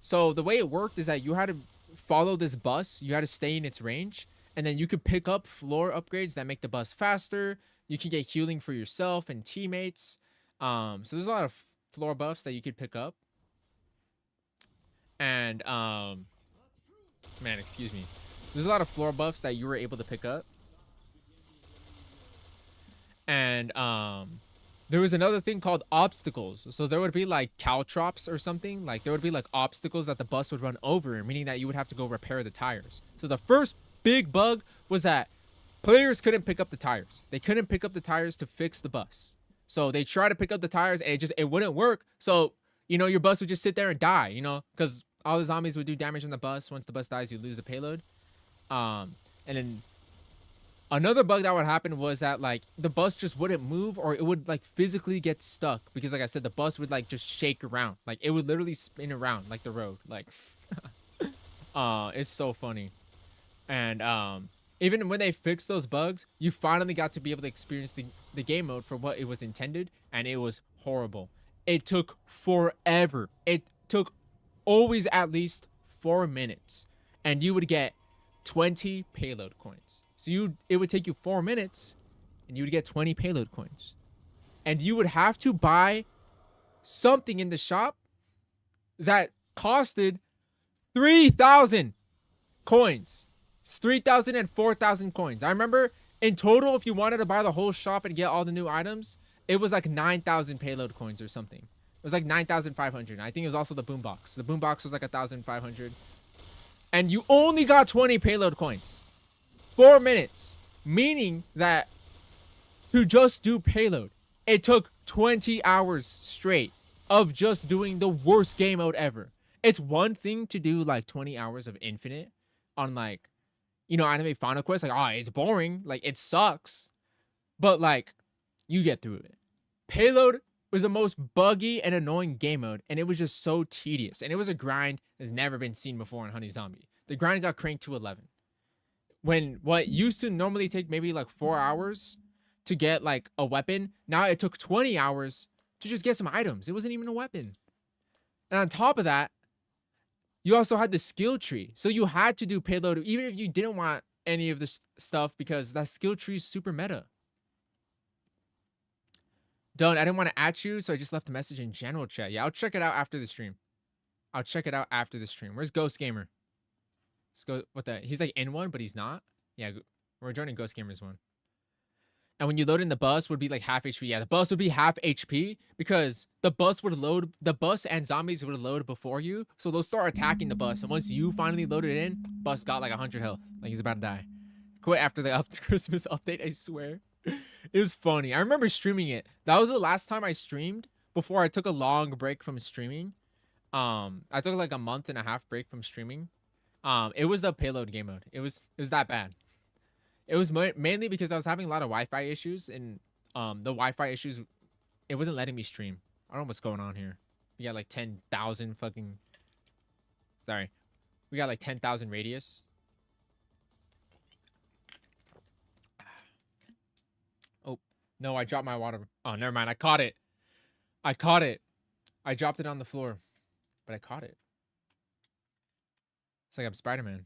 [SPEAKER 1] So the way it worked is that you had to follow this bus. You had to stay in its range. And then you could pick up floor upgrades that make the bus faster. You can get healing for yourself and teammates. So there's a lot of floor buffs that you could pick up. And, man, excuse me. There's a lot of floor buffs that you were able to pick up. And, there was another thing called obstacles. So there would be like caltrops or something. Like there would be like obstacles that the bus would run over, meaning that you would have to go repair the tires. So the first big bug was that players couldn't pick up the tires. They couldn't pick up the tires to fix the bus. So they tried to pick up the tires and it wouldn't work. So, you know, your bus would just sit there and die, you know, because all the zombies would do damage on the bus. Once the bus dies, you lose the payload. And then another bug that would happen was that like the bus just wouldn't move, or it would like physically get stuck because, like I said, the bus would like just shake around. Like it would literally spin around like the road. Like, it's so funny. And even when they fixed those bugs, you finally got to be able to experience the game mode for what it was intended, and it was horrible. It took forever. It took always at least 4 minutes, and you would get 20 payload coins. So it would take you 4 minutes and you would get 20 payload coins. And you would have to buy something in the shop that costed 3,000 coins. It's 3,000 and 4,000 coins. I remember in total, if you wanted to buy the whole shop and get all the new items, it was like 9,000 payload coins or something. It was like 9,500. I think it was also the boombox. The boombox was like 1,500. And you only got 20 payload coins. 4 minutes. Meaning that to just do payload, it took 20 hours straight of just doing the worst game mode ever. It's one thing to do like 20 hours of infinite on like, you know, anime Final Quest. Like, oh, it's boring. Like, it sucks. But like, you get through it. Payload was the most buggy and annoying game mode, and it was just so tedious. And it was a grind that's never been seen before in Honey Zombie. The grind got cranked to 11. When what used to normally take maybe like 4 hours to get like a weapon, now it took 20 hours to just get some items. It wasn't even a weapon. And on top of that, you also had the skill tree. So you had to do payload even if you didn't want any of this stuff because that skill tree is super meta. Don't, I didn't want to at you, so I just left a message in general chat. Yeah, I'll check it out after the stream. I'll check it out after the stream. Where's Ghost Gamer? Let's go. What the? He's like in one, but he's not. Yeah, we're joining Ghost Gamer's one. And when you load in the bus, would be like half HP. Yeah, the bus would be half HP because the bus would load. The bus and zombies would load before you, so they'll start attacking the bus. And once you finally loaded it in, bus got like 100 health, like he's about to die. Quit after the Christmas update. I swear. It was funny. I remember streaming it. That was the last time I streamed before I took a long break from streaming. I took like a month and a half break from streaming. It was the payload game mode. It was that bad. It was mainly because I was having a lot of Wi-Fi issues, and the Wi-Fi issues, it wasn't letting me stream. I don't know what's going on here. We got like 10,000 fucking. Sorry, we got like 10,000 radius. No, I dropped my water. Oh, never mind. I caught it. I caught it. I dropped it on the floor, but I caught it. It's like I'm Spider-Man.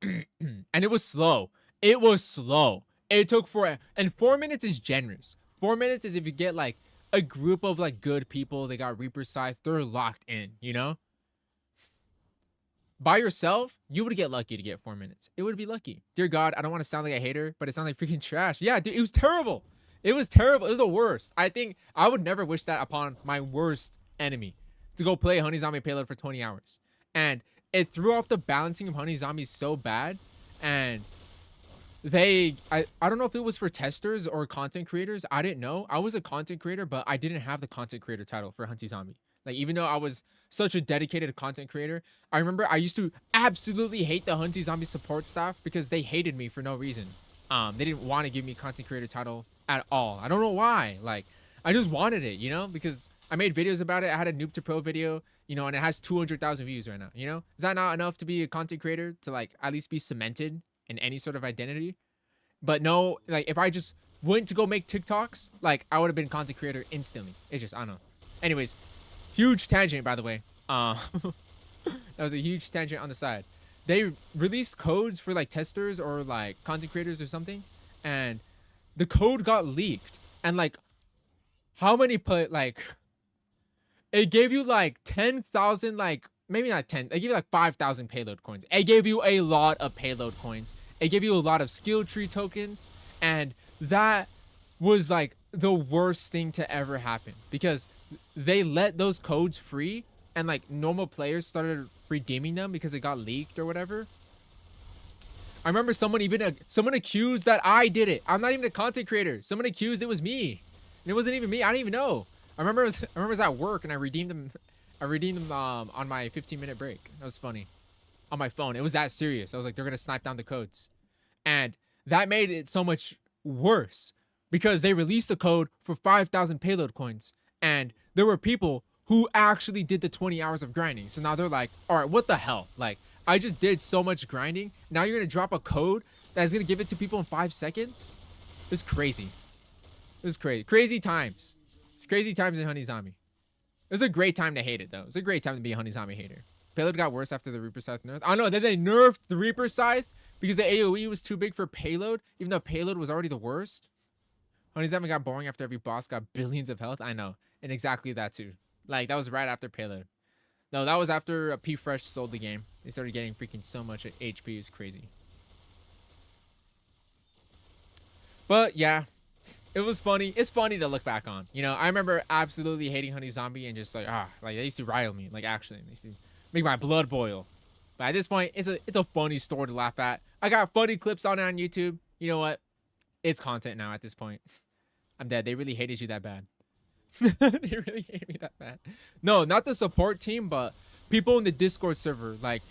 [SPEAKER 1] And it was slow. It was slow. It took and 4 minutes is generous. 4 minutes is if you get like a group of like good people. They got Reaper Scythe. They're locked in, you know? By yourself, you would get lucky to get 4 minutes. It would be lucky. Dear God, I don't want to sound like a hater, but it sounds like freaking trash. Yeah, dude, it was terrible. It was terrible. It was the worst. I think I would never wish that upon my worst enemy, to go play Honey Zombie Payload for 20 hours. And it threw off the balancing of Honey Zombie so bad. And I don't know if it was for testers or content creators. I didn't know. I was a content creator, but I didn't have the content creator title for Honey Zombie. Like, even though I was such a dedicated content creator, I remember I used to absolutely hate the Hunty Zombie support staff because they hated me for no reason. They didn't want to give me content creator title at all. I don't know why. Like, I just wanted it, you know, because I made videos about it. I had a noob to pro video, you know, and it has 200,000 views right now, you know? Is that not enough to be a content creator, to like at least be cemented in any sort of identity? But no, like, if I just went to go make TikToks, like, I would have been content creator instantly. It's just, I don't know. Anyways, huge tangent, by the way. That was a huge tangent on the side. They released codes for like testers or like content creators or something, and the code got leaked. And like, how many like, it gave you like 10,000, like maybe not 10. They gave you like 5,000 payload coins. It gave you a lot of payload coins. It gave you a lot of skill tree tokens, and that was like the worst thing to ever happen because they let those codes free, and like normal players started redeeming them because it got leaked or whatever. I remember someone accused that I did it. I'm not even a content creator. Someone accused it was me, and it wasn't even me. I didn't even know. I remember it was at work, and I redeemed them. On my 15-minute break. That was funny. On my phone. It was that serious. I was like, they're gonna snipe down the codes, and that made it so much worse because they released a code for 5,000 payload coins, and there were people who actually did the 20 hours of grinding. So now they're like, all right, what the hell? Like, I just did so much grinding. Now you're gonna drop a code that's gonna give it to people in 5 seconds? It's crazy. It was crazy. Crazy times. It's crazy times in Honey Zombie. It was a great time to hate it, though. It was a great time to be a Honey Zombie hater. Payload got worse after the Reaper Scythe nerf. I don't know. Then they nerfed the Reaper Scythe because the AoE was too big for payload, even though payload was already the worst. Honeyzama got boring after every boss got billions of health. I know. And exactly that too. Like, that was right after payload. No, that was after P Fresh sold the game. They started getting freaking so much HP. It was crazy. But yeah, it was funny. It's funny to look back on. You know, I remember absolutely hating Honey Zombie and just like, like they used to rile me. Like, actually, they used to make my blood boil. But at this point, it's a funny story to laugh at. I got funny clips on it on YouTube. You know what? It's content now at this point. I'm dead. They really hated you that bad. They really hated me that bad. No, not the support team, but people in the Discord server. Like,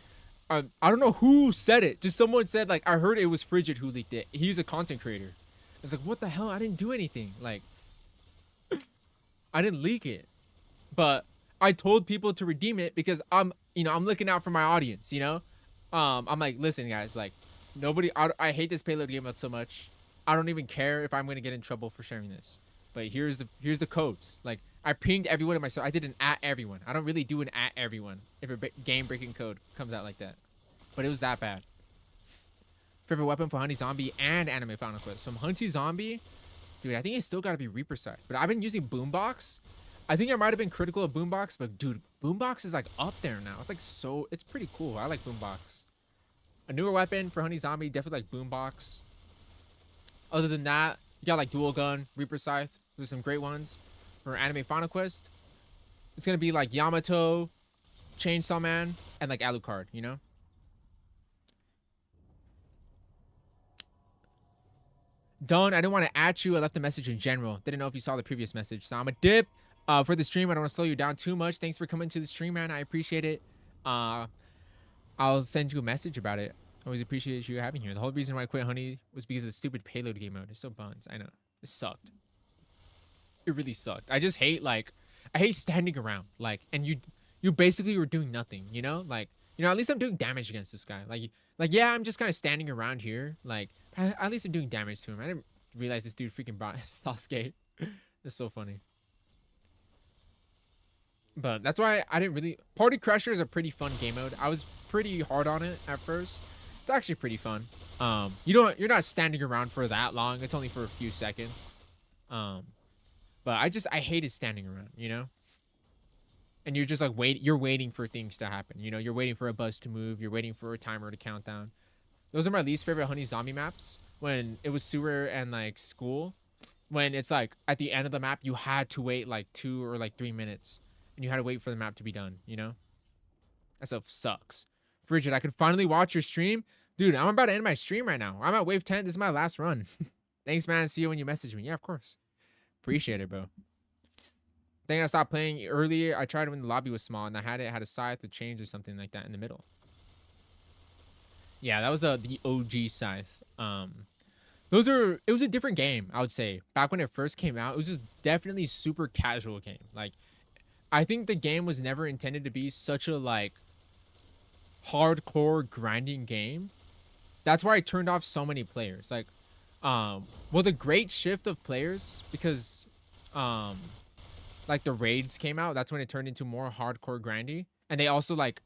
[SPEAKER 1] I don't know who said it. Just someone said, like, I heard it was Frigid who leaked it. He's a content creator. I was like, what the hell? I didn't do anything. Like, I didn't leak it. But I told people to redeem it because I'm looking out for my audience, you know? I'm like, listen, guys, like, I hate this payload game so much. I don't even care if I'm going to get in trouble for sharing this. But here's the codes. Like, I pinged everyone in my server. I did an at everyone. I don't really do an at everyone if a game-breaking code comes out like that. But it was that bad. Favorite weapon for Honey Zombie and Anime Final Quest. From Hunty Zombie, dude, I think it's still got to be Reaper Scythe. But I've been using Boombox. I think I might have been critical of Boombox, but dude, Boombox is like up there now. It's like it's pretty cool. I like Boombox. A newer weapon for Honey Zombie, definitely like Boombox. Other than that, you got like Dual Gun, Reaper Scythe. Those are some great ones. For Anime Final Quest, it's going to be like Yamato, Chainsaw Man, and like Alucard, you know? Done. I didn't want to at you. I left a message in general. Didn't know if you saw the previous message. So I'm a dip for the stream. I don't want to slow you down too much. Thanks for coming to the stream, man. I appreciate it. I'll send you a message about it. Always appreciate you having here. The whole reason why I quit Honey was because of the stupid payload game mode. It's so buns. I know. It sucked. It really sucked. I just hate, like, I hate standing around. Like, and you basically were doing nothing, you know? Like, you know, at least I'm doing damage against this guy. Like yeah, I'm just kind of standing around here. Like, at least I'm doing damage to him. I didn't realize this dude freaking brought Sasuke. It's so funny. But that's why I didn't really... Party Crusher is a pretty fun game mode. I was pretty hard on it at first. It's actually pretty fun. You're not standing around for that long. It's only for a few seconds. But I hated standing around, you know? And you're just like you're waiting for things to happen. You know, you're waiting for a buzz to move. You're waiting for a timer to count down. Those are my least favorite Honey Zombie maps. When it was sewer and like school, when it's like at the end of the map, you had to wait like 2 or like 3 minutes, and you had to wait for the map to be done. You know, that stuff sucks. Frigid, I could finally watch your stream, dude. I'm about to end my stream right now. I'm at wave 10. This is my last run. Thanks, man. See you when you message me. Yeah, of course. Appreciate it, bro. I think I stopped playing earlier. I tried when the lobby was small, and I had a scythe with chains or something like that in the middle. Yeah, that was the OG scythe. It was a different game, I would say. Back when it first came out, it was just definitely super casual game. Like, I think the game was never intended to be such a like hardcore grinding game. That's why I turned off so many players. Like, well, the great shift of players, because like the raids came out, that's when it turned into more hardcore grindy, and they also like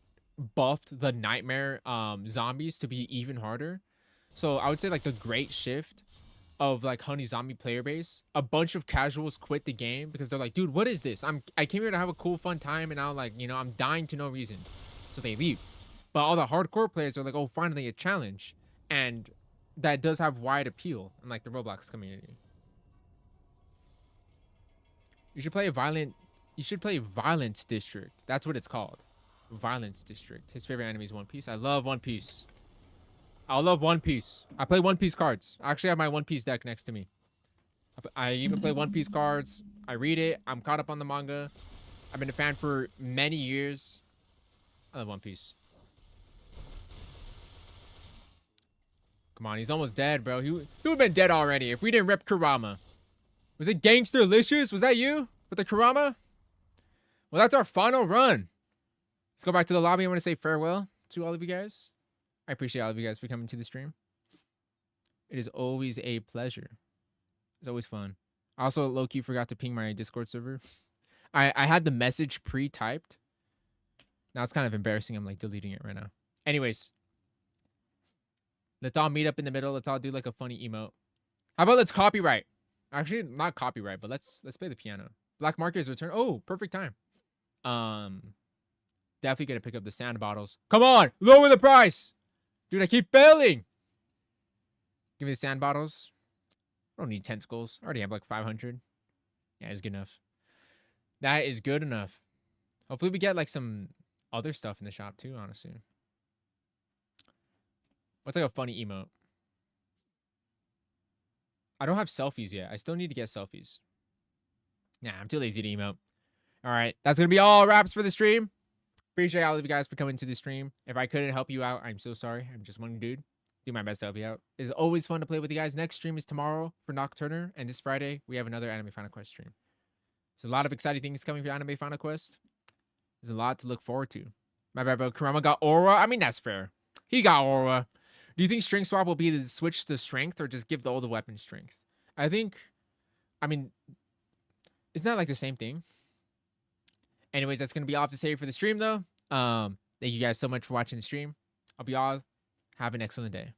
[SPEAKER 1] buffed the nightmare zombies to be even harder. So I would say like the great shift of like Honey Zombie player base, a bunch of casuals quit the game because they're like, dude, what is this? I came here to have a cool fun time, and now, like, you know, I'm dying to no reason. So they leave. But all the hardcore players are like, oh, finally a challenge. And that does have wide appeal in like the Roblox community. You should play Violence District. That's what it's called. Violence District. His favorite anime is One Piece. I love One Piece. I love One Piece. I play One Piece cards. I actually have my One Piece deck next to me. I even play One Piece cards. I read it. I'm caught up on the manga. I've been a fan for many years. I love One Piece. Come on, he's almost dead, bro. He would have been dead already if we didn't rip Kurama. Was it Gangsterlicious? Was that you with the Kurama? Well, that's our final run. Let's go back to the lobby. I want to say farewell to all of you guys. I appreciate all of you guys for coming to the stream. It is always a pleasure. It's always fun. I also low-key forgot to ping my Discord server. I had the message pre-typed, Now it's kind of embarrassing. I'm like deleting it right now. Anyways, let's all meet up in the middle. Let's all do like a funny emote. How about let's copyright? Actually, not copyright, but let's play the piano. Black Market is return. Oh, perfect time. Definitely gonna pick up the sand bottles. Come on, lower the price, dude. I keep failing. Give me the sand bottles. I don't need tentacles. I already have like 500. Yeah, it's good enough. That is good enough. Hopefully we get like some other stuff in the shop too, honestly. What's like a funny emote? I don't have selfies yet. I still need to get selfies. Nah, I'm too lazy to emote. All right, that's going to be all wraps for the stream. Appreciate all of you guys for coming to the stream. If I couldn't help you out, I'm so sorry. I'm just one dude. Do my best to help you out. It's always fun to play with you guys. Next stream is tomorrow for Nocturner, and this Friday we have another Anime Final Quest stream. There's a lot of exciting things coming for Anime Final Quest. There's a lot to look forward to. My bad, bro. Kurama got Aura. I mean, that's fair. He got Aura. Do you think Strength Swap will be to switch to Strength or just give all the weapons Strength? I mean, isn't that like the same thing? Anyways, that's going to be all to say for the stream, though. Thank you guys so much for watching the stream. Hope you all have an excellent day.